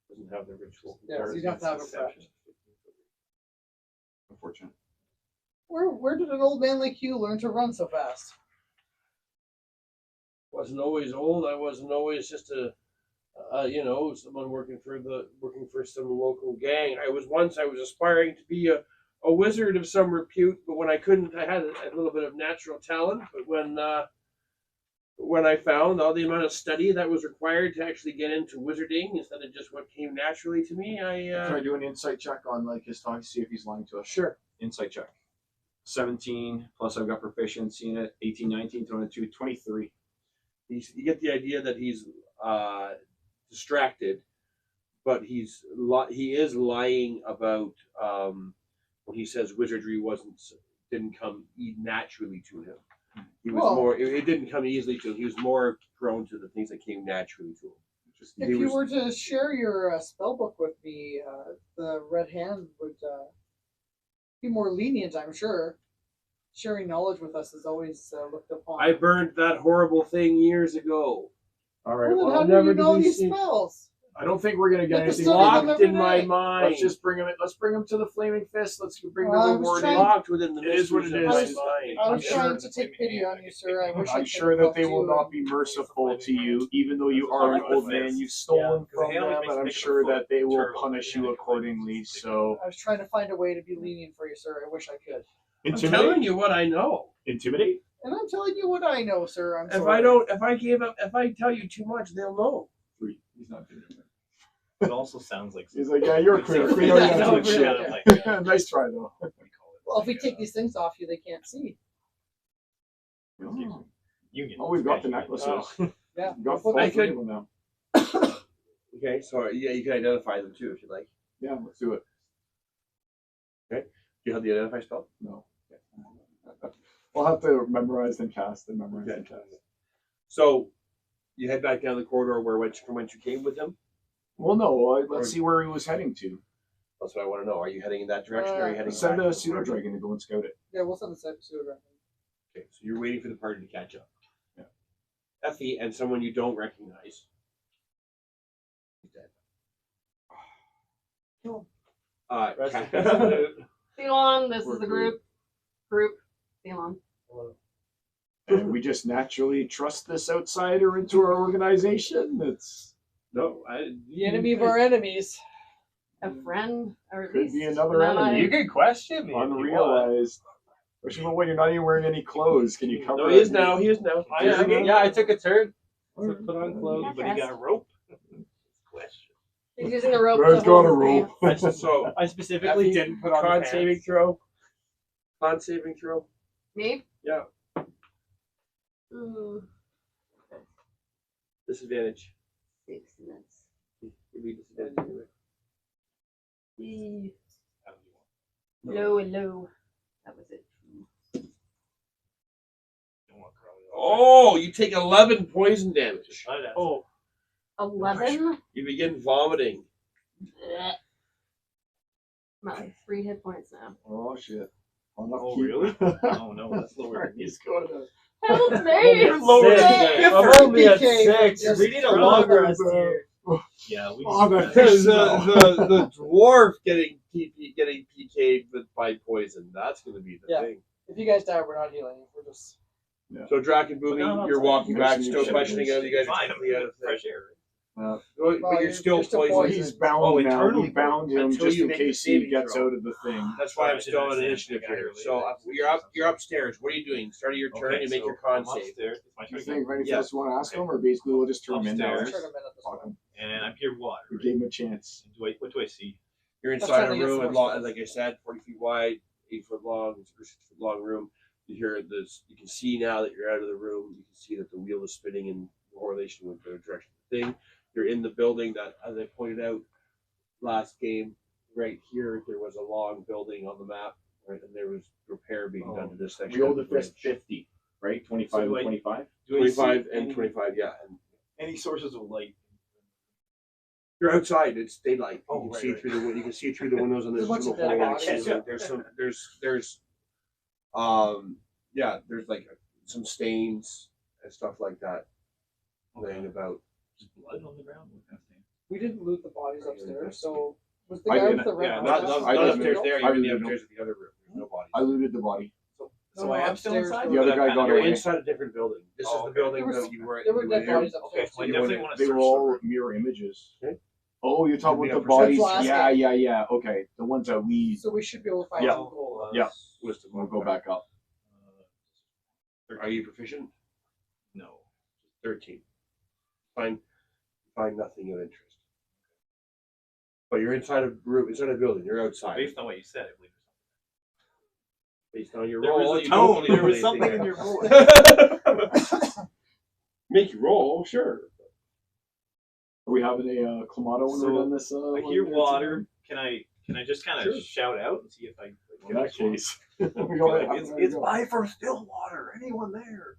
Doesn't have the ritual. Yeah, so you'd have to have a practice. Unfortunate. Where did an old man like you learn to run so fast? Wasn't always old. I wasn't always just someone working for some local gang. I was aspiring to be a wizard of some repute, but when I couldn't, I had a little bit of natural talent. But when I found all the amount of study that was required to actually get into wizarding instead of just what came naturally to me, Can I do an insight check on like his talk, see if he's lying to us? sure. Insight check. 17 plus I've got proficiency in it. 18, 19, 22, 23. You get the idea that he's distracted, but he is lying about when he says wizardry didn't come naturally to him. He was Well- more. It didn't come easily to him. He was more prone to the things that came naturally to him. If you were to share your spell book with me, the Red Hand would be more lenient, I'm sure. Sharing knowledge with us is always looked upon. I burned that horrible thing years ago. All right. Well, then Well, how do never you know did we these see- spells? I don't think we're gonna get But the anything study locked. them Locked every in my day. mind. Let's just bring him. Let's bring him to the Flaming Fist. Let's bring Well, I the was rewarding. trying- Locked within the It is what mysteries it of my is. mind. I was I'm sure trying to take pity on you, sir. I wish I I'm could sure have that they helped will you. not be merciful to you, even though you are an old man. You've stolen Yeah, 'cause from he always them, makes and I'm me think of sure a foot that they will turtle. punish Yeah, you like, accordingly. it's So I was trying to find a way to be lenient for you, sir. I wish I could. I'm telling intimidate. you what I know. Intimidate. And I'm telling you what I know, sir. I'm If sorry. if I tell you too much, they'll know. Sweet. He's not doing it. It also sounds like He's like, yeah, you're a queen. Queen Yeah, already no, got to really. shit. Nice try though. Well, if we take these things off you, they can't see. Oh, Union. we've got the necklaces. Yeah. We've got We'll put all I three could- of them now. Okay, so yeah, you can identify them too if you like. Yeah, let's do it. Do you have the identify spell? No. We'll have to memorize and cast and memorize Okay. and cast. So you head back down the corridor from whence you came with him. Well, no. Let's see where he was heading to. That's what I want to know. Are you heading in that direction, or are you heading Send back a to the pseudo party? dragon to go and scout it. Yeah, we'll send the pseudo dragon. Okay, so you're waiting for the party to catch up. Yeah. Effie and someone you don't recognize. He's dead. Kill him. Rest in Cat- peace. Thelon, this We're is the good. group. Thelon. And we just naturally trust this outsider into our organization. It's no, The enemy of our enemies. A friend, or at Could least be another an ally. enemy. You can question me. if you want. unrealized. Especially when you're not even wearing any clothes. Can you cover No, he is it? now. He is now. I took a turn to put on clothes, Yeah, but he got a rope. Question. He's using a rope. Brad's to got hold a his rope. pants. So I specifically Effie, didn't put on the con pants. saving throw. Con saving throw. Me? Yeah. Ooh. Disadvantage. 6, and that's Give me disadvantage anyway. low and low. That was it. Oh, you take 11 poison damage. Oh, 11. You begin vomiting. Blech. I'm at like 3 hit points now. Oh shit. Oh, really? Oh no, that's lower than me. He's going to. Help me! you're lower than Six. me. I'm only at PK. 6. We need a longer rest here. Yeah, we Oh, that Because fish the dwarf getting PK'd by poison. That's going to be the Yeah. thing. If you guys die, we're not healing. We're just. So Drac and But no, Boomy, no, you're it's walking fine. back, Makes still me questioning out. You guys are fine. technically out of Fresh air. but Well, you're still you're still poisoned. poisoned. He's bound Oh, now. internally We bound him until just you in make the case he saving gets throw. out of the thing. That's why I'm Sorry, I still on didn't initiative understand. here. I So really- you're upstairs. What are you doing? Start of your turn. Okay, You make so your con I'm save. upstairs. It's my Do you turn. think if anything Yeah. else you want to ask Okay. him, or basically we'll just turn him in now? Upstairs. Turn 'em in at this Fuck point. him. And I'm here water. We gave him a chance. What do I see? You're Let's inside try a to get room, some and more stuff. like I said, 40 feet wide, 8 foot long, 6 foot long room. You hear this. You can see now that you're out of the room. You can see that the wheel is spinning in correlation with the direction of the thing. You're in the building that, as I pointed out last game, right here, there was a long building on the map, right, and there was repair being done to this section. We owe of the bridge. fist 50, right? 25 So and do I- 25? Do I 25 see and any, 25, yeah. And any sources of light? you're outside. It's daylight. Oh, You can right, see right. through the. You can see through the windows on this There's a bunch little of dead hole. bodies. There's some. There's yeah. There's like some stains and stuff like that laying about. Just blood on the ground? What kind of thing? We didn't loot the bodies upstairs, so was the I guy didn't- with the red yeah, mustache? Not I didn't upstairs know. there. I You're in the didn't know. upstairs of the other room. There's no body. I looted the body. So No, I am still upstairs inside? for The other guy got You're away. inside a different building. This is Oh, the okay. building There was- that you were. There were you dead were bodies Okay, upstairs. well, I too. definitely want to They search were the all room. mirror images. Okay. Oh, you're talking Give me about a the bodies? perception. Yeah, yeah, yeah. Okay. The ones that we. So we should be able to find Yeah. some gold. Yeah. Wisdom. We'll go back up. Are you proficient? No. 13. Find nothing of interest. But you're inside a room, inside a building. You're outside. Based on what you said, I believe Based on your there roll, was a you tone. don't There believe was something in anything your else. voice. Make you roll, sure. Are we having a Clamato when So, we're done this? I hear water. Can I just kind of Sure. shout out and see if I? In that case. It's by for still water. Anyone there?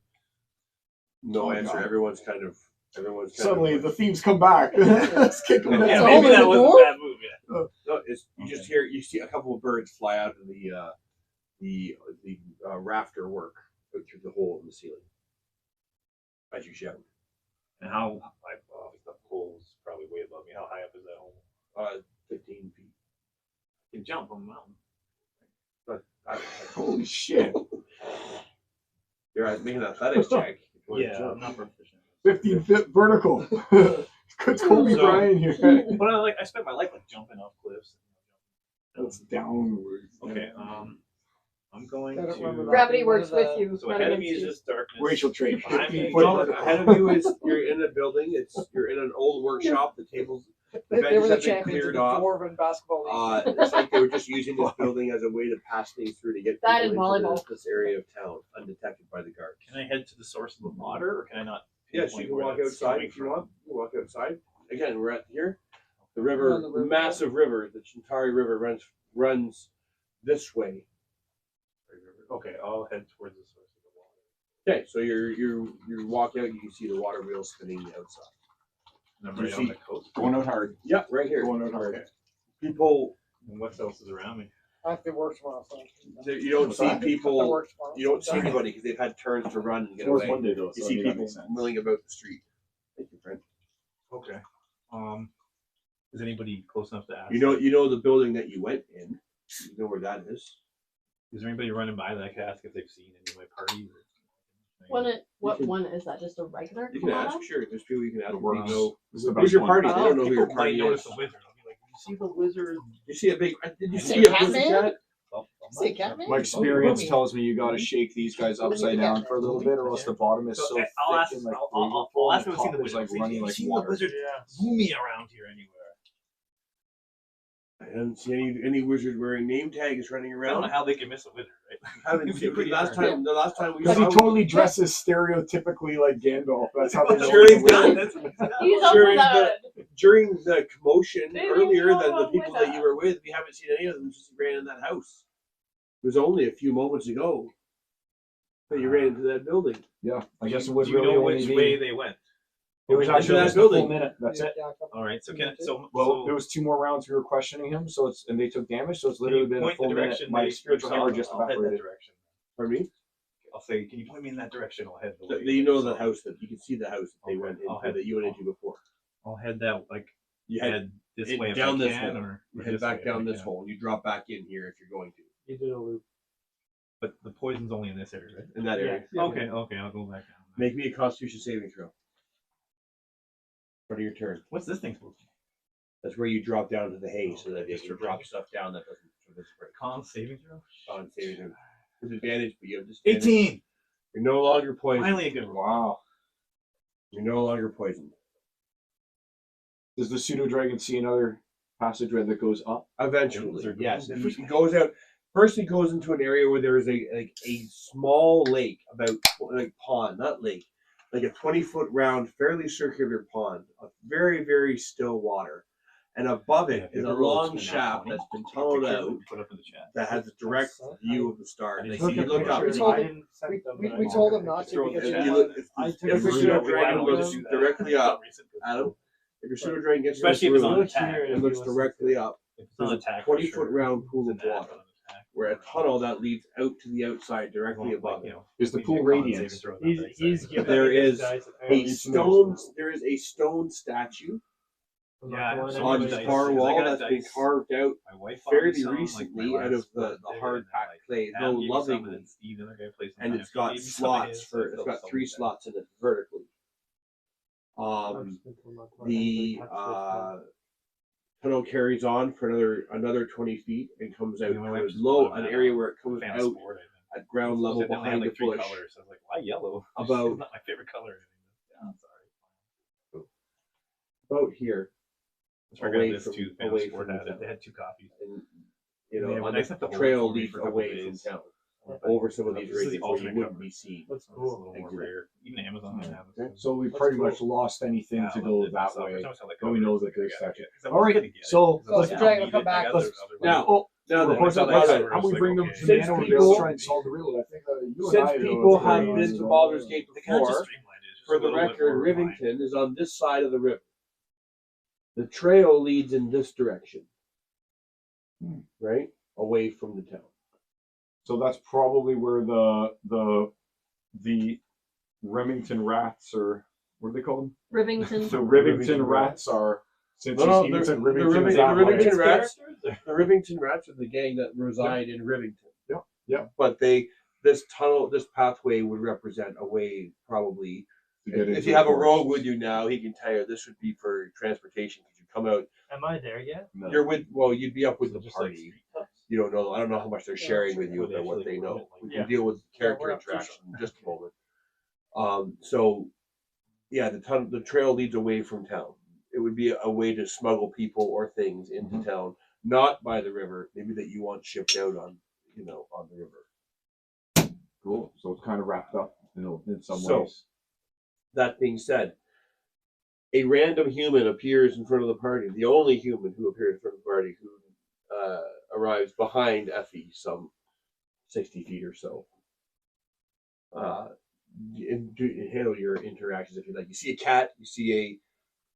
No Oh, answer. God. Everyone's kind of. Suddenly the thieves come back. Let's kick them Yeah, Yeah, down. maybe maybe that that was was a a bad bad move. No, it's you just hear you see a couple of birds fly out of the rafter work out through the hole in the ceiling as you shout. And how? The pole's probably way above me. How high up is that hole? 15 feet. I can jump on the mountain. But Holy shit. you're making an athletics check. Yeah, I'm not proficient. 15 feet vertical. Good Kobe So- Bryant here. But I spent my life like jumping off cliffs. That's downwards. Okay. I'm going I don't remember to. that. Gravity One works of the- with you. So not ahead of me against is you. just darkness. Racial trait. Behind me, 15 foot No, vertical. ahead of you is you're in a building. You're in an old workshop. The tables, the They were benches the have been champions of cleared the off. Dwarven basketball league. It's like they were just using this building as a way to pass things through to get That people and into volleyball. this area of town undetected by the guards. Can I head to the source of the water, or can I not? Yes, you pinpoint can where walk that's outside coming if you from? want. You can walk outside. Again, we're at here. The We're river, on the river. massive river, the Chintari River runs this way. Okay, I'll head towards the source of the water. Okay, so you walk out, you can see the water wheel spinning outside. And I'm You right on see- the coast. Going out hard. Yeah, right here. Going out hard. Okay. People, And what else is around me? I have to work tomorrow, so. you don't see I have to people. work tomorrow. You don't see anybody because they've had turns to run and get Tomorrow's away. Monday though, You so see I mean, that people makes sense. milling about the street. Thank you, friend. Okay. Is anybody close enough to ask? You know the building that you went in. You know where that is. Is there anybody running by that I could ask if they've seen any of my party? What can- one is that? Just a regular? You can Clamato? ask. Sure, there's people you can ask. It Where works. you know. It's the Who's best your one. party? They Oh, don't know who your People party might notice is. the wizard. I'll be like, "Did you see the wizard?" You see a big? Did you Say see a Catman? big cat? Say Catman? My experience Oh, tells me you gotta shake these guys upside down for a little bit, or else the bottom is so thick I'll ask. and like I'll ask him flavorful, if he's seen the the top wizard. is like Have you running seen like the water. wizard booming around here anywhere? I didn't see any wizards wearing name tags running I don't around. know how they can miss a wizard, right? Haven't It'd be seen pretty last hard. time. The last time we Because he saw totally dresses stereotypically like Gandalf. That's how they know Sure he's a he's wizard. That's what he's got. He's up Sure for is that. during the commotion They earlier didn't than know the I'm people with that you were with, we haven't seen any of them since you ran in that house. It was only a few moments ago that you ran into that building. Yeah, I guess it would Do you really know only which be. way they went? It was Into actually that just a full building. minute. That's it. Yeah, a couple All right, so can so Well, so there was 2 more rounds we were questioning him, so it's and they took damage, so it's can literally you been a point the full minute. direction My they- spiritual so hammer just I'll head that evaporated. direction. Pardon me? I'll say, can you point me in that direction? I'll head the way. You know the house that you can see the house that they Okay, went I'll into head- that you went into before. I'll head that like You head this way if down I this can, hole. or You head this back way if down I this can. hole. You drop back in here if you're going to You did a loop. But the poison's only in this area, right? in that area. Yeah. Okay, okay, I'll go back down. Make me a Constitution saving throw. Start of your turn. What's this thing supposed to be? That's where you drop down to the hay so that Just if you for drop break. stuff down that doesn't sort of break. Con saving throw? Con saving throw. With advantage, but you have disadvantage. 18! You're no longer poisoned. Finally a good one. Wow. You're no longer poisoned. Does the pseudo dragon see another passageway that goes up? Eventually, They're yes. going He goes out. First, he goes into an area where there is a small lake, about like pond, not lake, like a 20-foot round, fairly circular pond of very, very still water, and above it is a long shaft that's been tunneled out Put up in the chat. that has a direct view of the stars. I They didn't see you look up. We told I him- didn't send them, we but I told wanted him not to throw because it we in You want- look, I took a if your picture pseudo of dragon one looks of them. directly up, Especially Adam. If your pseudo dragon gets if to it's on room, attack. here, it looks directly up. If it's on There's a attack, for 20-foot sure. round pool of It's an water, add-on attack. where a tunnel that leads out to the outside directly Like, above you it. know, Is the maybe pool a con radiant? saving throw, not that He's exciting. giving There me this is dice, A apparently. there is a stone statue I'm not Yeah, throwing so on anybody the dice, far because I wall got that's been dice. carved out My wife bought me fairly some, like, my recently out last of the birthday, hard and then, packed like, clay, Adam no gave me some, and lovingly, then Steve, the other guy, plays some and time. it's He got gave me some of slots his, for so I it's felt got so 3 bad. slots in it vertically. The tunnel carries on for another 20 feet and comes out Yeah, my wife towards just low bought an that, area where it comes fan out sport, I think. at ground level They only had, behind like, the 3 bush. colors. I was like, why yellow? About- It's not my favorite color. Yeah, I'm sorry. About here, That's where I got away this from- too. Fan away sport from had the it. They had 2 copies. and They were on nice the enough to hold it trail for me leads for a couple away from days. town, But over some of this these is the ridges where you alternate wouldn't cover. be seen. That's It's a cool. little more Exit. rare. Even Amazon has it. Okay. So we That's pretty cool. much lost anything Yeah, to I go loved it. that So every way. time I saw that But we cover, know I was that like, there's I gotta that. get it. 'Cause I All wasn't right, gonna get it, so 'cause I was let's like, drag I'll it, need come I back. got Let's- the other now- version. Now then, Reports so on like I that. said, How we bring them okay. to Since Nano people- to try and solve the riddle? I think that you and since I know people what's have going been on. to Baldur's Gate They kind of just before, streamlined it. It's just for a the little bit record, more refined. Rivington is on this side of the river. The trail leads in this direction, right away from the town. So that's probably where the Remington rats, or what are they called? Rivington. The Rivington rats are. Since No, he's the- even said the Rivington, Riving- is the that Rivington way. rats. The Rivington rats are the gang that reside in Rivington. Yeah, yeah. But this pathway would represent a way probably. To get If into you the have a forest. rogue with you now, he can tell you this would be for transportation because you come out. Am I there yet? No. You'd be up with the Just like party. street cups. You don't know. I don't know how much they're sharing with you Would or what actually they know. like- We Yeah. can deal with character we're not too interaction in just a moment. So, yeah, the trail leads away from town. It would be a way to smuggle people or things into town, not by the river. Maybe that you want shipped out on the river. Cool. So it's kind of wrapped up in some So- ways. That being said, a random human appears in front of the party. The only human who appears in front of the party who arrives behind Effie, some 60 feet or so. Handle your interactions if you like. You see a cat. You see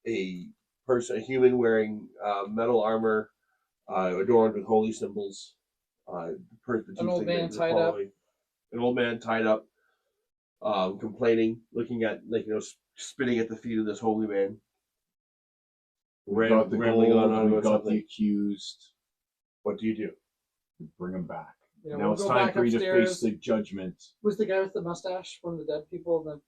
a person, a human wearing metal armor, adorned with holy symbols. An old man tied up. An old man tied up, complaining, looking at spitting at the feet of this holy man. We've got the Rambling gold, on we've about got the something. accused. What do you do? We bring him back. Yeah, Now we'll it's go time back for you to upstairs. face the judgment. Who's the guy with the mustache from the dead people that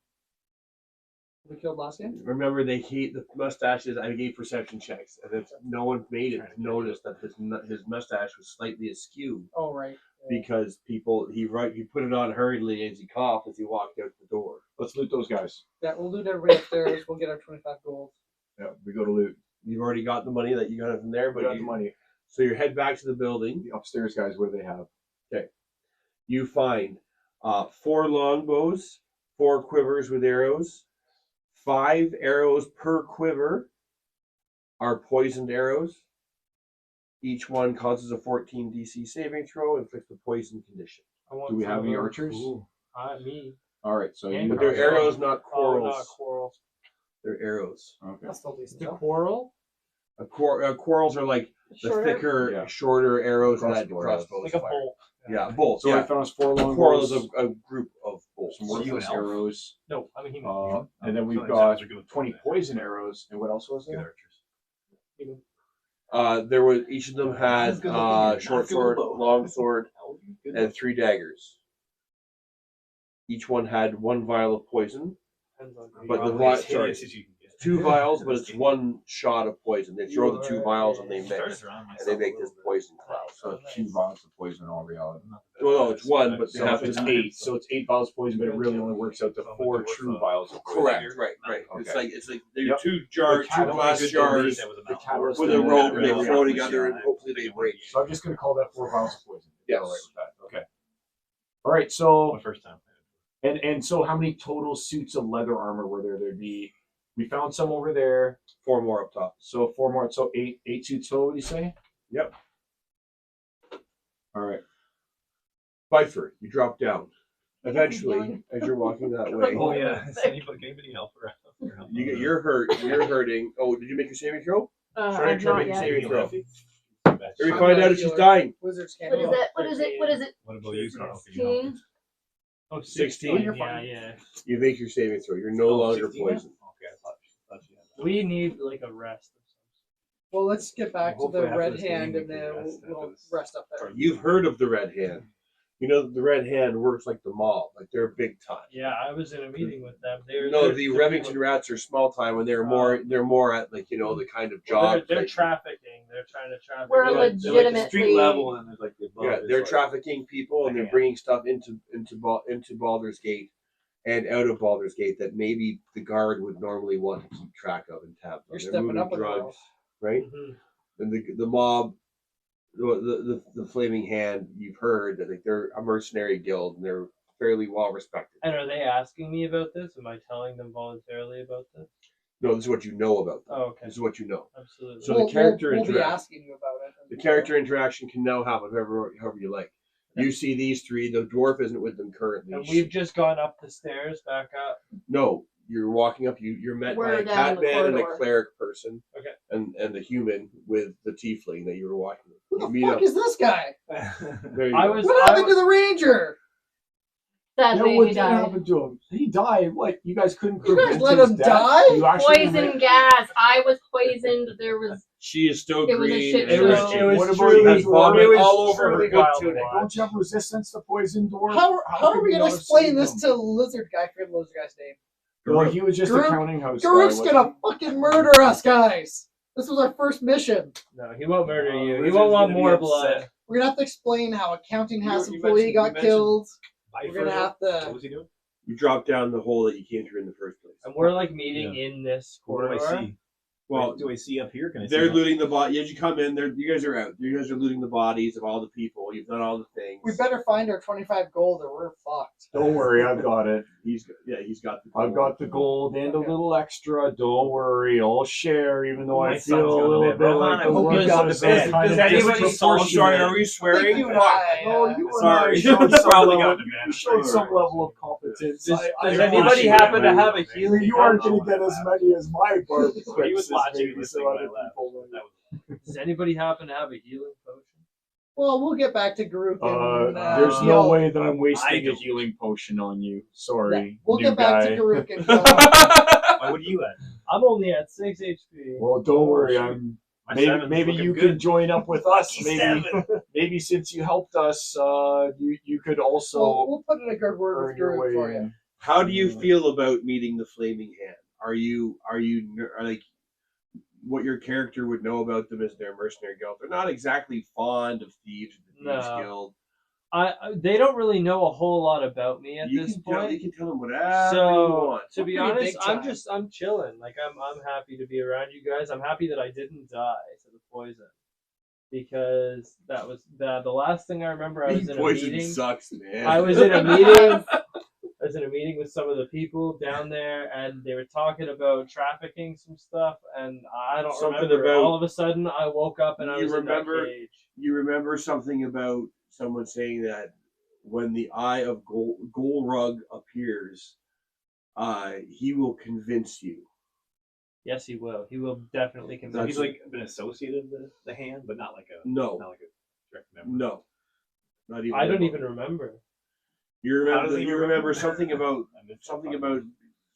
we killed last game? Remember, they hate the mustaches. I gave perception checks, and if no one made it, noticed that his mustache was slightly askew Oh, right. because he put it on hurriedly as he coughed as he walked out the door. Let's loot those guys. Yeah, we'll loot everybody upstairs. We'll get our 25 gold. Yeah, we go to loot. You've already got the money that you got from there, We but got the money. So you head back to the building. The upstairs guys, what do they have? You find 4 longbows, 4 quivers with arrows, 5 arrows per quiver are poisoned arrows. Each one causes a 14 DC saving throw, inflicts a poison condition. I want Do we some have of any those. archers? Me. All right, so And you. But they're arrows, not Oh, quarrels. not quarrels. They're arrows. Okay. That's still decent. The though. quarrel? Quarrels are like the Shorter. thicker, Yeah. shorter arrows that Crossbow crossbows Like a fire. bolt. Yeah, bolts. So Yeah. I found us 4 A quarrel is longbows, a group of bolts. some So you an worthless elf? arrows, No, I mean he and then we've So got exams are good 20 for that. poison arrows, and what else was Good there? archers. There was each of them had That's good looking. short Not sword, good bow. long sword, Good and 3 daggers. Each one had 1 vial of poison. depends on But the Probably vi- as hideous sorry. as you can get. 2 vials, but it's 1 shot of poison. They throw the 2 vials and they Started mix, around and myself they a make little this bit. poison cloud. So 2 vials of poison in all reality. Not the Well, no, best, it's 1, but they So have if it's to. 8, so it's 8 vials of poison, but it really only works out to 4 true vials of poison. Correct, right. Okay. It's like they're Yep. 2 jars, 2 catalyst glass is jars the catalyst with is a the rope, and they catalyst. throw together, and hopefully they break. So I'm just going to call that 4 vials of poison. Yes. All right with that. Okay. All right. So My first time. and so how many total suits of leather armor were there? There'd be. We found some over there. 4 more up top. So 4 more. So 8 suits total. You say? Yep. All right. Byford, you drop down. Eventually, as you're walking that way, Oh yeah. Can anybody help her out? you're hurt. You're hurting. Oh, did you make your saving throw? Sorry, I've try not making yet. saving throw. Maybe Here we find out if she's dying. Wizards can't What is do it? What is it? What is it? What about you, Carl? Can you help? 16. Oh, 16? you're Yeah, fine. yeah. You make your saving throw. You're no Oh, longer 16 now? poisoned. Okay, I thought she had that. We need like a rest or something. Well, let's get back Well, to the hopefully after red this game hand we and can then rest after we'll this. rest up there. You've heard of the Red Hand. You know that the Red Hand works like the mob. Like they're big time. Yeah, I was in a meeting with them. They're No, they're- the they're- Remington Rats are small time, and they're more at like the kind of job. They're like- trafficking. They're trying to traffic. We're They're like the legitimately. street level, and there's like the above Yeah, is they're like- trafficking people, and the they're hand. bringing stuff into Baldur's Gate and out of Baldur's Gate that maybe the guard would normally want to keep track of and tab. You're They're stepping moving up a little. drugs, right? Mhm. And the mob, the Flaming Hand. You've heard that like they're a mercenary guild and they're fairly well respected. And are they asking me about this? Am I telling them voluntarily about this? No, this is what you know about them. Oh, okay. This is what you know. Absolutely. So the character we'll be interact- asking you about it. The character interaction can now happen however you like. You see these 3. The dwarf isn't with them currently. and we've just gone up the stairs, back up. No, you're walking up. You're met by We're a down cat the man and a corridor. cleric person. Okay. And the human with the tiefling that you were walking with. Who You the meet fuck up. is this guy? There you I go. was. What I happened was to the ranger? Sadly, Yeah, what he did died. happen to him? He died. What? You guys couldn't You guys prevent let his him death? die? You actually Poison gas. I was poisoned. There was. She is still It was a green. shit and show. it was What about truly, you, has vomit it was all over her truly good wild to tunic. watch. Don't you have resistance to poison, dwarf? How could are we you gonna not explain save this him? to Lizard guy? I forget the lizard guy's name. Well, he was just a Garuk- counting house guy. Garuk's wasn't gonna fucking murder us, guys. This was our first mission. No, he won't murder you. He Lizard's won't want gonna be more upset. blood. We're gonna have to explain how a counting house You employee got mentioned- killed. Bye We're for gonna now. have What to. was he doing? You drop down the hole that you came through in the first place. And we're like meeting in this What do corridor. I see? Well, Wait, do I see up here? Can I see they're up? looting the body. As you come in, you guys are out. You guys are looting the bodies of all the people. You've done all the things. We better find our 25 gold or we're fucked. Don't worry, I've got it. He's got the. I've got the gold and a Okay. little extra. Don't worry, I'll share. Even though I My feel son's a going to little bed. bit Rohan, like I the hope you worst got is to bed. kind Does of anybody disproportionate. Sorry, are we Think swearing? you and Fuck. I, No, you and Sorry. I showed some Probably level, got to bed. you showed some level of competence. Does, I does don't anybody want you happen to to- have a healing? You aren't going to get as many as my barb He was quips as watching maybe this some thing when other I left. people will. That was Does anybody happen to have a healing potion? Well, we'll get back to Garuk. And, There's no he'll- way that I'm I wasting a don't. healing potion on you. Yeah, Sorry, we'll new get back guy. to Garuk and Why, what are you at? I'm only at 6 HP. Well, don't worry. shit. I'm My maybe seven's maybe looking you good. can join up with us. Lucky Maybe seven. maybe since you helped us, you could also we'll put in a good word earn with your Garuk way for you. in. How do you feel about meeting the Flaming Hand? Are you like what your character would know about them as their mercenary guild? They're not exactly fond of thieves. The Thieves No. Guild. They don't really know a whole lot about me at You this can point. tell them whatever you So want. to be We're pretty honest, big time. I'm chilling. Like I'm happy to be around you guys. I'm happy that I didn't die to the poison. because that was the last thing I remember. I was in a meeting. Sucks, man. I was in a meeting. I was in a meeting with some of the people down there, and they were talking about trafficking some stuff, and I don't Something remember. about- All of a sudden, I woke up and I You was remember- in that cage. You remember something about someone saying that when the eye of Golrug appears, he will convince you. Yes, he will. He will definitely So convince. he's like been associated with the hand, but not like a No. not like a direct member. No. Not even. I don't even remember. You How does remember? he You remember? remember something about I missed that something part. about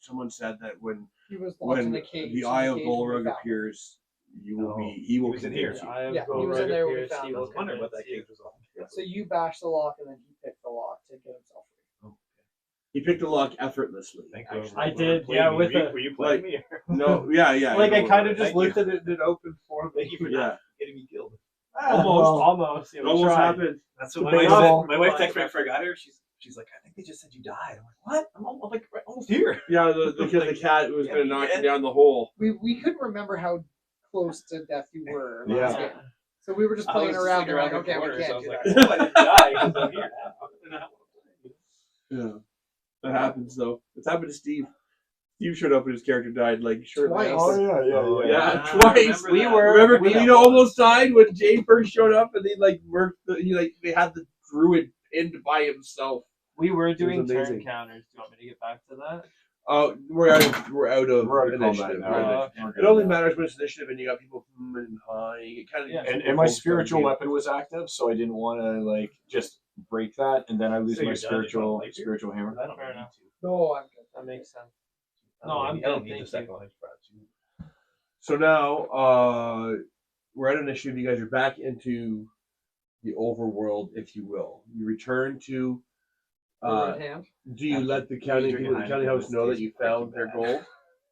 someone said that when He was locked in when a cage. the in eye the of cage when we Golrug found him. appears, you will Oh, be. He will was in here. convince you. I have Yeah, he was in there when we found he I will was wondering what that convince you. cage was all. So you bashed the lock and then he picked the lock to get himself free. He picked the lock effortlessly. Thank you. Actually. I did, yeah, with were you, a- were you playing me? Or? No, yeah. Like I know kind of what- just Thank looked you. at it and it opened for me. Thank you for Yeah. not getting me killed. Almost. Yeah, It we almost tried. happened. That's what Debatable. my wife texted me after I got here. She's like, I think they just said you died. I'm like, what? I'm like right, almost here. Yeah, because the cat was going to knock you down the hole. We couldn't remember how close to death you were. Yeah. last game. So we were just I playing was just around looking and like, the okay, corner, we so I can't was do like, that. oh, I didn't die because I'm here now. Yeah, that happens though. It's happened to Steve. Steve showed up and his character died like shortly. Twice. Oh yeah. Oh, Yeah, I twice. remember that. Remember, We Kalina almost died when Jay first showed up, and they like murked. They had the druid pinned by himself. We were doing turn amazing. counters. Do you want me to get back to that? Oh, we're out of We're out of combat initiative. now. We're Oh, in- We're It good only now. matters when it's initiative, and you got people and high. You kind of Yeah. And my spiritual weapon was active, so I didn't want to like just break that, and then I lose So my you're done if you want to spiritual hammer. I don't Fair really enough. need to. No, I'm good. That makes sense. I No, don't I'm need- I don't good, need the thank second you. one. I just brought two. So now, we're at initiative. You guys are back into the overworld, if you will. You return to. The red hand. Do you let the county people at the county house know that you found their gold?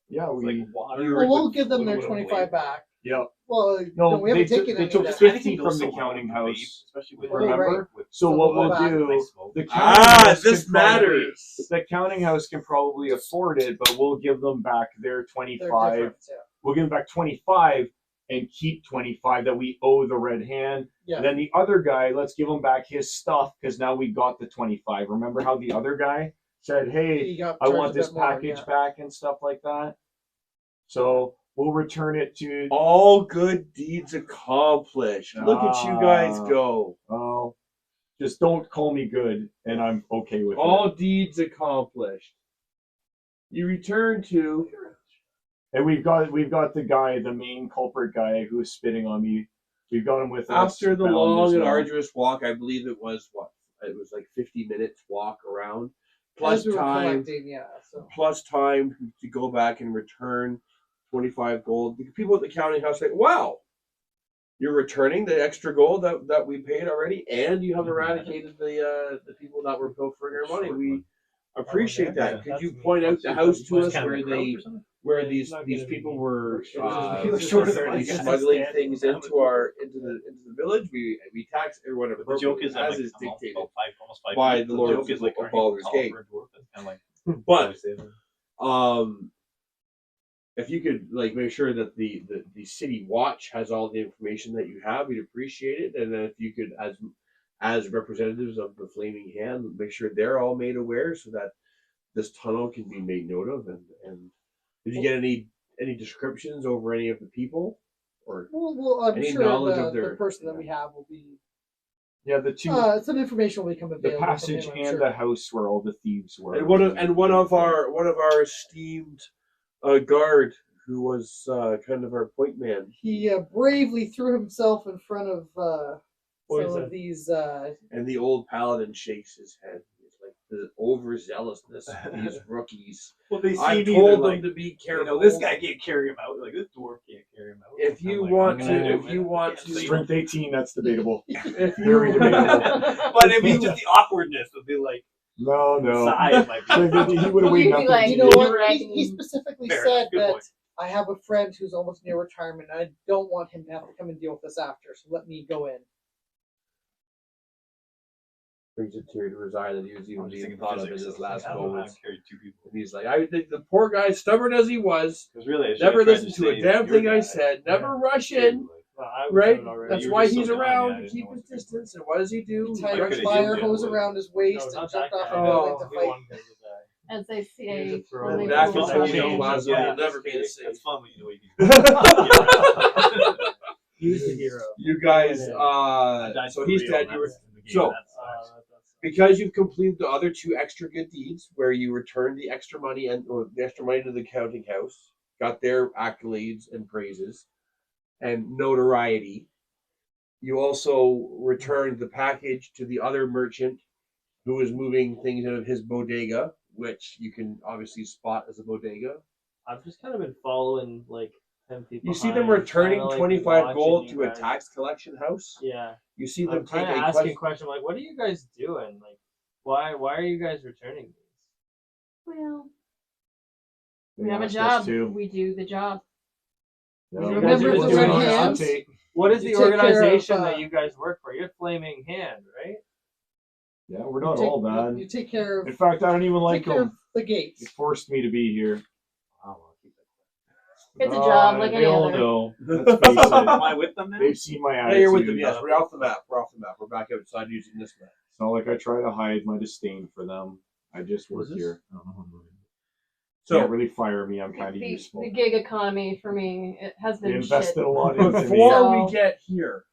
Yeah, It's we. like water. Well, we'll with give them a their little bit of 25 flavor. back. Yeah. Well, No, we haven't they taken took any took of that. 50 Anything goes from the so well counting with vape, house. especially with Remember? right. So what we'll we'll back do? nice smoke. The counting house This can probably- matters. The counting house can probably afford it, but we'll give them back their They're 25. different, yeah. We'll give them back 25 and keep 25 that we owe the red hand. Yeah. And then the other guy, let's give him back his stuff because now we got the 25. Remember how the other guy said, "Hey, He got I charged want a this bit more, package yeah. back and stuff like that." So we'll return it to. All good deeds accomplished. Look at you guys go. Oh, just don't call me good, and I'm okay with All it. deeds accomplished. You return to. And we've got the guy, the main culprit guy who's spitting on me. We've got him with us. After the bound long as and well. arduous walk, I believe it was what? It was like 50 minutes walk around. Plus As we were time. collecting, yeah. So Plus time to go back and return 25 gold. The people at the counting house say, "Wow, you're returning the extra gold that we paid already, and you have eradicated the people that were pilfering our money. We appreciate that. Could you point out the house to us where these people were smuggling things into the village? We tax everyone But the joke is that as like, is I'm dictated almost five by feet. the The Lord joke is like of turning Baldur's tall Gate. for a dwarf. That's kind of like But if you could like make sure that the city watch has all the information that you have, we'd appreciate it. And then if you could, as representatives of the Flaming Hand, make sure they're all made aware so that this tunnel can be made note of. And did you get any descriptions over any of the people, or well, I'm any sure knowledge the of their person that we have will be. Yeah, the two, Some information will become the available. from passage him, I'm and sure. the house where all the thieves were. and one of our esteemed guard who was kind of our point man. He bravely threw himself in front of some Poison. of these. And the old paladin shakes his head. It's like the overzealousness of these rookies. well, they see I me, told they're them to be you careful. know, this guy can't carry him out. Like this dwarf can't carry him out. If I'm you like, want I'm to- gonna do if you it. want Can't to- say Strength 18, that's debatable. If Very you debatable. But I mean, just the awkwardness of being like No. size might be. Like, he would have weighed You'd be nothing. like, You know what? Directing- He specifically Fair said enough, good that point. I have a friend who's almost near retirement. And I don't want him to have to come and deal with this after. So let me go in. brings a tear to his eye that he was I'm even just being thinking thought of in physics. his last I don't know how moments. to carry two people. And he's like, I think the poor guy, stubborn as he was, Because really, I should never have tried listened to a save damn your thing I guy. said, never rush Yeah. in. Well, I was Right? doing already. That's You were why just so he's dumb, around yeah, I to didn't keep know his what to do. distance. And what does he do? He tied a could've fire used it, hose but- around his waist No, and not jumped that off guy. a Oh. building to The fight. one guy with the- As they Here's say, a throw. only That fools can rush totally in. last Yeah, will never be the that's same. fun when you know what you can. He's the hero. You guys, I died so for he's real, dead. You were, that's in the game, so- that sucks. That's because you've completed the other 2 extra good deeds where you returned the extra money or the extra money to the counting house, got their accolades and praises and notoriety. You also returned the package to the other merchant who was moving things out of his bodega, which you can obviously spot as a bodega. I've just kind of been following like 10 people. You see them behind, returning kinda, like, 25 watching gold you to a guys. tax collection house. Yeah. You see them I'm take kind of a asking question. question like, what are you guys doing? Like, why are you guys returning these? Well, They we have a asked us job. to. We do the job. Yeah, You we guys were are just the doing Red our Hands. update. What is You the take care of, organization that you guys work for? You're Flaming Hand, right? Yeah, we're not all bad. You take care of. In fact, I don't even like take care of them. the They gates. forced me to be here. It's a job like they any all other. know. Let's face Am it. I with them now? They've seen my Yeah, attitude. you're with them. Yes, we're off the map. We're off the map. We're back outside using this map. It's not like I try to hide my disdain for them. I just work What's this? here. So Can't really fire me. I'm kind of useful. The gig economy for me, it has They been invested shit. a lot into me. before So- we get here,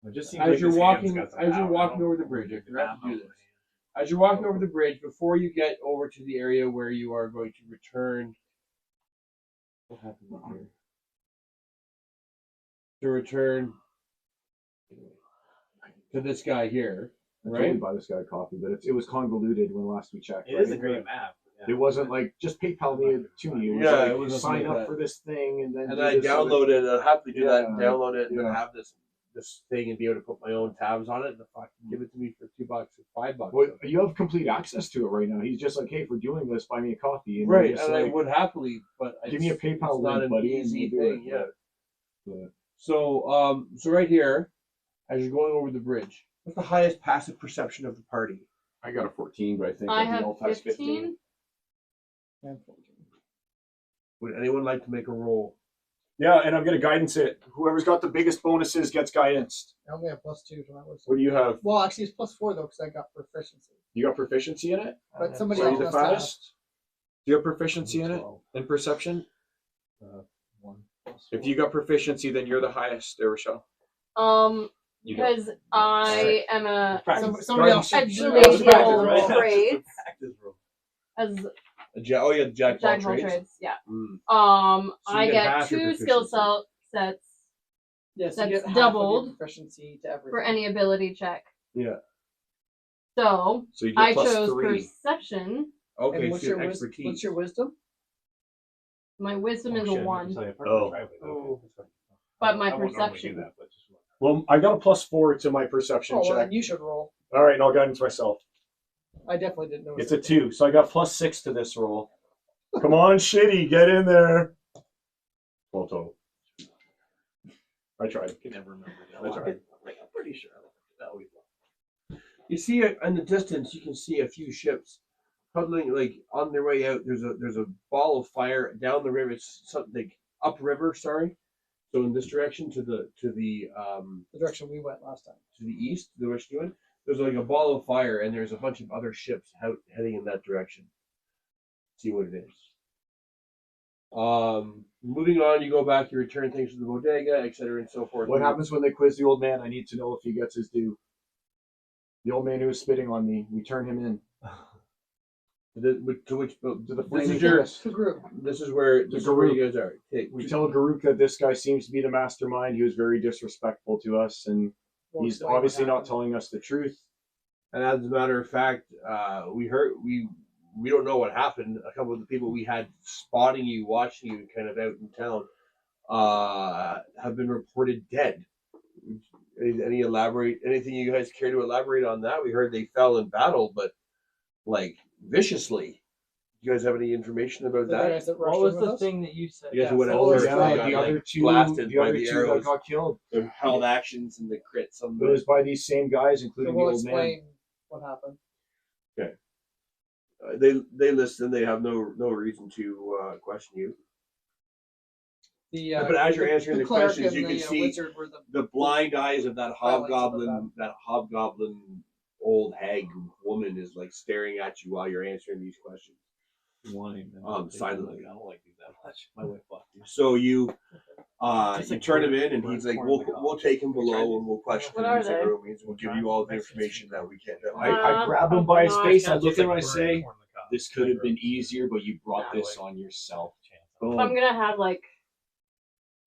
It just seems as like you're this walking, hand's got some as you're power. walking over the bridge, if you have to do this. As you're walking over the bridge, before you get over to the area where you are going to return, what happened up here? To return to this guy here, I totally right? buy this guy a coffee, but it was convoluted when last we checked. It is a right? great map. It wasn't like just PayPal me to me. It was Yeah, like it was sign like up that. for this thing and then And do I this other- downloaded. I'll happily do that. And Yeah, download it and then yeah. have this thing and be able to put my own tabs on it. And fucking give it to me for $2 or $5. Well, you have complete access to it right now. He's just like, hey, if we're doing this, buy me a coffee. And Right, you're just and I like, would happily, but give me a it's PayPal not link, an buddy, and easy we'll do thing. it. Yeah. Yeah. So, so right here, as you're going over the bridge, what's the highest passive perception of the party? I got a 14, but I think I everyone have else has 15. Would anyone like to make a roll? Yeah, and I'm gonna guidance it. Whoever's got the biggest bonuses gets guidance. I only have +2 to my wisdom. What do you have? Well, actually, it's +4 though because I got proficiency. You got proficiency in it? But somebody Are else you the must have. fattest? Do you have proficiency in it? In perception? If you got proficiency, then you're the highest, there, Rochelle. You don't. Because I am a Somebody else should. Actually, somebody else should yeah. practice, right? Roll. Trades. Practice roll. as Oh yeah, Jack of all jack of all trades. trades. Yeah. Mm. Um, So you I get get half your 2 skill proficiency. sets Yes, That's you get half of your doubled proficiency to everything. for any ability check. Yeah. So So you get I plus chose 3. perception. Okay, And so what's you your have what's expertise. your wisdom? My wisdom Oh, is shit, a I 1, meant to tell you, Oh. private, okay. Oh. but my I won't normally perception. do that, but just Well, I got a plus 4 to my perception Oh, well, check. then you should roll. All right, and I'll guidance myself. I definitely didn't know. It's a 2, so I got plus 6 to this roll. Come on, Shitty, get in there. 12 total. I tried. I can never remember. That's all right. I'm pretty sure. That we You see it in the distance. You can see a few ships huddling, like on their way out. There's a ball of fire down the river. It's something upriver. Sorry. So in this direction to the the direction we went last time. to the east, the direction you went, there's like a ball of fire, and there's a bunch of other ships heading in that direction. See what it is. Moving on, you go back, you return things to the bodega, etc., and so forth. What happens when they quiz the old man? I need to know if he gets his due. The old man who was spitting on me, we turn him in. To which To the this flaming is your fist. To group. this is where you guys are. Okay. We tell Garuk that this guy seems to be the mastermind. He was very disrespectful to us, and We'll he's explain what obviously not happened. telling us the truth. And as a matter of fact, we don't know what happened. A couple of the people we had spotting you, watching you, kind of out in town, have been reported dead. Anything you guys care to elaborate on that? We heard they fell in battle, but like viciously. You guys have any information about The that? guys that rushed What was in with the us? thing that you said? You guys went out Oh, first. yeah, and the got, other like, two, blasted the by other the two arrows. that got killed. The held actions and the crits on It was the. by these same guys, So including we'll the old man. explain what happened. They listen. They have no reason to question you. The But as you're answering the cleric questions, and you can the see wizard were the blind eyes of that Highlights of the hobgoblin old hag woman is like staring at you while you're answering these questions. Wine. Silently. I don't like these that much. My wife bought these. So you Just you like turn him corn- in, and corn- he's like, corn "We'll in the cob. we'll take him Have you tried below, these? and we'll question What him are in secret they? rooms, and we'll give you all the information that we can." I grab him by his face. I It's look at him. like I burnt say, corn in the cob. "This could have been Gross. easier, but you brought Yeah, this like- on yourself." If I'm Boom. gonna have like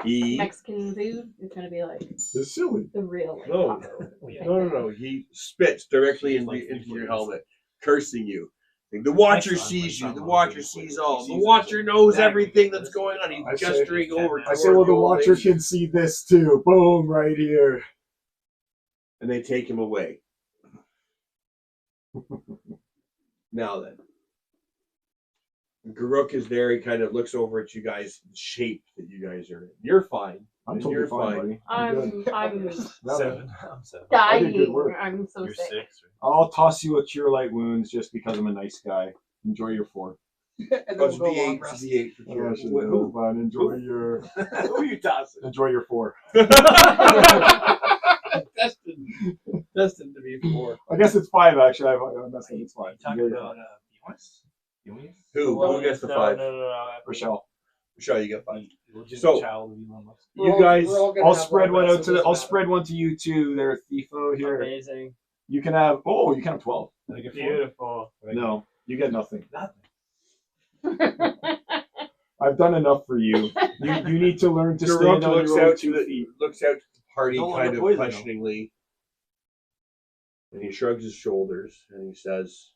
He Mexican food, it's gonna be like It's silly. the real like No. taco. no. He spits directly She's like into your 3/4 helmet, cursing you. Like, the Watcher My son- sees my you. The son Watcher loves sees it. all. He The sees Watcher it. knows Exactly. everything that's going on. He's I say- gesturing over. I say, well, the Watcher can see this too. Boom, right here. And they take him away. Now then, Garuk is there. He kind of looks over at you guys, the shape that you guys are in. You're fine. I'm And totally you're fine, fine. buddy. I'm good. I'm Now then, 7. I'm 7. I did good dying. work. I'm so You're sick. 6. Right? I'll toss you a cure light wounds just because I'm a nice guy. Enjoy your 4. and then Oh, we'll it's go long D8. rest. It's D8 for Oh, cure. I should Who? know, but enjoy your Who are you tossing? enjoy your 4. Destined to be 4. I guess it's 5 actually. I messed up. It's 5. Talking Enjoy your about 5. Eunice? Eunice? Who gets the 5? No. Rochelle. Michelle, you get 5. Just So- a child of Elon Musk. You guys, We're all gonna I'll have spread long one rest, out so to it the. I'll doesn't spread one to you too. There, Thiefo here. Amazing. You can have. Oh, you can have 12. Did I get 4? Beautiful. No, you get nothing. Nothing. I've done enough for you. You need to learn to Garuk stand on looks your own out to 2 feet. the party No kind longer of poison, though. questioningly, and he shrugs his shoulders and he says,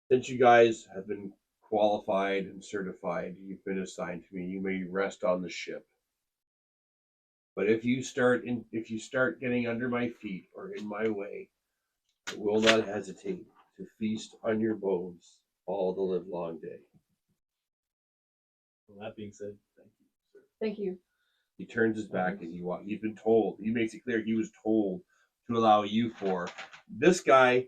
"Since you guys have been qualified and certified, you've been assigned to me. You may rest on the ship. But if you start getting under my feet or in my way, I will not hesitate to feast on your bones all the livelong day." Well, that being said, thank you, sir. Thank you. He turns his back and he's been told. He makes it clear he was told to allow you for this guy.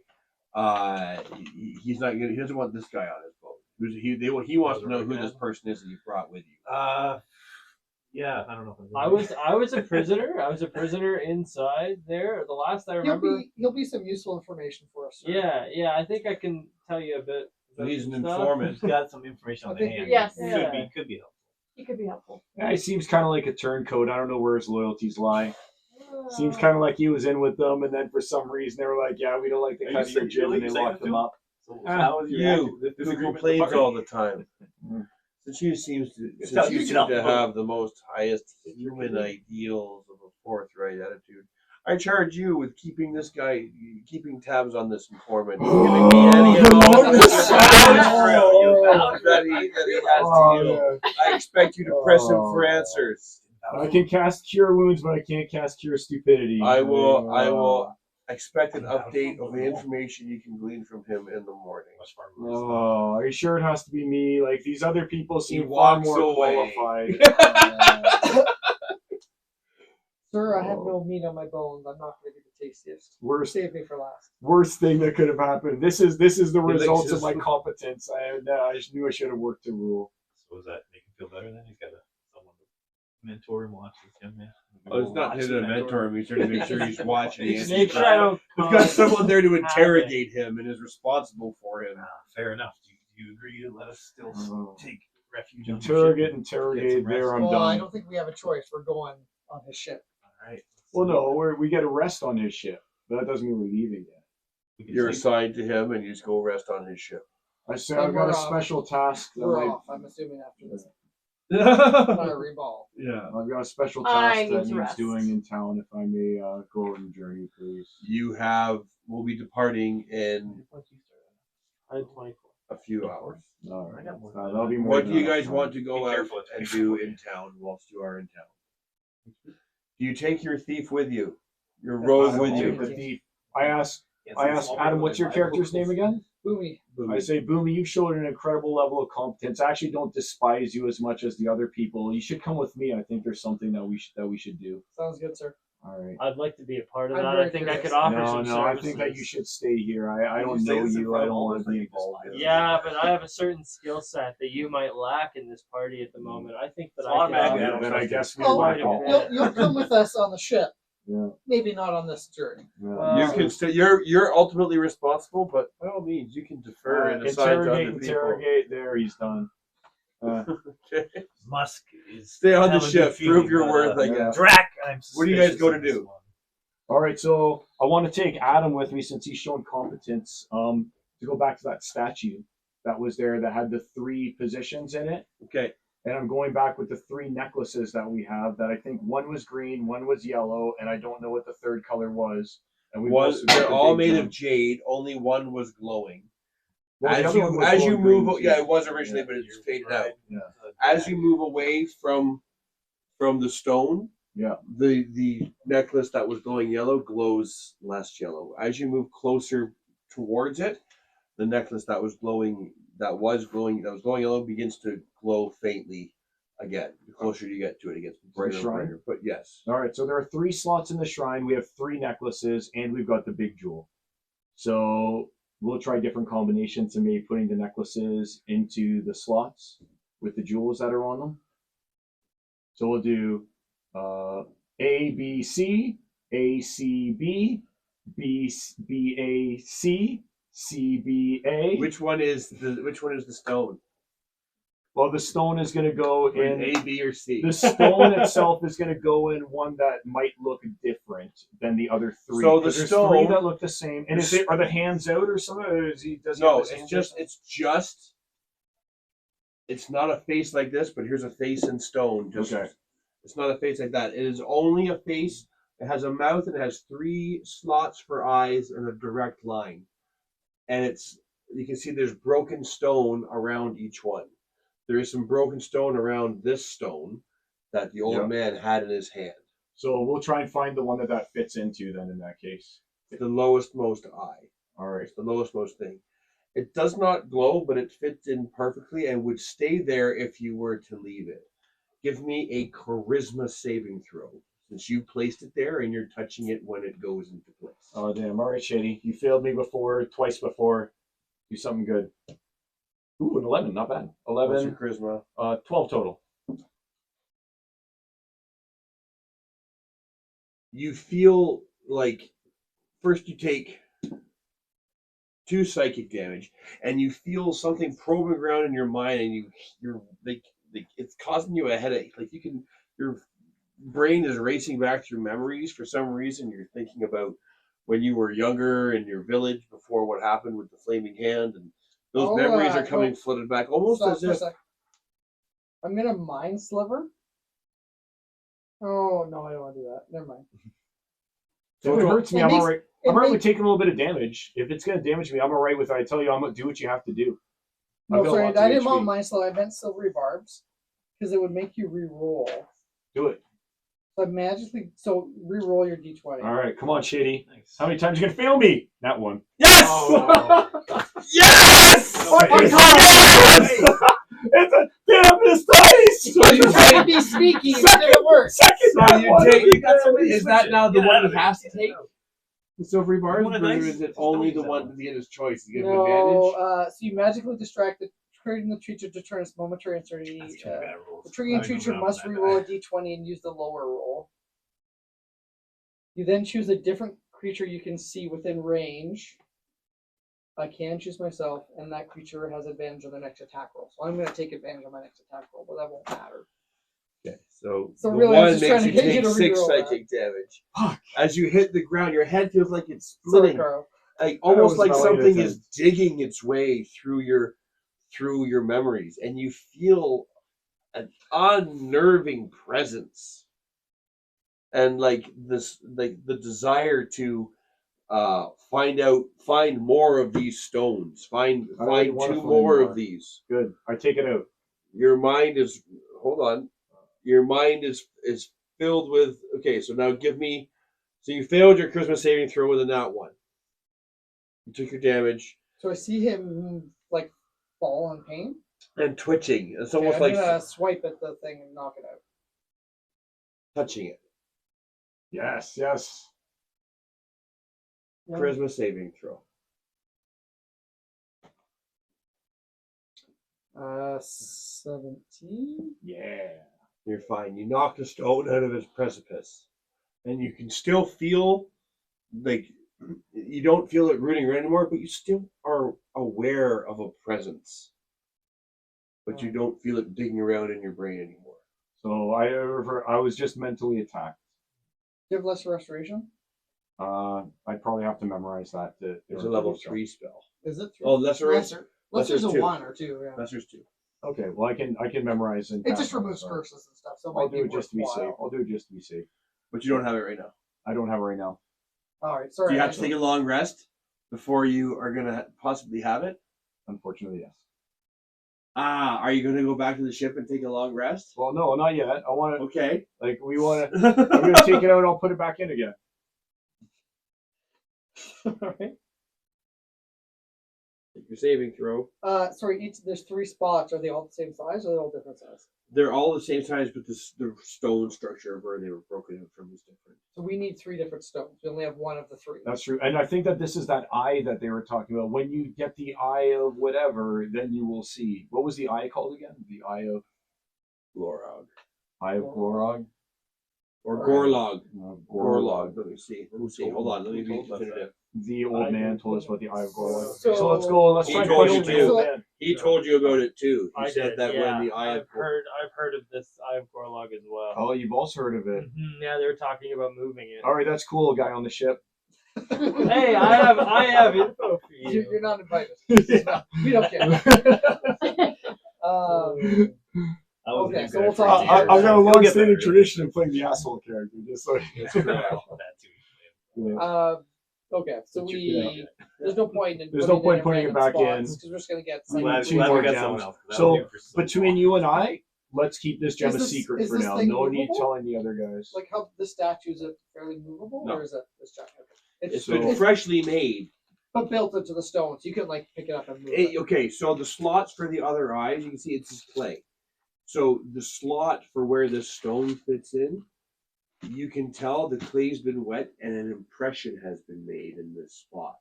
He's not gonna. He doesn't want this guy on his boat. He wants to know who this person is that you brought with you. Yeah, I don't know. If I was a prisoner. I was a prisoner inside there. The last I remember. He'll be some useful information for us. Sir. Yeah. I think I can tell you a bit. about He's an some stuff. informant. He's got some information on I the think hand. Yes. Could Yeah. be helpful. He could be helpful. Yeah, he seems kind of like a turncoat. I don't know where his loyalties lie. Seems kind of like he was in with them, and then for some reason they were like, "Yeah, we don't like the Are cut of you your saying- jib," really? and they You saying locked that him too? up. So how was your You, this who agreement complains with the all party? the time. Since you seem It's to how you get out the boat. have the most highest human ideals of a forthright attitude, I charge you with keeping tabs on this informant. He's giving me any and all Oh, that he has to you. I expect you to press him for answers. I can cast Cure Wounds, but I can't cast Cure Stupidity. I will expect an update of the information you can glean from him in the morning. Much far worse. Oh, are you sure it has to be me? Like, these other people He seem far walks more away. qualified. Sir, I have no meat on my bones. I'm not going to be the tastiest. worst Save me for last. thing that could have happened. This is the licks results of his- my competence. I just knew I should have worked the rule. So does that make him feel better then? He's got someone to mentor and watch this young man. Oh, it's not him to mentor him. He's trying to make sure he's watching. He's and Make sure I don't. We've got someone there to Have it. interrogate him and is responsible for him. Fair enough. Do you agree to let us still Oh. take refuge on your ship? Interrogate. There, I'm Well, I done. don't think we have a choice. We're going on his ship. All right. Well, no, we get a rest on his ship, but that doesn't mean we're leaving yet. We can You're sleep. assigned to him, and you just go rest on his ship. I say And I've got we're a off. special task. We're off. I'm assuming after this Yeah. fiery ball. I've got a special I task need that to needs rest. doing in town. If I may go on the journey, please. We'll be departing in I had 24. a few hours. All right, I got more. that'll be more. What than do you enough guys time. want to go Be out careful, it's and painful. do in town whilst you are in town? Do you take your thief with you? Your I rogue don't with take you? the thief. I ask Can't I see asked small Adam, people what's in your Bible character's books. name again? Boomy. I say, Boomy, you showed an incredible level of competence. I actually don't despise you as much as the other people. You should come with me. I think there's something that we should do. Sounds good, sir. All right. I'd like to be a part of I'm that. very I think I could curious. offer No, some no, I services. think that you should stay here. I You don't say know this in you. front I of don't all want of to us, be I can just involved. lie. Yeah, but I have a certain skill set that you might lack in this party at the moment. I think that So I could automatically, I offer don't Then trust I you. guess we Well, whack Quite a off. bit. You'll come with us on the ship. Yeah. Maybe not on this journey. Yeah. You can still. You're ultimately responsible, but by all means, you can defer and assign to other people. Interrogate. There, he's done. Okay. Musk is. Stay on the have a good ship. feeling, Prove your but, worth. I yeah. guess. Drac, I'm What do you guys suspicious go of to this do? one. All right, so I want to take Adam with me since he's shown competence. To go back to that statue that was there that had the 3 positions in it, Okay. and I'm going back with the 3 necklaces that we have. That I think one was green, one was yellow, and I don't know what the third color was. And we They're all made of jade. Only one was glowing. Well, the as other one you was as you glowing move, green, too. yeah, it was originally, but it's You're faded right. out. Yeah. As you move away from the stone, Yeah. the necklace that was glowing yellow glows less yellow. As you move closer towards it, the necklace that was glowing yellow begins to glow faintly again. The closer you get to it, it gets Right, brighter and shrine? brighter. But yes. All right, so there are 3 slots in the shrine. We have 3 necklaces, and we've got the big jewel. So we'll try different combinations to maybe putting the necklaces into the slots with the jewels that are on them. So we'll do A B C, A C B, B A C, C B A. Which one is the stone? Well, the stone is going to go in A, B, or C? The stone itself is going to go in one that might look different than the other 3. So the 'Cause there's stone- 3 that look the same. And are the hands out or something? Or does he No, have his hands out? it's not a face like this, but here's a face in stone. Okay. It's not a face like that. It is only a face. It has a mouth and it has 3 slots for eyes and a direct line. And you can see there's broken stone around each one. There is some broken stone around this stone that the old man had in his hand. So we'll try and find the one that fits into then in that case. It's the lowest most eye. All right. It's the lowest most thing. It does not glow, but it fits in perfectly and would stay there if you were to leave it. Give me a charisma saving throw, since you placed it there and you're touching it when it goes into place. Oh, damn. All right, Shady. You failed me twice before. Do something good. Ooh, an 11. Not bad. What's 11. your charisma? 12 total. You feel like first you take 2 psychic damage, and you feel something probing around in your mind, and you're like it's causing you a headache. Like your brain is racing back through memories for some reason. You're thinking about when you were younger in your village before what happened with the flaming hand, and those memories are coming flooded back, almost Stop as for a if. sec. I'm gonna mind sliver. Oh no, I don't want to do that. Never mind. If it hurts me, it I'm makes- all right. I'm all right with taking a little bit of damage. If it's going to damage me, I'm all right with it. I tell you, I'm going to do what you have to do. I've No, got sorry, lots of I didn't HP. want mind sliver. I meant silvery barbs because it would make you re-roll. Do it. So re-roll your d20. All right, come on, Shady. Thanks. How many times you going to fail me? That one. Yes! Yes! Fucking yes! Get up this dice! So you Trying to take. be sneaky, but it didn't work. Second So that you one. take. You got Yeah, somebody. Is that Switch it. now the Get one out he of it. has to Get take? out. The silvery bars, You want or a dice? is it Just only don't the use one that to get his choice to give him No, advantage? so you magically distract the creating the creature to turn its momentary uncertainty. That's 2 bad rolls. The triggering I don't creature know must that re-roll a bad. d20 and use the lower roll. You then choose a different creature you can see within range. I can choose myself, and that creature has advantage on their next attack roll. So I'm going to take advantage of my next attack roll, but that won't matter. Okay, so So the really, I'm one just makes trying to you get you take to 6 reroll that. psychic damage. Fuck. As you hit the ground, your head feels like it's Sorry, splitting, Carl. like almost was like about something 8 is digging its way through your memories, and you feel an unnerving presence, and like the desire to find more of these stones, find I really wanna 2 find more more. of these. Good. I take it out. Your mind is your mind is filled with. Okay, so now give me. So you failed your charisma saving throw with a nat 1. You took your damage So I see him like fall in pain. and twitching. It's Okay, almost I'm like gonna swipe at the thing and knock it out. touching it. Yes, yes. Charisma saving throw. 17. Yeah. You're fine. You knock the stone out of its precipice, and you can still feel like you don't feel it rooting around anymore, but you still are aware of a presence. But you don't feel it digging around in your brain anymore. So I was just mentally attacked. Do you have lesser restoration? I'd probably have to memorize that. It's a level 3 spell. Is it? Oh, lesser. Lesser's Lesser's a 2. 1 or 2. Yeah. Lesser's 2. Okay, well I can memorize and. It just removes curses and stuff. So it I'll might do it just to be safe. worthwhile. I'll do it just to be safe. But you don't have it right now. I don't have it right now. All right. Sorry. Do you have to take a long rest before you are gonna possibly have it? Unfortunately, yes. Are you gonna go back to the ship and take a long rest? Well, no, not yet. I want to. Okay. Like we want to. I'm gonna take it out. And I'll put it back in again. All right. Take your saving throw. Sorry. There's 3 spots. Are they all the same size or are they all different size? They're all the same size, but the stone structure of where they were broken out from is different. So we need 3 different stones. We only have 1 of the 3. That's true, and I think that this is that eye that they were talking about. When you get the eye of whatever, then you will see. What was the eye called again? The eye of Glorog. Glorog. Or Or- Gorlog. Gorlog. Let me see. Hold on. Let me be definitive. The old man told us about the eye of Gorlog. So- So let's go. Let's He try and told find you the too. old man. He told you about it too. He I said did, that yeah. when the eye of I've heard of this Eye of Gorlog as well. Oh, you've also heard of it. Yeah, they were talking about moving it. All right, that's cool. Guy on the ship. Hey, I have info for you. You're not invited. We don't care. Okay, so we'll talk. I've got a You'll get long-standing better. tradition of playing the asshole character. Just like That too. yeah. Okay, so Yeah. there's no point in There's no point putting it back in. because we're just gonna get We Glad, need 2 glad more we got gems. someone else. 'cause that So, was new for so between long. you and I, let's keep this gem Is a this- secret is for this now. thing No need movable? telling the other guys. like how the statue is it fairly movable No. or is it this giant? It's So- been freshly made. but built into the stone, so you can like pick it up and move it. Okay, so the slots for the other eyes, you can see it's just clay. So the slot for where this stone fits in, you can tell the clay's been wet and an impression has been made in this spot.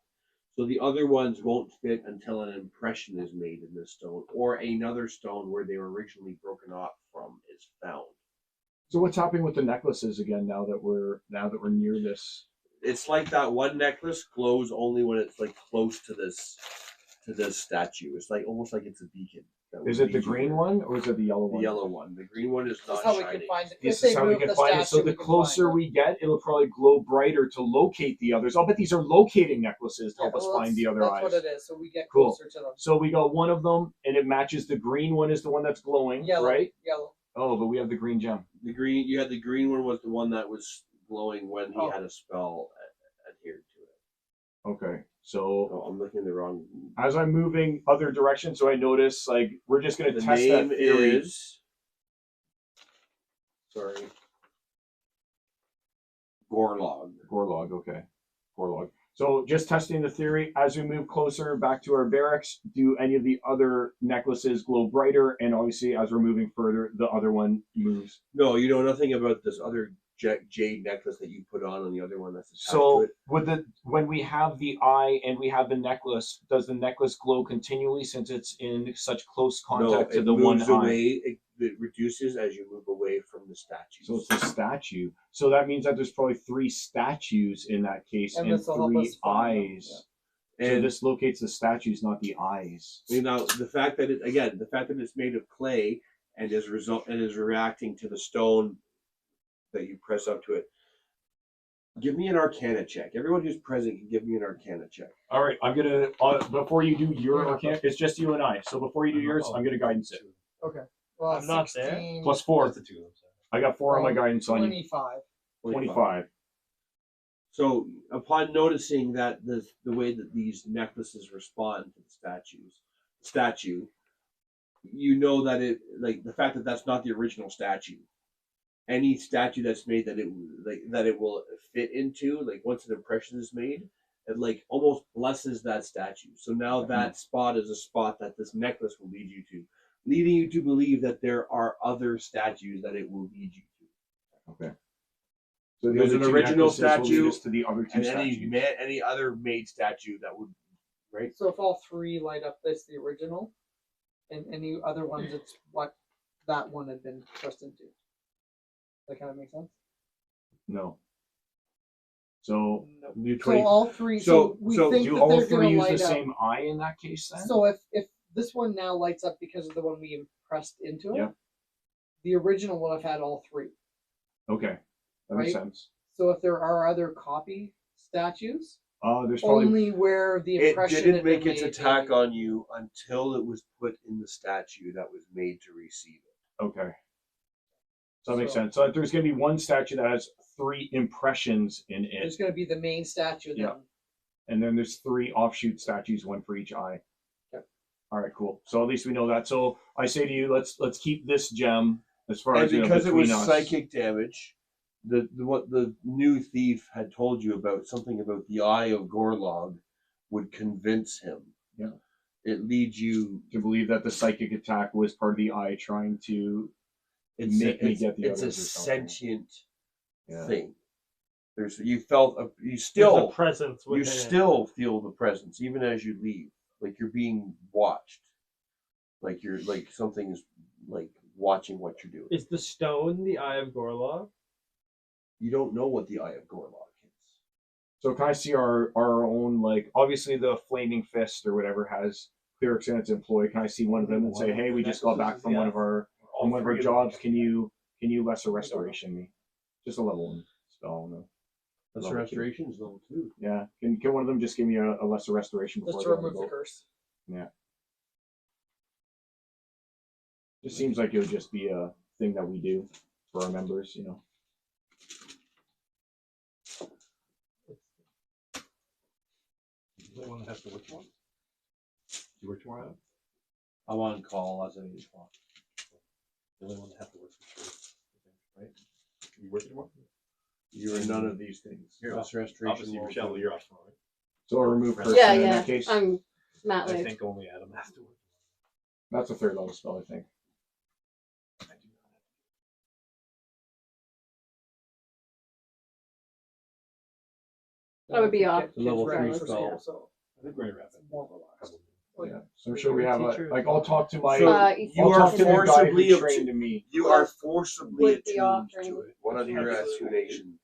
So the other ones won't fit until an impression is made in this stone or another stone where they were originally broken off from is found. So what's happening with the necklaces again now that we're near this? It's like that one necklace glows only when it's like close to this statue. It's like almost like it's a beacon. that Is would it the lead you green there. one or is it the yellow The one? yellow one. The green one is That's not how we shining. can find it. This If they is how we move can the find it. So statue, the we can closer find it. we get, it'll probably glow brighter to locate the others. I'll bet these are locating necklaces to help us well, find the other that's eyes. what it is. So we get Cool. closer to them. So we got one of them, and it matches the green one is the one that's glowing, Yellow, right? yellow. Oh, but we have the green gem. The green, you had the green one was the one that was glowing when he Oh. had a spell adhered to it. Okay, so Oh, I'm looking in the wrong. as I'm moving other directions, so I notice like we're just gonna The test name that theory. is. Sorry. Gorlog. Gorlog, okay. Gorlog. So just testing the theory, as we move closer back to our barracks, do any of the other necklaces glow brighter? And obviously, as we're moving further, the other one moves. No, you know nothing about this other jade necklace that you put on the other one that's attached to So it. when we have the eye and we have the necklace, does the necklace glow continually since it's in such close contact to it the one moves eye? away. It reduces as you move away from the statue. So it's a statue. So that means that there's probably 3 statues in that case And and this will help 3 us find them, eyes. yeah. So And this locates the statues, not the eyes. you know the fact that it's made of clay and is reacting to the stone that you press up to it. Give me an Arcana check. Everyone who's present can give me an Arcana check. All right, I'm gonna before you do your arcana, it's just you and I. So before you do yours, I'm gonna guidance it. Okay. Well, I'm not there. 16, Plus 4. That's the two. I'm sorry. I got 4 on my guidance on you. 25. 25. So upon noticing that the way that these necklaces respond to the statue, you know that it like the fact that that's not the original statue. Any statue that's made that it will fit into, like once an impression is made, it like almost blesses that statue. So now that spot is a spot that this necklace will lead you to, leading you to believe that there are other statues that it will lead you to. Okay. So the There's other an two original necklaces will lead statue us to the other two and statues. any other made statue that would, right? So if all three light up, that's the original, and any other ones, it's what that one had been pressed into. That kind of makes sense. No. So New So 20 all three. So- So we so think do that all they're three gonna use light the up. same eye in that case then? So if this one now lights up because of the one we impressed into it, Yeah. the original would have had all three. Okay, that makes Right? sense. So if there are other copy statues, There's probably only where the It impression didn't had been make its made, attack maybe. on you until it was put in the statue that was made to receive it. okay. So that makes So- sense. So there's gonna be one statue that has 3 impressions in it, There's going to be the main statue. Then. Yeah. and then there's 3 offshoot statues, one for each eye. Okay. All right, cool. So at least we know that. So I say to you, let's keep this gem as far And as you know, because it was between us. psychic damage, the what the new thief had told you about something about the eye of Gorlog would convince him. Yeah. It leads you. To believe that the psychic attack was part of the eye trying to It's make me get the it's a others or something. sentient Yeah. thing. There's you felt you There's still a presence you within it. still feel the presence even as you leave, like you're being watched, like you're like something's like watching what you're doing. Is the stone the Eye of Gorlog? You don't know what the eye of Gorlog is. So can I see our own, like, obviously the flaming fist or whatever has clerics in its employ. Can I see one of them and say, hey, we just got back from one of our jobs. Can you lesser restoration me? Just a level 1 spell. No. That's Level 2. restoration is level 2. Yeah. Can one of them just give me a lesser restoration before Just I to go on remove the boat? curse. Yeah. Just seems like it would just be a thing that we do for our members, you know. The only one that has to work tomorrow? You work tomorrow, Adam? I'm on call as of 8 o'clock. The only one that has to work for sure. Right? You working tomorrow? You are none of these things. You're Lesser off. restoration. Obviously, level Rochelle, 2. you're off tomorrow, right? So I'll remove curse Yeah, in yeah. that case. I'm Matt I Leaf. think only Adam has to work. That's a 3rd level spell, I think. I do not I would be off. Level 3 regardless, spell. yeah. So I think we're gonna wrap it. it's more relaxed. Yeah. So I'm sure we have Teacher. like I'll talk to my So you you I'll are talk to the guy who forcibly trained me. You are forcibly Would be off attuned to during- it. One of your attunation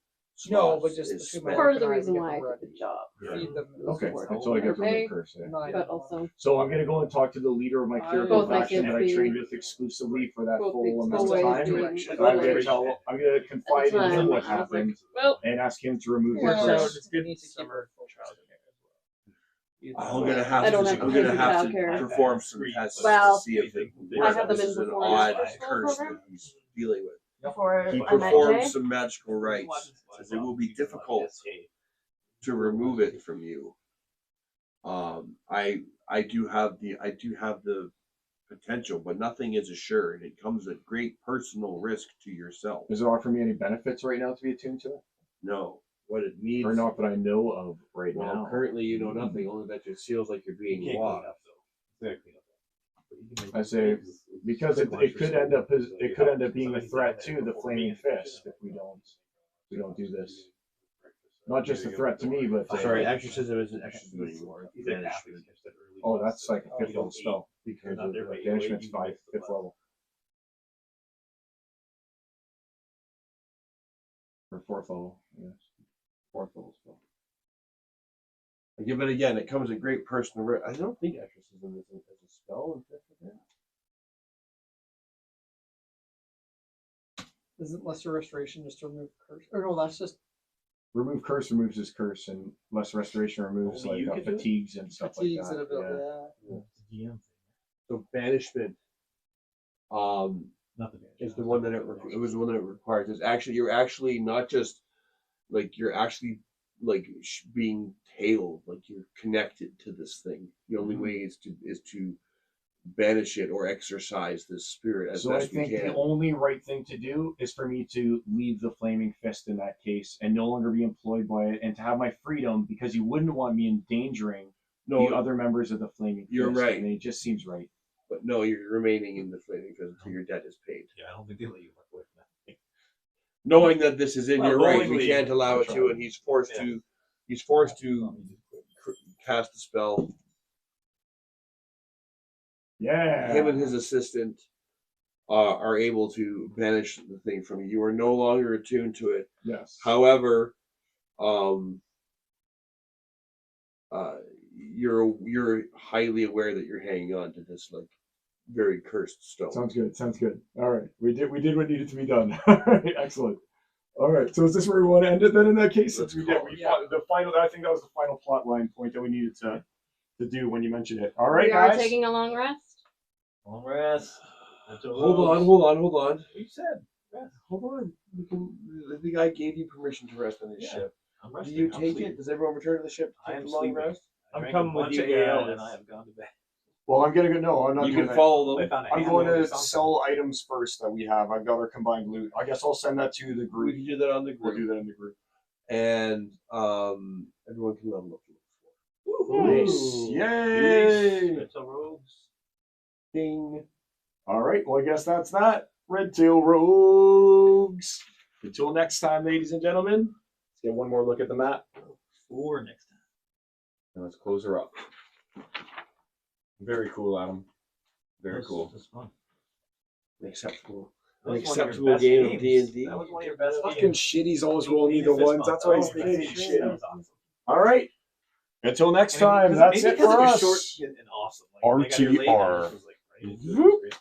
No, slots but just is between my spent. Part of the and I reason get why I them took the job. Feed them. Okay, Work. so I get to Okay. remove curse. Yeah. But also, So I'm gonna go and talk to the leader of my clerical Both my faction kids that I being- trained with exclusively for that both full being amount of always time. doing And I'm gonna confide in That's him fine. what I was like, happened well, and ask him to remove the Yeah. curse. It's good Need to keep summer her child care as I'm gonna have I don't to. have to I'm pay gonna for have to childcare. perform some tests Well, to see if it I have them this in is an before odd the school curse program. that he's dealing with. before He I met performed Jay. some magical rites. Says it will be difficult to remove it from you. I do have the potential, but nothing is assured. It comes at great personal risk to yourself. Does it offer me any benefits right now to be attuned to it? No, what it needs. Or not that I know of right Well, now. currently you know nothing. Only that it feels like you're being watched. I say because it could end up being a threat to the flaming fist if we don't do this. Not just a threat to me, but Sorry, exorcism isn't exorcism anymore. He's like, Banishment. oh, that's like a 5th level spell because Not of there the right away, banishment's you can get 5th level or 4th level. Yes, 4th level spell. But again, it comes at great personal risk. I don't think exorcism is a spell in fifth edition. Isn't lesser restoration just to remove curse? Or no, that's just Remove curse removes his curse, and less restoration removes Only you like can do it? fatigues and stuff fatigues like and that. ability. Yeah. Yeah. So banishment, Not the is the one that it was the one that it requires. It's actually you're actually not just like you're actually like being tailed, like you're connected to this thing. The only way is to banish it or exorcise this spirit as So I best we think can. the only right thing to do is for me to leave the flaming fist in that case and no longer be employed by it, and to have my freedom because you wouldn't want me endangering the other members of the flaming fist. You're right. And it just seems right. But no, you're remaining in the flaming fist until your debt is paid. Yeah, I don't think they let you work with that. knowing that this is in Well, your right, bowling we league, can't allow it that's to, right. and he's forced Yeah. to cast the spell. Yeah. Him and his assistant are able to banish the thing from you. You are no longer attuned to it. Yes. However, you're highly aware that you're hanging on to this like very cursed stone. Sounds good. Sounds good. All right. We did what needed to be done. All right. Excellent. All right. So is this where we want to end it then? In that case, Let's since we call did it. the final. I think that was the final plot line point that we needed to do when you mentioned it. All right, We are guys. taking a long rest. Long rest. Hold on. You said rest. Hold on. You can, the guy gave you permission to rest on his Yeah. ship. I'm Do resting. you I'm take sleeping. it? Does everyone return to the ship to I take am a long sleeping. rest? I I'm drank coming a with bunch you of ale guys. and I have gone to bed. Well, I'm gonna go. No, I'm not. You doing can that. follow I them. found a I'm handle going or to something. sell items first that we have. I've got our combined loot. I guess I'll send that to the We group. can do that on the We'll group. do that in the group. And everyone can level up. Nice. Peace. Yay! Little rogues. Ding. All right. Well, I guess that's that. Red Tail Rogues. Until next time, ladies and gentlemen. Let's get one more look at the map. 4 next time. And let's close her up. Very cool, Adam. Very cool. That's fun. An acceptable That was one of your acceptable best game of games. D&D. That was one of your best Fucking games. shitty's always rolling me Need the a fist ones. bump. That's why he's Oh, thinking that shitty. was awesome. All right. Until next I mean, time, 'cause- that's maybe it because for it was us. short and awesome. Like, when I got here late, I RTR. was like, right? Whoop. Great.